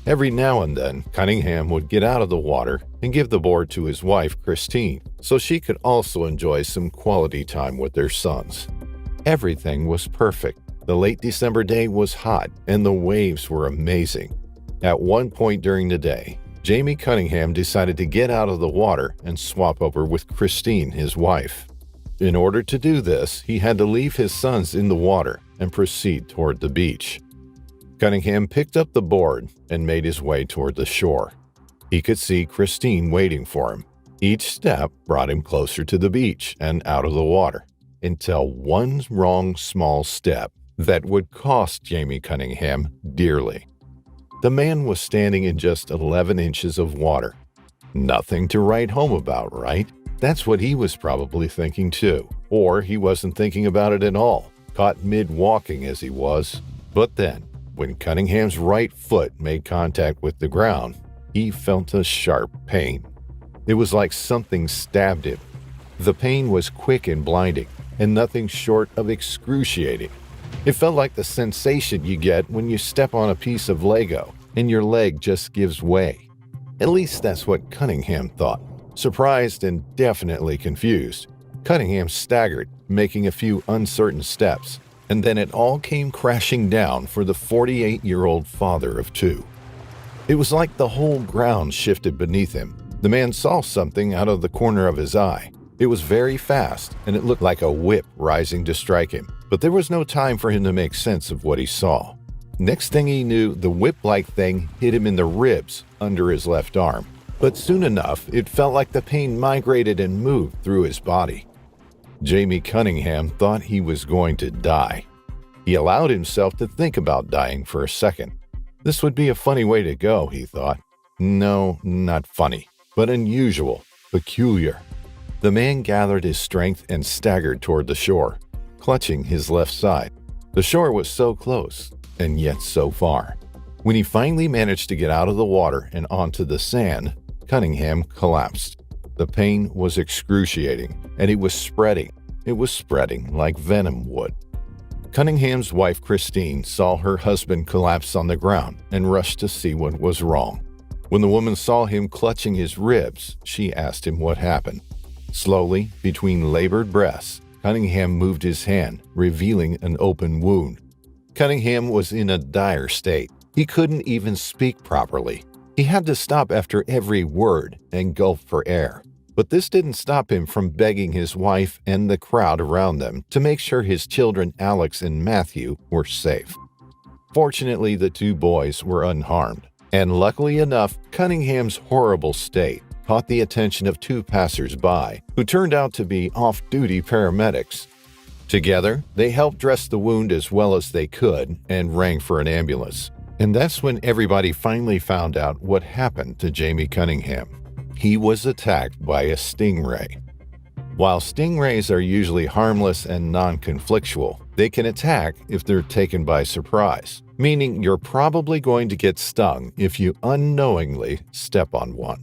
Every now and then, Cunningham would get out of the water and give the board to his wife, Christine, so she could also enjoy some quality time with their sons. Everything was perfect. The late December day was hot, and the waves were amazing. At one point during the day, Jamie Cunningham decided to get out of the water and swap over with Christine, his wife. In order to do this, he had to leave his sons in the water and proceed toward the beach. Cunningham picked up the board and made his way toward the shore. He could see Christine waiting for him. Each step brought him closer to the beach and out of the water, until one wrong small step that would cost Jamie Cunningham dearly. The man was standing in just 11 inches of water. Nothing to write home about, right? That's what he was probably thinking too. Or he wasn't thinking about it at all, caught mid-walking as he was. But then, when Cunningham's right foot made contact with the ground, he felt a sharp pain. It was like something stabbed him. The pain was quick and blinding, and nothing short of excruciating. It felt like the sensation you get when you step on a piece of Lego and your leg just gives way. At least that's what Cunningham thought. Surprised and definitely confused, Cunningham staggered, making a few uncertain steps, and then it all came crashing down for the 48-year-old father of 2. It was like the whole ground shifted beneath him. The man saw something out of the corner of his eye. It was very fast, and it looked like a whip rising to strike him, but there was no time for him to make sense of what he saw. Next thing he knew, the whip-like thing hit him in the ribs under his left arm. But soon enough, it felt like the pain migrated and moved through his body. Jamie Cunningham thought he was going to die. He allowed himself to think about dying for a second. This would be a funny way to go, he thought. No, not funny, but unusual, peculiar. The man gathered his strength and staggered toward the shore, clutching his left side. The shore was so close, and yet so far. When he finally managed to get out of the water and onto the sand, Cunningham collapsed. The pain was excruciating, and it was spreading. It was spreading like venom would. Cunningham's wife, Christine, saw her husband collapse on the ground and rushed to see what was wrong. When the woman saw him clutching his ribs, she asked him what happened. Slowly, between labored breaths, Cunningham moved his hand, revealing an open wound. Cunningham was in a dire state. He couldn't even speak properly. He had to stop after every word and gulp for air. But this didn't stop him from begging his wife and the crowd around them to make sure his children Alex and Matthew were safe. Fortunately, the two boys were unharmed, and luckily enough, Cunningham's horrible state caught the attention of two passers-by who turned out to be off-duty paramedics. Together, they helped dress the wound as well as they could and rang for an ambulance. And that's when everybody finally found out what happened to Jamie Cunningham. He was attacked by a stingray. While stingrays are usually harmless and non-conflictual, they can attack if they're taken by surprise, meaning you're probably going to get stung if you unknowingly step on one.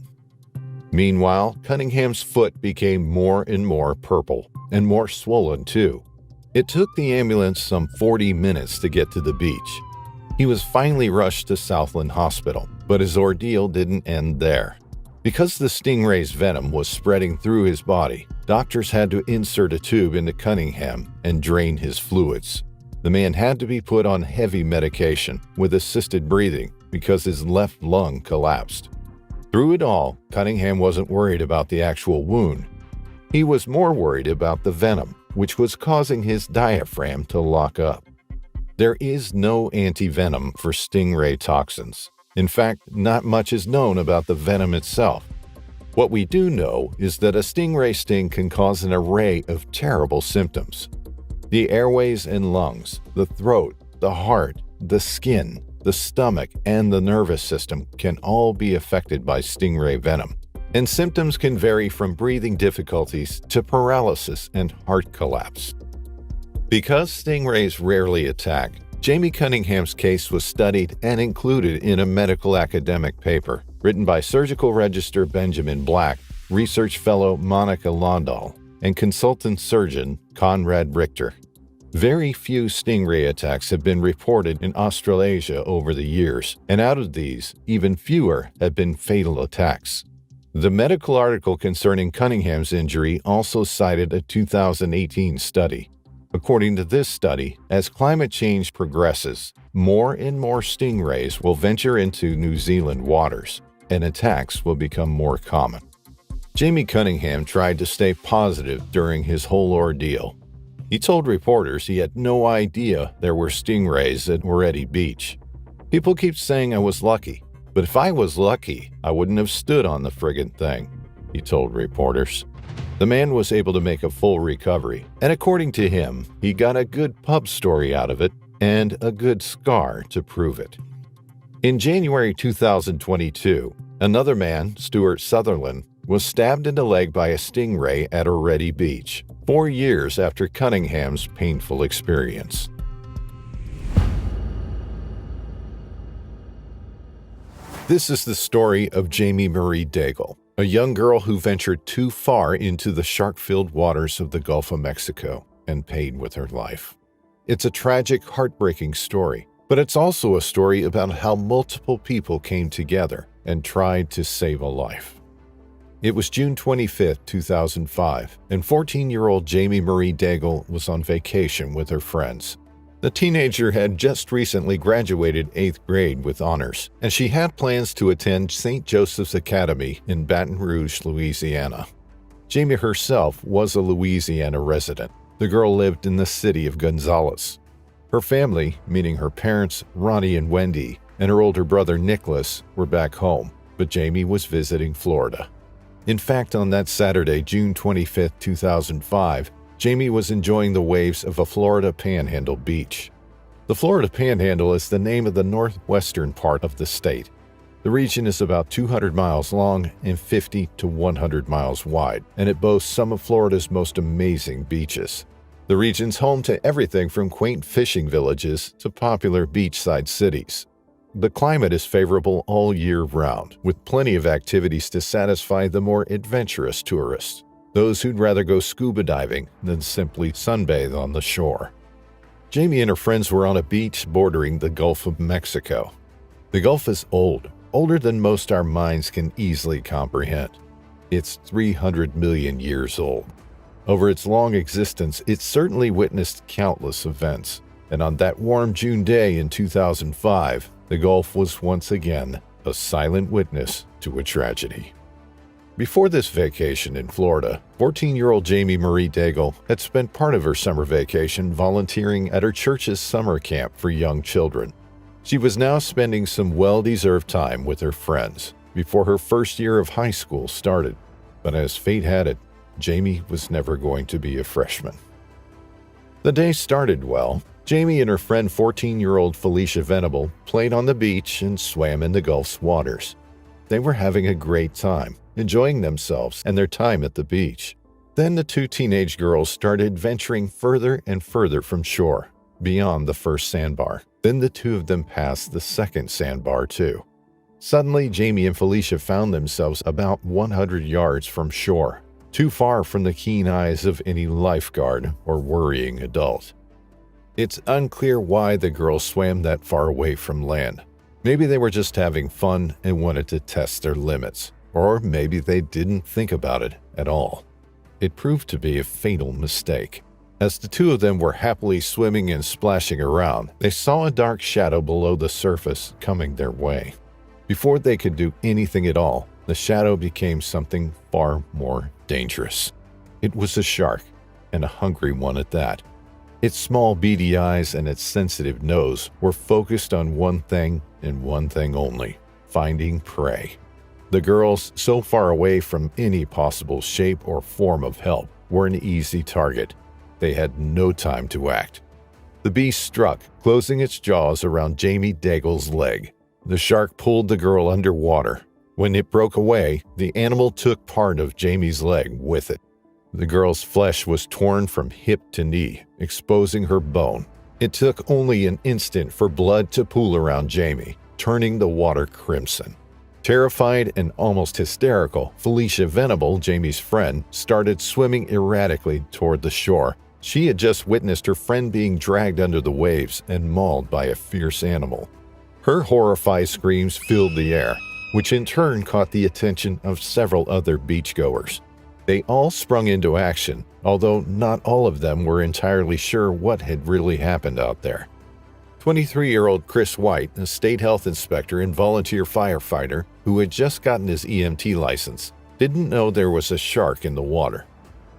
Meanwhile, Cunningham's foot became more and more purple, and more swollen too. It took the ambulance some 40 minutes to get to the beach. He was finally rushed to Southland Hospital, but his ordeal didn't end there. Because the stingray's venom was spreading through his body, doctors had to insert a tube into Cunningham and drain his fluids. The man had to be put on heavy medication with assisted breathing because his left lung collapsed. Through it all, Cunningham wasn't worried about the actual wound. He was more worried about the venom, which was causing his diaphragm to lock up. There is no anti-venom for stingray toxins. In fact, not much is known about the venom itself. What we do know is that a stingray sting can cause an array of terrible symptoms. The airways and lungs, the throat, the heart, the skin, the stomach, and the nervous system can all be affected by stingray venom. And symptoms can vary from breathing difficulties to paralysis and heart collapse. Because stingrays rarely attack, Jamie Cunningham's case was studied and included in a medical academic paper written by surgical registrar Benjamin Black, research fellow Monica Londahl, and consultant surgeon Conrad Richter. Very few stingray attacks have been reported in Australasia over the years, and out of these, even fewer have been fatal attacks. The medical article concerning Cunningham's injury also cited a 2018 study. According to this study, as climate change progresses, more and more stingrays will venture into New Zealand waters, and attacks will become more common. Jamie Cunningham tried to stay positive during his whole ordeal. He told reporters he had no idea there were stingrays at Moretti Beach. People keep saying I was lucky, but if I was lucky, I wouldn't have stood on the friggin' thing, he told reporters. The man was able to make a full recovery, and according to him, he got a good pub story out of it and a good scar to prove it. In January 2022, another man, Stuart Sutherland, was stabbed in the leg by a stingray at Moretti Beach, 4 years after Cunningham's painful experience. This is the story of Jamie Marie Daigle, a young girl who ventured too far into the shark-filled waters of the Gulf of Mexico and paid with her life. It's a tragic, heartbreaking story, but it's also a story about how multiple people came together and tried to save a life. It was June 25, 2005, and 14-year-old Jamie Marie Daigle was on vacation with her friends. The teenager had just recently graduated 8th grade with honors, and she had plans to attend St. Joseph's Academy in Baton Rouge, Louisiana. Jamie herself was a Louisiana resident. The girl lived in the city of Gonzales. Her family, meaning her parents, Ronnie and Wendy, and her older brother Nicholas, were back home, but Jamie was visiting Florida. In fact, on that Saturday, June 25, 2005, Jamie was enjoying the waves of a Florida panhandle beach. The Florida Panhandle is the name of the northwestern part of the state. The region is about 200 miles long and 50 to 100 miles wide, and it boasts some of Florida's most amazing beaches. The region's home to everything from quaint fishing villages to popular beachside cities. The climate is favorable all year round, with plenty of activities to satisfy the more adventurous tourists, those who'd rather go scuba diving than simply sunbathe on the shore. Jamie and her friends were on a beach bordering the Gulf of Mexico. The Gulf is old, older than most our minds can easily comprehend. It's 300 million years old. Over its long existence, it certainly witnessed countless events, and on that warm June day in 2005, the Gulf was once again a silent witness to a tragedy. Before this vacation in Florida, 14-year-old Jamie Marie Daigle had spent part of her summer vacation volunteering at her church's summer camp for young children. She was now spending some well-deserved time with her friends before her first year of high school started. But as fate had it, Jamie was never going to be a freshman. The day started well. Jamie and her friend 14-year-old Felicia Venable played on the beach and swam in the Gulf's waters. They were having a great time, enjoying themselves and their time at the beach. Then the two teenage girls started venturing further and further from shore, beyond the first sandbar. Then the two of them passed the second sandbar too. Suddenly, Jamie and Felicia found themselves about 100 yards from shore, too far from the keen eyes of any lifeguard or worrying adult. It's unclear why the girls swam that far away from land. Maybe they were just having fun and wanted to test their limits, or maybe they didn't think about it at all. It proved to be a fatal mistake. As the two of them were happily swimming and splashing around, they saw a dark shadow below the surface coming their way. Before they could do anything at all, the shadow became something far more dangerous. It was a shark, and a hungry one at that. Its small beady eyes and its sensitive nose were focused on one thing and one thing only: finding prey. The girls, so far away from any possible shape or form of help, were an easy target. They had no time to act. The beast struck, closing its jaws around Jamie Daigle's leg. The shark pulled the girl underwater. When it broke away, the animal took part of Jamie's leg with it. The girl's flesh was torn from hip to knee, exposing her bone. It took only an instant for blood to pool around Jamie, turning the water crimson. Terrified and almost hysterical, Felicia Venable, Jamie's friend, started swimming erratically toward the shore. She had just witnessed her friend being dragged under the waves and mauled by a fierce animal. Her horrified screams filled the air, which in turn caught the attention of several other beachgoers. They all sprung into action, although not all of them were entirely sure what had really happened out there. 23-year-old Chris White, a state health inspector and volunteer firefighter who had just gotten his EMT license, didn't know there was a shark in the water.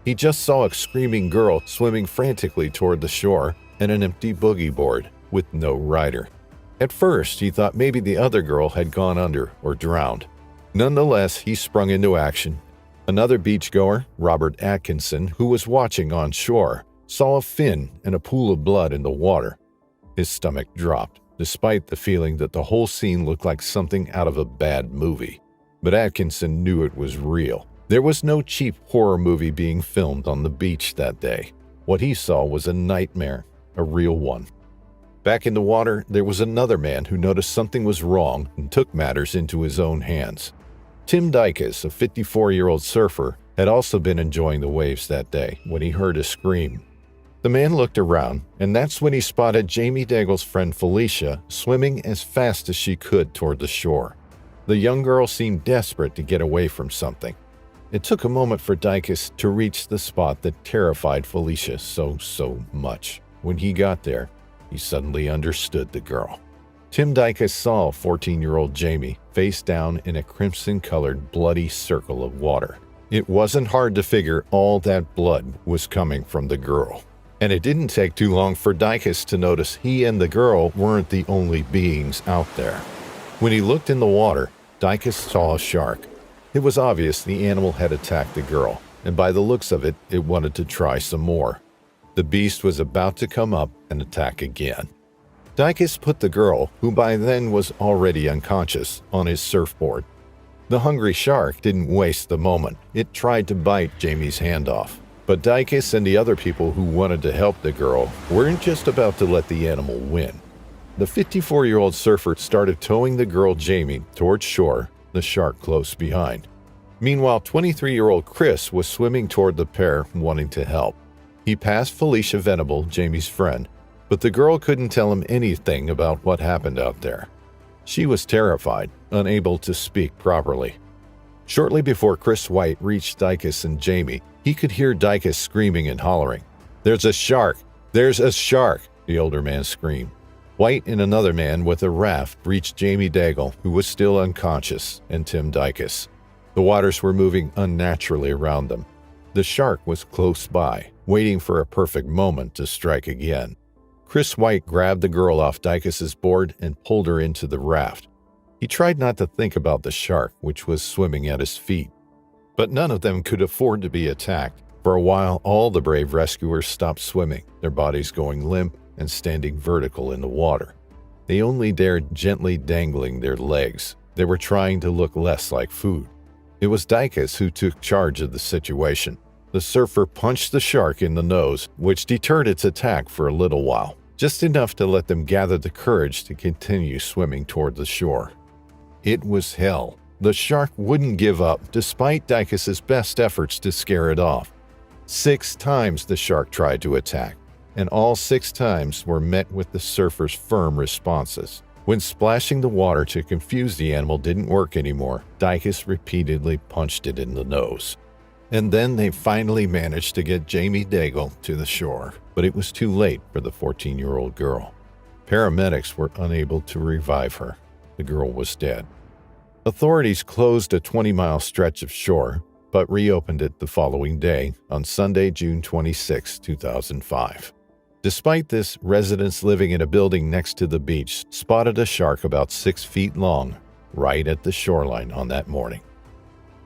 He just saw a screaming girl swimming frantically toward the shore and an empty boogie board with no rider. At first, he thought maybe the other girl had gone under or drowned. Nonetheless, he sprung into action. Another beachgoer, Robert Atkinson, who was watching on shore, saw a fin and a pool of blood in the water. His stomach dropped, despite the feeling that the whole scene looked like something out of a bad movie. But Atkinson knew it was real. There was no cheap horror movie being filmed on the beach that day. What he saw was a nightmare, a real one. Back in the water, there was another man who noticed something was wrong and took matters into his own hands. Tim Dykes, a 54-year-old surfer, had also been enjoying the waves that day when he heard a scream. The man looked around, and that's when he spotted Jamie Daigle's friend Felicia swimming as fast as she could toward the shore. The young girl seemed desperate to get away from something. It took a moment for Dykes to reach the spot that terrified Felicia so much. When he got there, he suddenly understood the girl. Tim Dykes saw 14-year-old Jamie face down in a crimson-colored bloody circle of water. It wasn't hard to figure all that blood was coming from the girl. And it didn't take too long for Dykes to notice he and the girl weren't the only beings out there. When he looked in the water, Dykes saw a shark. It was obvious the animal had attacked the girl, and by the looks of it, it wanted to try some more. The beast was about to come up and attack again. Dicus put the girl, who by then was already unconscious, on his surfboard. The hungry shark didn't waste the moment. It tried to bite Jamie's hand off. But Dicus and the other people who wanted to help the girl weren't just about to let the animal win. The 54-year-old surfer started towing the girl Jamie towards shore, the shark close behind. Meanwhile, 23-year-old Chris was swimming toward the pair, wanting to help. He passed Felicia Venable, Jamie's friend, but the girl couldn't tell him anything about what happened out there. She was terrified, unable to speak properly. Shortly before Chris White reached Dicus and Jamie, he could hear Dicus screaming and hollering. "There's a shark! There's a shark!" the older man screamed. White and another man with a raft reached Jamie Daigle, who was still unconscious, and Tim Dicus. The waters were moving unnaturally around them. The shark was close by, waiting for a perfect moment to strike again. Chris White grabbed the girl off Dicus's board and pulled her into the raft. He tried not to think about the shark, which was swimming at his feet. But none of them could afford to be attacked. For a while, all the brave rescuers stopped swimming, their bodies going limp and standing vertical in the water. They only dared gently dangling their legs. They were trying to look less like food. It was Dicus who took charge of the situation. The surfer punched the shark in the nose, which deterred its attack for a little while, just enough to let them gather the courage to continue swimming toward the shore. It was hell. The shark wouldn't give up despite Dicus's best efforts to scare it off. 6 times the shark tried to attack, and all 6 times were met with the surfer's firm responses. When splashing the water to confuse the animal didn't work anymore, Dicus repeatedly punched it in the nose. And then they finally managed to get Jamie Daigle to the shore, but it was too late for the 14-year-old girl. Paramedics were unable to revive her. The girl was dead. Authorities closed a 20-mile stretch of shore, but reopened it the following day, on Sunday, June 26, 2005. Despite this, residents living in a building next to the beach spotted a shark about 6 feet long, right at the shoreline on that morning.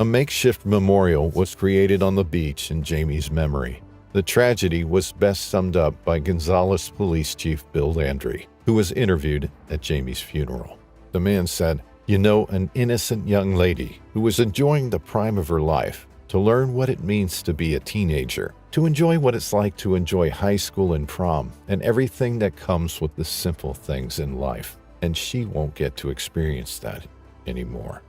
A makeshift memorial was created on the beach in Jamie's memory. The tragedy was best summed up by Gonzales Police Chief Bill Landry, who was interviewed at Jamie's funeral. The man said, "You know, an innocent young lady who was enjoying the prime of her life, to learn what it means to be a teenager, to enjoy what it's like to enjoy high school and prom, and everything that comes with the simple things in life. And she won't get to experience that anymore."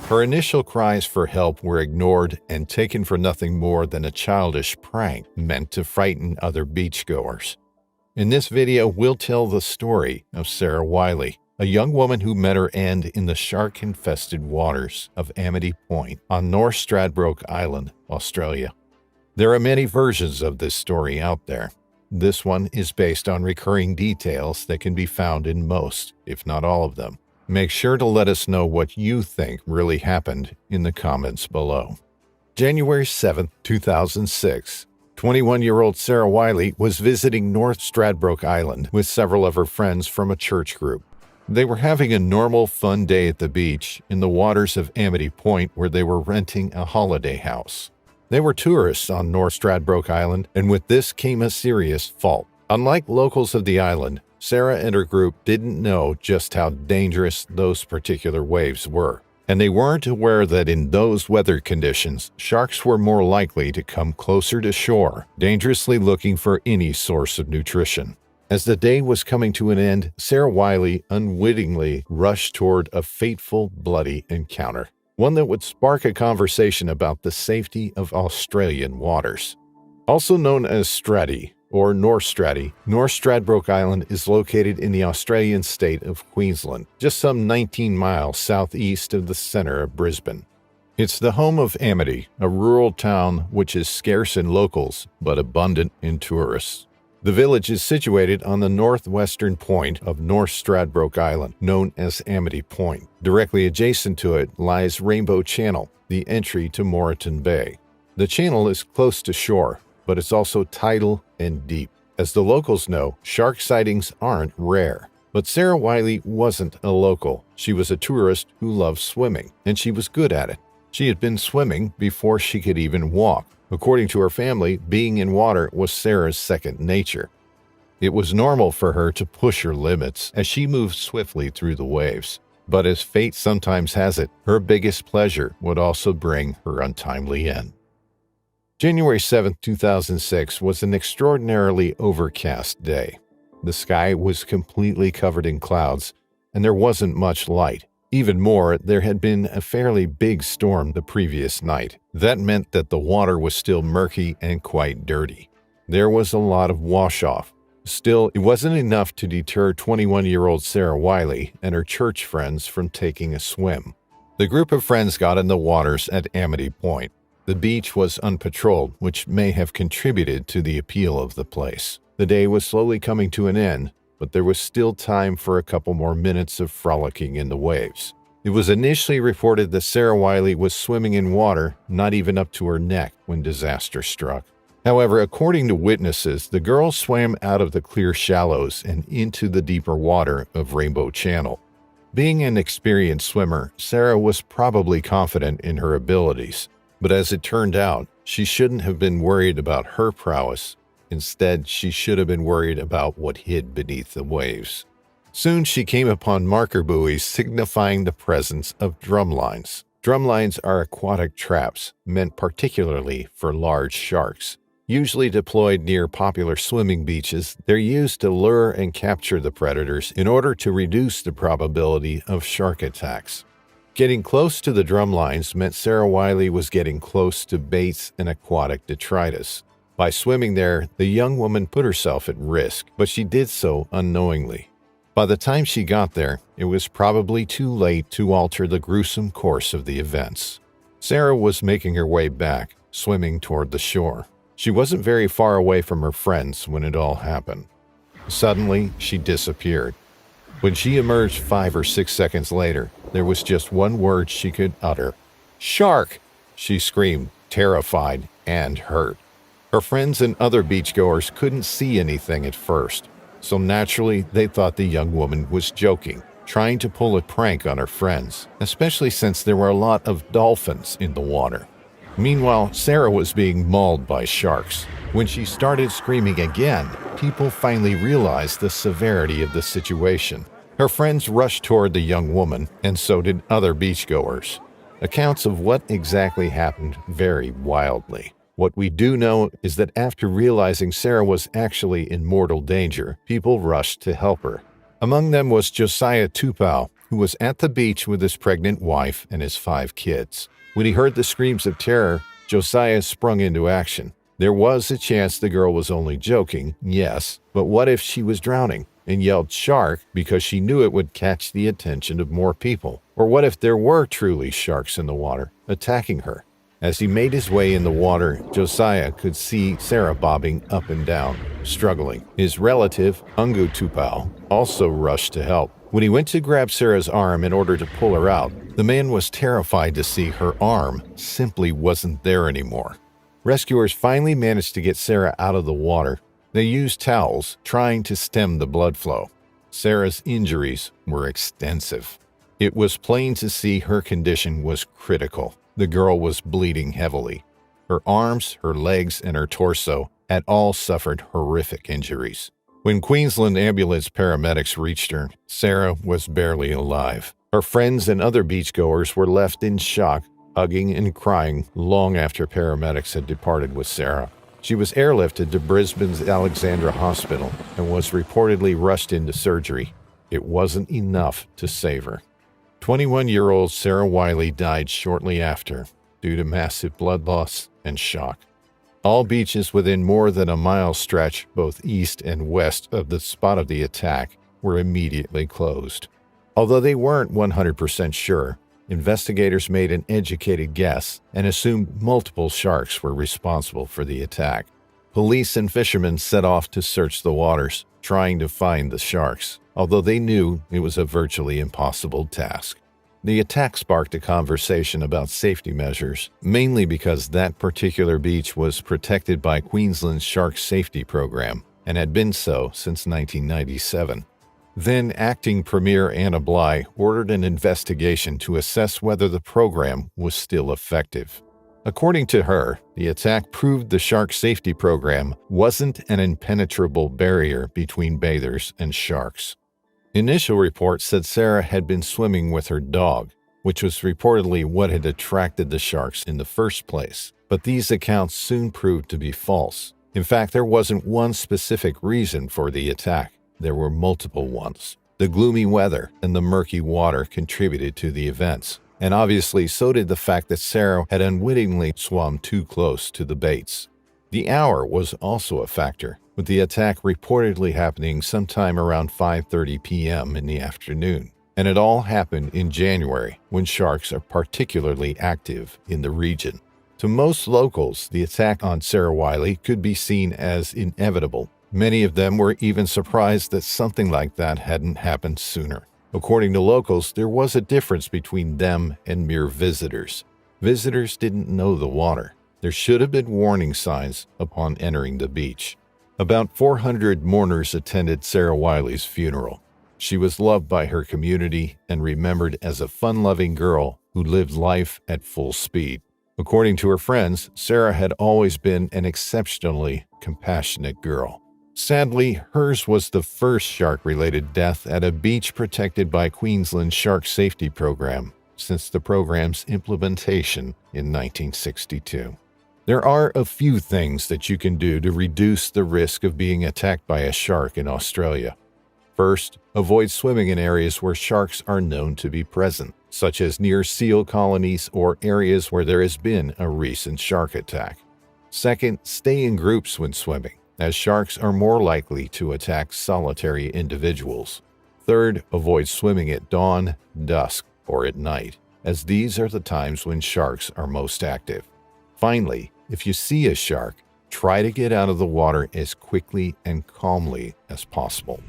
Her initial cries for help were ignored and taken for nothing more than a childish prank meant to frighten other beachgoers. In this video, we'll tell the story of Sarah Wiley, a young woman who met her end in the shark-infested waters of Amity Point on North Stradbroke Island, Australia. There are many versions of this story out there. This one is based on recurring details that can be found in most, if not all of them. Make sure to let us know what you think really happened in the comments below. January 7, 2006. 21-year-old Sarah Wiley was visiting North Stradbroke Island with several of her friends from a church group. They were having a normal, fun day at the beach in the waters of Amity Point, where they were renting a holiday house. They were tourists on North Stradbroke Island, and with this came a serious fault. Unlike locals of the island, Sarah and her group didn't know just how dangerous those particular waves were, and they weren't aware that in those weather conditions, sharks were more likely to come closer to shore, dangerously looking for any source of nutrition. As the day was coming to an end, Sarah Wiley unwittingly rushed toward a fateful, bloody encounter, one that would spark a conversation about the safety of Australian waters. Also known as Straddy, or North Straddy, North Stradbroke Island is located in the Australian state of Queensland, just some 19 miles southeast of the center of Brisbane. It's the home of Amity, a rural town which is scarce in locals but abundant in tourists. The village is situated on the northwestern point of North Stradbroke Island, known as Amity Point. Directly adjacent to it lies Rainbow Channel, the entry to Moreton Bay. The channel is close to shore, but it's also tidal and deep. As the locals know, shark sightings aren't rare. But Sarah Wiley wasn't a local. She was a tourist who loved swimming, and she was good at it. She had been swimming before she could even walk. According to her family, being in water was Sarah's second nature. It was normal for her to push her limits as she moved swiftly through the waves. But as fate sometimes has it, her biggest pleasure would also bring her untimely end. January 7, 2006 was an extraordinarily overcast day. The sky was completely covered in clouds, and there wasn't much light. Even more, there had been a fairly big storm the previous night. That meant that the water was still murky and quite dirty. There was a lot of wash-off. Still, it wasn't enough to deter 21-year-old Sarah Wiley and her church friends from taking a swim. The group of friends got in the waters at Amity Point. The beach was unpatrolled, which may have contributed to the appeal of the place. The day was slowly coming to an end, but there was still time for a couple more minutes of frolicking in the waves. It was initially reported that Sarah Wiley was swimming in water not even up to her neck when disaster struck. However, according to witnesses, the girl swam out of the clear shallows and into the deeper water of Rainbow Channel. Being an experienced swimmer, Sarah was probably confident in her abilities. But as it turned out, she shouldn't have been worried about her prowess. Instead, she should have been worried about what hid beneath the waves. Soon she came upon marker buoys signifying the presence of drumlines. Drumlines are aquatic traps meant particularly for large sharks. Usually deployed near popular swimming beaches, they're used to lure and capture the predators in order to reduce the probability of shark attacks. Getting close to the drumlines meant Sarah Wiley was getting close to baits and aquatic detritus. By swimming there, the young woman put herself at risk, but she did so unknowingly. By the time she got there, it was probably too late to alter the gruesome course of the events. Sarah was making her way back, swimming toward the shore. She wasn't very far away from her friends when it all happened. Suddenly, she disappeared. When she emerged 5 or 6 seconds later, there was just one word she could utter. "Shark!" she screamed, terrified and hurt. Her friends and other beachgoers couldn't see anything at first, so naturally they thought the young woman was joking, trying to pull a prank on her friends, especially since there were a lot of dolphins in the water. Meanwhile, Sarah was being mauled by sharks. When she started screaming again, people finally realized the severity of the situation. Her friends rushed toward the young woman, and so did other beachgoers. Accounts of what exactly happened vary wildly. What we do know is that after realizing Sarah was actually in mortal danger, people rushed to help her. Among them was Josiah Tupou, who was at the beach with his pregnant wife and his 5 kids. When he heard the screams of terror, Josiah sprung into action. There was a chance the girl was only joking, yes, but what if she was drowning and yelled "shark" because she knew it would catch the attention of more people? Or what if there were truly sharks in the water, attacking her? As he made his way in the water, Josiah could see Sarah bobbing up and down, struggling. His relative, Ungu Tupou, also rushed to help. When he went to grab Sarah's arm in order to pull her out, the man was terrified to see her arm simply wasn't there anymore. Rescuers finally managed to get Sarah out of the water. They used towels, trying to stem the blood flow. Sarah's injuries were extensive. It was plain to see her condition was critical. The girl was bleeding heavily. Her arms, her legs, and her torso had all suffered horrific injuries. When Queensland ambulance paramedics reached her, Sarah was barely alive. Her friends and other beachgoers were left in shock, hugging and crying long after paramedics had departed with Sarah. She was airlifted to Brisbane's Alexandra Hospital and was reportedly rushed into surgery. It wasn't enough to save her. 21-year-old Sarah Wiley died shortly after due to massive blood loss and shock. All beaches within more than a mile stretch, both east and west of the spot of the attack, were immediately closed. Although they weren't 100% sure, investigators made an educated guess and assumed multiple sharks were responsible for the attack. Police and fishermen set off to search the waters, trying to find the sharks, although they knew it was a virtually impossible task. The attack sparked a conversation about safety measures, mainly because that particular beach was protected by Queensland's Shark Safety Program and had been so since 1997. Then acting Premier Anna Bly ordered an investigation to assess whether the program was still effective. According to her, the attack proved the shark safety program wasn't an impenetrable barrier between bathers and sharks. Initial reports said Sarah had been swimming with her dog, which was reportedly what had attracted the sharks in the first place. But these accounts soon proved to be false. In fact, there wasn't one specific reason for the attack. There were multiple ones. The gloomy weather and the murky water contributed to the events. And obviously, so did the fact that Sarah had unwittingly swum too close to the baits. The hour was also a factor, with the attack reportedly happening sometime around 5:30 p.m. in the afternoon. And it all happened in January, when sharks are particularly active in the region. To most locals, the attack on Sarah Wiley could be seen as inevitable. Many of them were even surprised that something like that hadn't happened sooner. According to locals, there was a difference between them and mere visitors. Visitors didn't know the water. There should have been warning signs upon entering the beach. About 400 mourners attended Sarah Wiley's funeral. She was loved by her community and remembered as a fun-loving girl who lived life at full speed. According to her friends, Sarah had always been an exceptionally compassionate girl. Sadly, hers was the first shark-related death at a beach protected by Queensland's shark safety program since the program's implementation in 1962. There are a few things that you can do to reduce the risk of being attacked by a shark in Australia. First, avoid swimming in areas where sharks are known to be present, such as near seal colonies or areas where there has been a recent shark attack. Second, stay in groups when swimming, as sharks are more likely to attack solitary individuals. Third, avoid swimming at dawn, dusk, or at night, as these are the times when sharks are most active. Finally, if you see a shark, try to get out of the water as quickly and calmly as possible.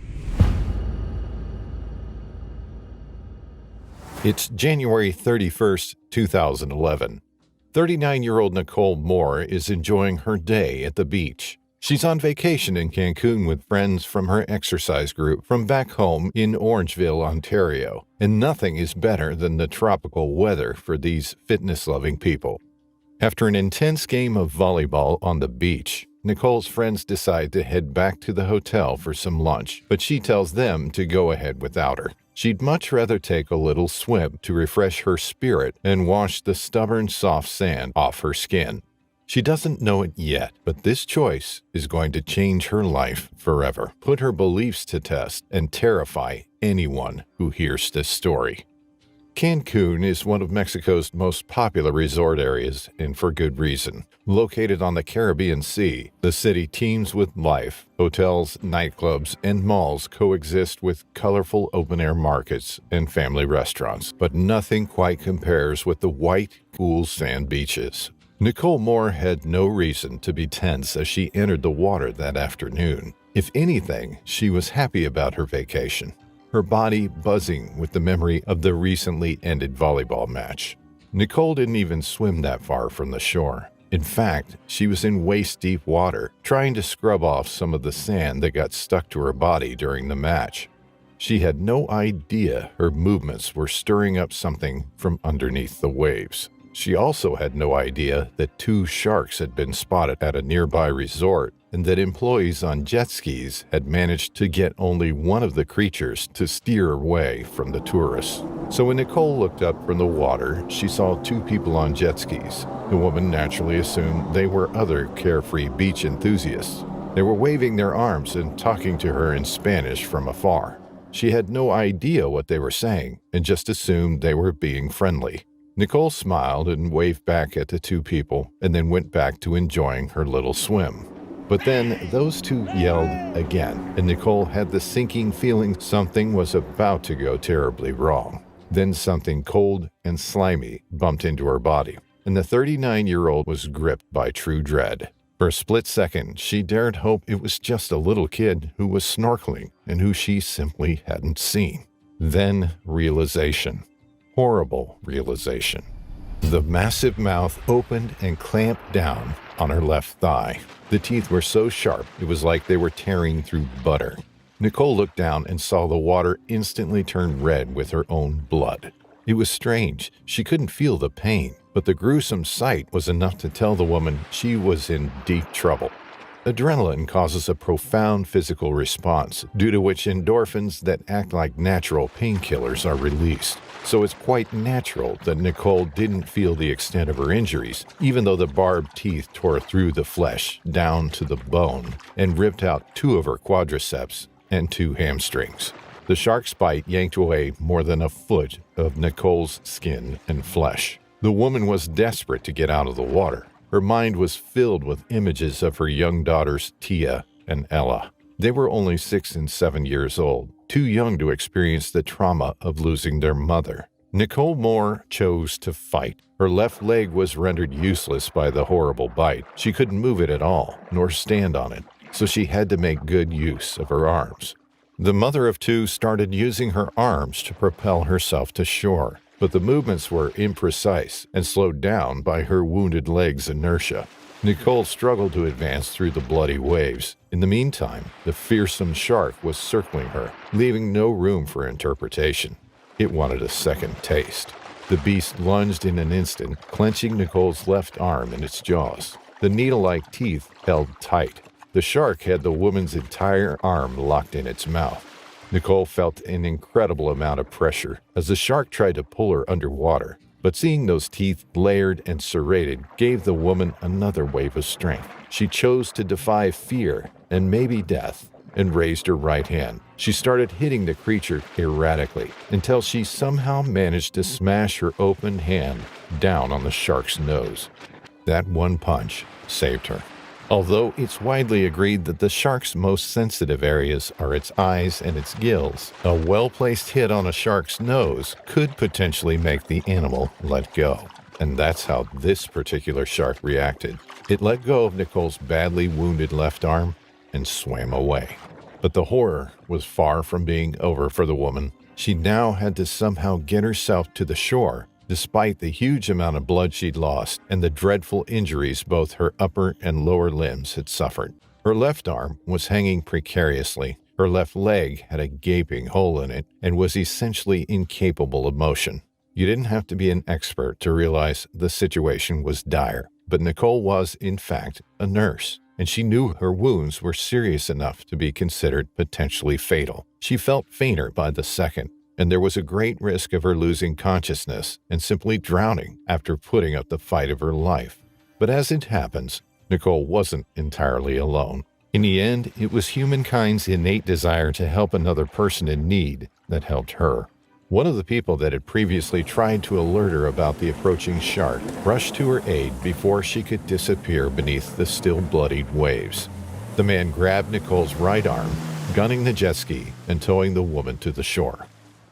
It's January 31st, 2011. 39-year-old Nicole Moore is enjoying her day at the beach. She's on vacation in Cancun with friends from her exercise group from back home in Orangeville, Ontario, and nothing is better than the tropical weather for these fitness-loving people. After an intense game of volleyball on the beach, Nicole's friends decide to head back to the hotel for some lunch, but she tells them to go ahead without her. She'd much rather take a little swim to refresh her spirit and wash the stubborn, soft sand off her skin. She doesn't know it yet, but this choice is going to change her life forever, put her beliefs to test, and terrify anyone who hears this story. Cancun is one of Mexico's most popular resort areas, and for good reason. Located on the Caribbean Sea, the city teems with life. Hotels, nightclubs, and malls coexist with colorful open-air markets and family restaurants, but nothing quite compares with the white, cool sand beaches. Nicole Moore had no reason to be tense as she entered the water that afternoon. If anything, she was happy about her vacation, her body buzzing with the memory of the recently ended volleyball match. Nicole didn't even swim that far from the shore. In fact, she was in waist-deep water, trying to scrub off some of the sand that got stuck to her body during the match. She had no idea her movements were stirring up something from underneath the waves. She also had no idea that 2 sharks had been spotted at a nearby resort and that employees on jet skis had managed to get only one of the creatures to steer away from the tourists. So when Nicole looked up from the water, she saw 2 people on jet skis. The woman naturally assumed they were other carefree beach enthusiasts. They were waving their arms and talking to her in Spanish from afar. She had no idea what they were saying and just assumed they were being friendly. Nicole smiled and waved back at the 2 people and then went back to enjoying her little swim. But then those 2 yelled again, and Nicole had the sinking feeling something was about to go terribly wrong. Then something cold and slimy bumped into her body, and the 39-year-old was gripped by true dread. For a split second, she dared hope it was just a little kid who was snorkeling and who she simply hadn't seen. Then realization. Horrible realization. The massive mouth opened and clamped down on her left thigh. The teeth were so sharp, it was like they were tearing through butter. Nicole looked down and saw the water instantly turn red with her own blood. It was strange. She couldn't feel the pain, but the gruesome sight was enough to tell the woman she was in deep trouble. Adrenaline causes a profound physical response, due to which endorphins that act like natural painkillers are released. So it's quite natural that Nicole didn't feel the extent of her injuries, even though the barbed teeth tore through the flesh down to the bone and ripped out 2 of her quadriceps and 2 hamstrings. The shark's bite yanked away more than a foot of Nicole's skin and flesh. The woman was desperate to get out of the water. Her mind was filled with images of her young daughters, Tia and Ella. They were only 6 and 7 years old, too young to experience the trauma of losing their mother. Nicole Moore chose to fight. Her left leg was rendered useless by the horrible bite. She couldn't move it at all, nor stand on it, so she had to make good use of her arms. The mother of 2 started using her arms to propel herself to shore, but the movements were imprecise and slowed down by her wounded leg's inertia. Nicole struggled to advance through the bloody waves. In the meantime, the fearsome shark was circling her, leaving no room for interpretation. It wanted a second taste. The beast lunged in an instant, clenching Nicole's left arm in its jaws. The needle-like teeth held tight. The shark had the woman's entire arm locked in its mouth. Nicole felt an incredible amount of pressure as the shark tried to pull her underwater, but seeing those teeth layered and serrated gave the woman another wave of strength. She chose to defy fear and maybe death and raised her right hand. She started hitting the creature erratically until she somehow managed to smash her open hand down on the shark's nose. That one punch saved her. Although it's widely agreed that the shark's most sensitive areas are its eyes and its gills, a well-placed hit on a shark's nose could potentially make the animal let go. And that's how this particular shark reacted. It let go of Nicole's badly wounded left arm and swam away. But the horror was far from being over for the woman. She now had to somehow get herself to the shore, despite the huge amount of blood she'd lost and the dreadful injuries both her upper and lower limbs had suffered. Her left arm was hanging precariously. Her left leg had a gaping hole in it and was essentially incapable of motion. You didn't have to be an expert to realize the situation was dire, but Nicole was, in fact, a nurse, and she knew her wounds were serious enough to be considered potentially fatal. She felt fainter by the second, and there was a great risk of her losing consciousness and simply drowning after putting up the fight of her life. But as it happens, Nicole wasn't entirely alone. In the end, it was humankind's innate desire to help another person in need that helped her. One of the people that had previously tried to alert her about the approaching shark rushed to her aid before she could disappear beneath the still bloodied waves. The man grabbed Nicole's right arm, gunning the jet ski and towing the woman to the shore.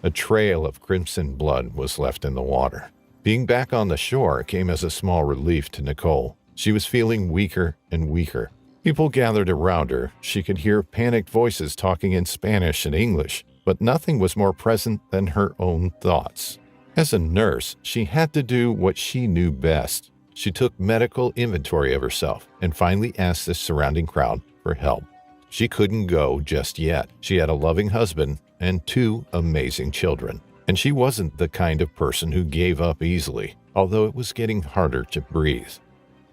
A trail of crimson blood was left in the water. Being back on the shore came as a small relief to Nicole. She was feeling weaker and weaker. People gathered around her. She could hear panicked voices talking in Spanish and English, but nothing was more present than her own thoughts. As a nurse, she had to do what she knew best. She took medical inventory of herself and finally asked the surrounding crowd for help. She couldn't go just yet. She had a loving husband and 2 amazing children, and she wasn't the kind of person who gave up easily, although it was getting harder to breathe.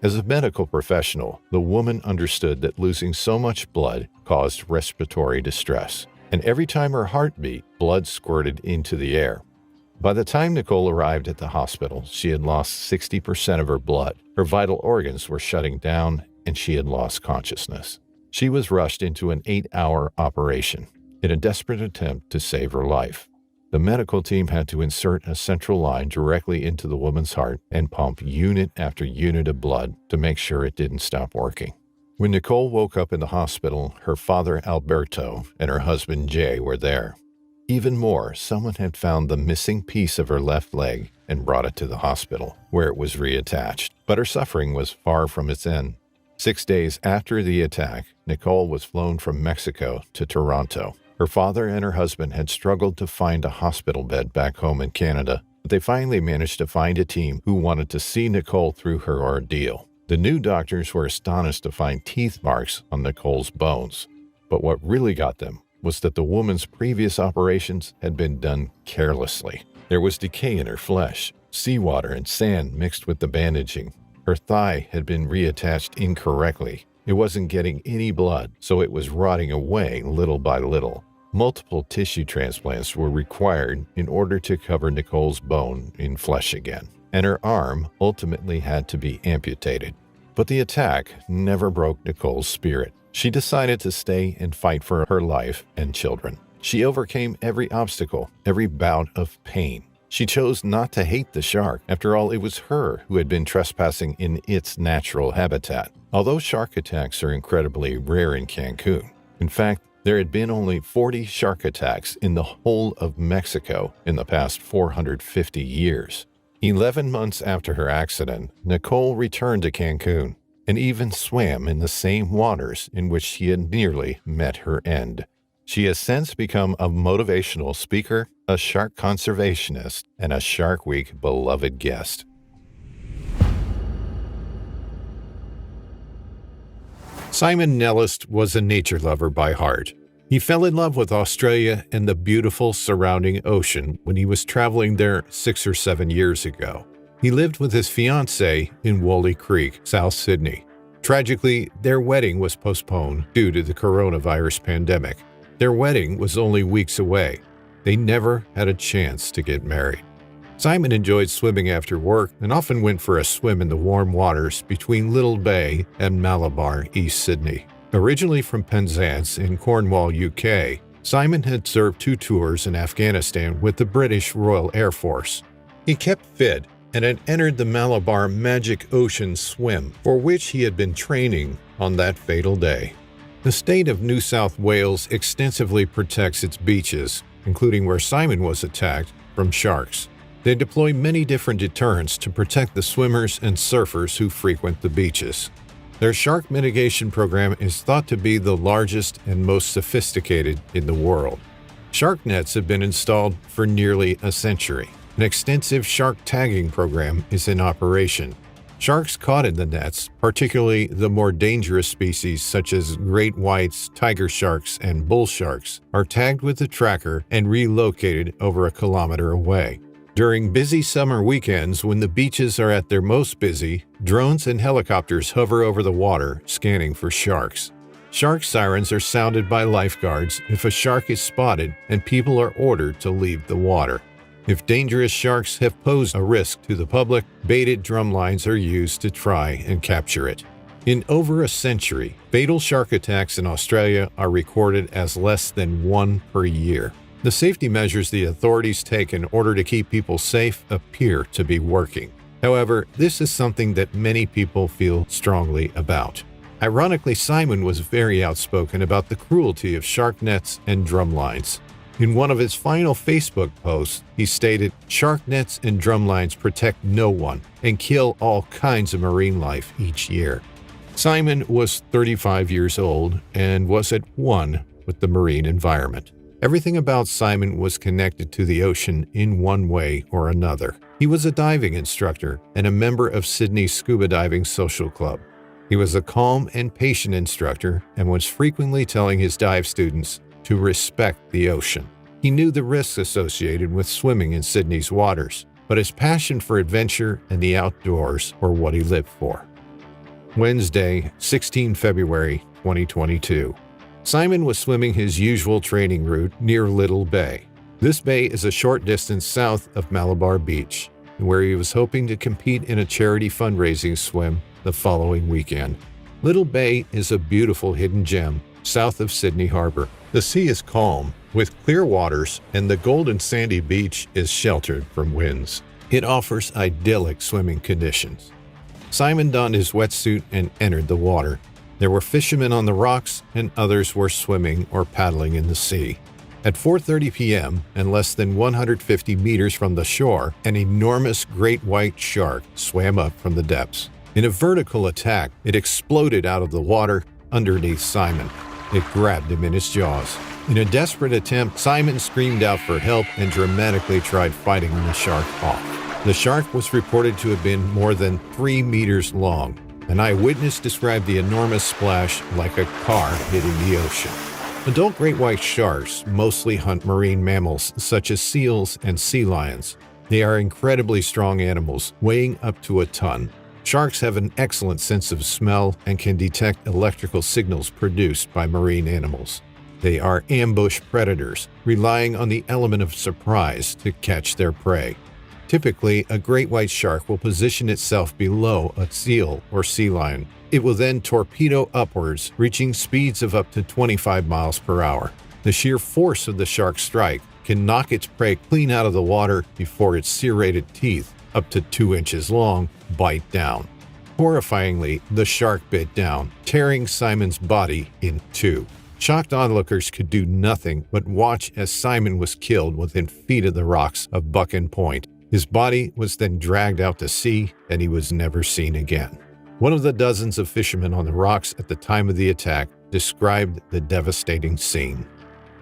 As a medical professional, the woman understood that losing so much blood caused respiratory distress, and every time her heart beat, blood squirted into the air. By the time Nicole arrived at the hospital, she had lost 60% of her blood. Her vital organs were shutting down, and she had lost consciousness. She was rushed into an 8-hour operation in a desperate attempt to save her life. The medical team had to insert a central line directly into the woman's heart and pump unit after unit of blood to make sure it didn't stop working. When Nicole woke up in the hospital, her father Alberto and her husband Jay were there. Even more, someone had found the missing piece of her left leg and brought it to the hospital, where it was reattached. But her suffering was far from its end. 6 days after the attack, Nicole was flown from Mexico to Toronto. Her father and her husband had struggled to find a hospital bed back home in Canada, but they finally managed to find a team who wanted to see Nicole through her ordeal. The new doctors were astonished to find teeth marks on Nicole's bones, but what really got them was that the woman's previous operations had been done carelessly. There was decay in her flesh, seawater and sand mixed with the bandaging. Her thigh had been reattached incorrectly. It wasn't getting any blood, so it was rotting away little by little. Multiple tissue transplants were required in order to cover Nicole's bone in flesh again, and her arm ultimately had to be amputated. But the attack never broke Nicole's spirit. She decided to stay and fight for her life and children. She overcame every obstacle, every bout of pain. She chose not to hate the shark. After all, it was her who had been trespassing in its natural habitat. Although shark attacks are incredibly rare in Cancun, in fact, there had been only 40 shark attacks in the whole of Mexico in the past 450 years. 11 months after her accident, Nicole returned to Cancun and even swam in the same waters in which she had nearly met her end. She has since become a motivational speaker, a shark conservationist, and a Shark Week beloved guest. Simon Nellist was a nature lover by heart. He fell in love with Australia and the beautiful surrounding ocean when he was traveling there 6 or 7 years ago. He lived with his fiancée in Woolly Creek, South Sydney. Tragically, their wedding was postponed due to the coronavirus pandemic. Their wedding was only weeks away. They never had a chance to get married. Simon enjoyed swimming after work and often went for a swim in the warm waters between Little Bay and Malabar, East Sydney. Originally from Penzance in Cornwall, UK, Simon had served 2 tours in Afghanistan with the British Royal Air Force. He kept fit and had entered the Malabar Magic Ocean Swim, for which he had been training on that fatal day. The state of New South Wales extensively protects its beaches, including where Simon was attacked, from sharks. They deploy many different deterrents to protect the swimmers and surfers who frequent the beaches. Their shark mitigation program is thought to be the largest and most sophisticated in the world. Shark nets have been installed for nearly a century. An extensive shark tagging program is in operation. Sharks caught in the nets, particularly the more dangerous species such as great whites, tiger sharks, and bull sharks, are tagged with a tracker and relocated over a kilometer away. During busy summer weekends, when the beaches are at their most busy, drones and helicopters hover over the water, scanning for sharks. Shark sirens are sounded by lifeguards if a shark is spotted, and people are ordered to leave the water. If dangerous sharks have posed a risk to the public, baited drum lines are used to try and capture it. In over a century, fatal shark attacks in Australia are recorded as less than 1 per year. The safety measures the authorities take in order to keep people safe appear to be working. However, this is something that many people feel strongly about. Ironically, Simon was very outspoken about the cruelty of shark nets and drum lines. In one of his final Facebook posts, he stated, "Shark nets and drum lines protect no one and kill all kinds of marine life each year." Simon was 35 years old and was at one with the marine environment. Everything about Simon was connected to the ocean in one way or another. He was a diving instructor and a member of Sydney's Scuba Diving Social Club. He was a calm and patient instructor and was frequently telling his dive students to respect the ocean. He knew the risks associated with swimming in Sydney's waters, but his passion for adventure and the outdoors were what he lived for. Wednesday, 16 February 2022. Simon was swimming his usual training route near Little Bay. This bay is a short distance south of Malabar Beach, where he was hoping to compete in a charity fundraising swim the following weekend. Little Bay is a beautiful hidden gem south of Sydney Harbor. The sea is calm, with clear waters, and the golden sandy beach is sheltered from winds. It offers idyllic swimming conditions. Simon donned his wetsuit and entered the water. There were fishermen on the rocks, and others were swimming or paddling in the sea. At 4:30 p.m., and less than 150 meters from the shore, an enormous great white shark swam up from the depths. In a vertical attack, it exploded out of the water underneath Simon. It grabbed him in its jaws. In a desperate attempt, Simon screamed out for help and dramatically tried fighting the shark off. The shark was reported to have been more than 3 meters long. An eyewitness described the enormous splash like a car hitting the ocean. Adult great white sharks mostly hunt marine mammals such as seals and sea lions. They are incredibly strong animals, weighing up to a ton. Sharks have an excellent sense of smell and can detect electrical signals produced by marine animals. They are ambush predators, relying on the element of surprise to catch their prey. Typically, a great white shark will position itself below a seal or sea lion. It will then torpedo upwards, reaching speeds of up to 25 miles per hour. The sheer force of the shark's strike can knock its prey clean out of the water before its serrated teeth, up to 2 inches long, bite down. Horrifyingly, the shark bit down, tearing Simon's body in two. Shocked onlookers could do nothing but watch as Simon was killed within feet of the rocks of Buchan Point. His body was then dragged out to sea, and he was never seen again. One of the dozens of fishermen on the rocks at the time of the attack described the devastating scene.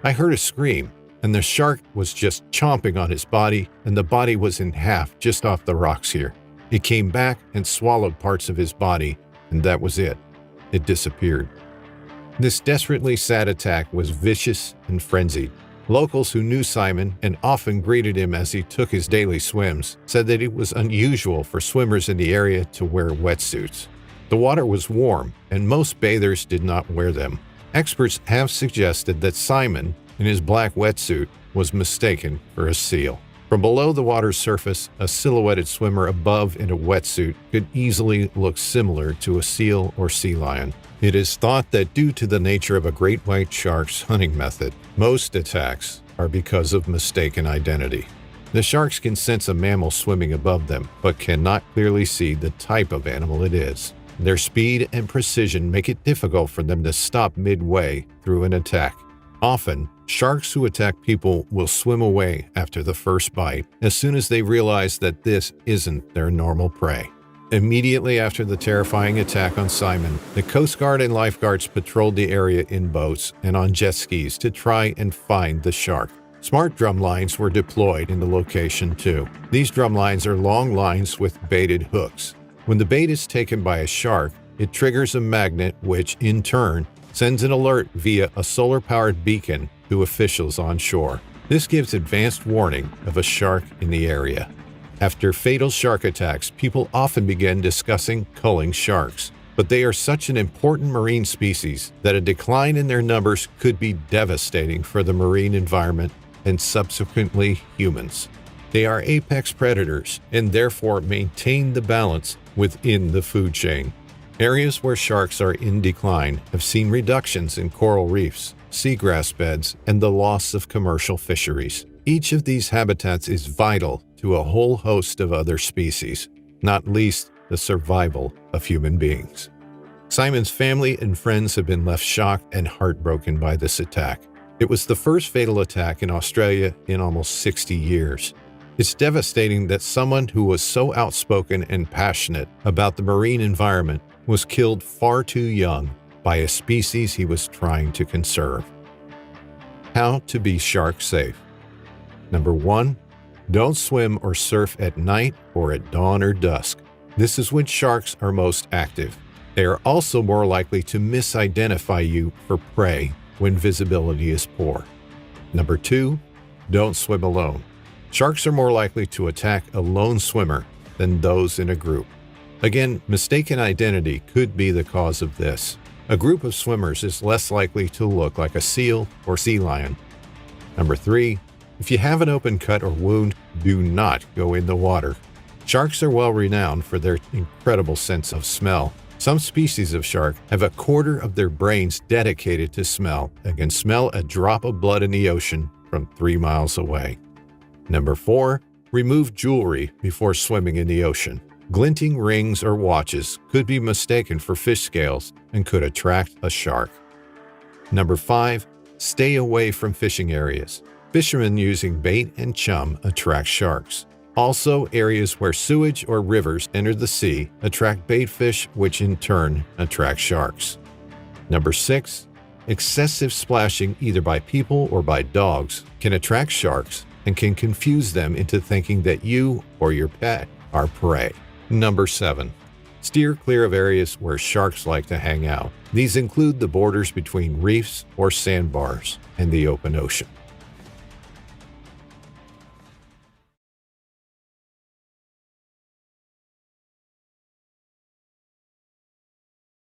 "I heard a scream, and the shark was just chomping on his body, and the body was in half just off the rocks here. It came back and swallowed parts of his body, and that was it. It disappeared." This desperately sad attack was vicious and frenzied. Locals who knew Simon and often greeted him as he took his daily swims said that it was unusual for swimmers in the area to wear wetsuits. The water was warm, and most bathers did not wear them. Experts have suggested that Simon, in his black wetsuit, was mistaken for a seal. From below the water's surface, a silhouetted swimmer above in a wetsuit could easily look similar to a seal or sea lion. It is thought that due to the nature of a great white shark's hunting method, most attacks are because of mistaken identity. The sharks can sense a mammal swimming above them, but cannot clearly see the type of animal it is. Their speed and precision make it difficult for them to stop midway through an attack. Often, sharks who attack people will swim away after the first bite as soon as they realize that this isn't their normal prey. Immediately after the terrifying attack on Simon, the Coast Guard and lifeguards patrolled the area in boats and on jet skis to try and find the shark. Smart drum lines were deployed in the location too. These drum lines are long lines with baited hooks. When the bait is taken by a shark, it triggers a magnet which, in turn, sends an alert via a solar-powered beacon to officials on shore. This gives advanced warning of a shark in the area. After fatal shark attacks, people often begin discussing culling sharks, but they are such an important marine species that a decline in their numbers could be devastating for the marine environment and subsequently humans. They are apex predators and therefore maintain the balance within the food chain. Areas where sharks are in decline have seen reductions in coral reefs, seagrass beds, and the loss of commercial fisheries. Each of these habitats is vital to a whole host of other species, not least the survival of human beings. Simon's family and friends have been left shocked and heartbroken by this attack. It was the first fatal attack in Australia in almost 60 years. It's devastating that someone who was so outspoken and passionate about the marine environment was killed far too young by a species he was trying to conserve. How to be shark safe. Number 1. Don't swim or surf at night or at dawn or dusk. This is when sharks are most active. They are also more likely to misidentify you for prey when visibility is poor. Number 2. Don't swim alone. Sharks are more likely to attack a lone swimmer than those in a group. Again, mistaken identity could be the cause of this. A group of swimmers is less likely to look like a seal or sea lion. Number 3. If you have an open cut or wound, do not go in the water. Sharks are well renowned for their incredible sense of smell. Some species of shark have a quarter of their brains dedicated to smell and can smell a drop of blood in the ocean from 3 miles away. Number 4. Remove jewelry before swimming in the ocean. Glinting rings or watches could be mistaken for fish scales and could attract a shark. Number 5. Stay away from fishing areas. Fishermen using bait and chum attract sharks. Also, areas where sewage or rivers enter the sea attract bait fish, which in turn attract sharks. Number 6. Excessive splashing either by people or by dogs can attract sharks and can confuse them into thinking that you or your pet are prey. Number 7. Steer clear of areas where sharks like to hang out. These include the borders between reefs or sandbars and the open ocean.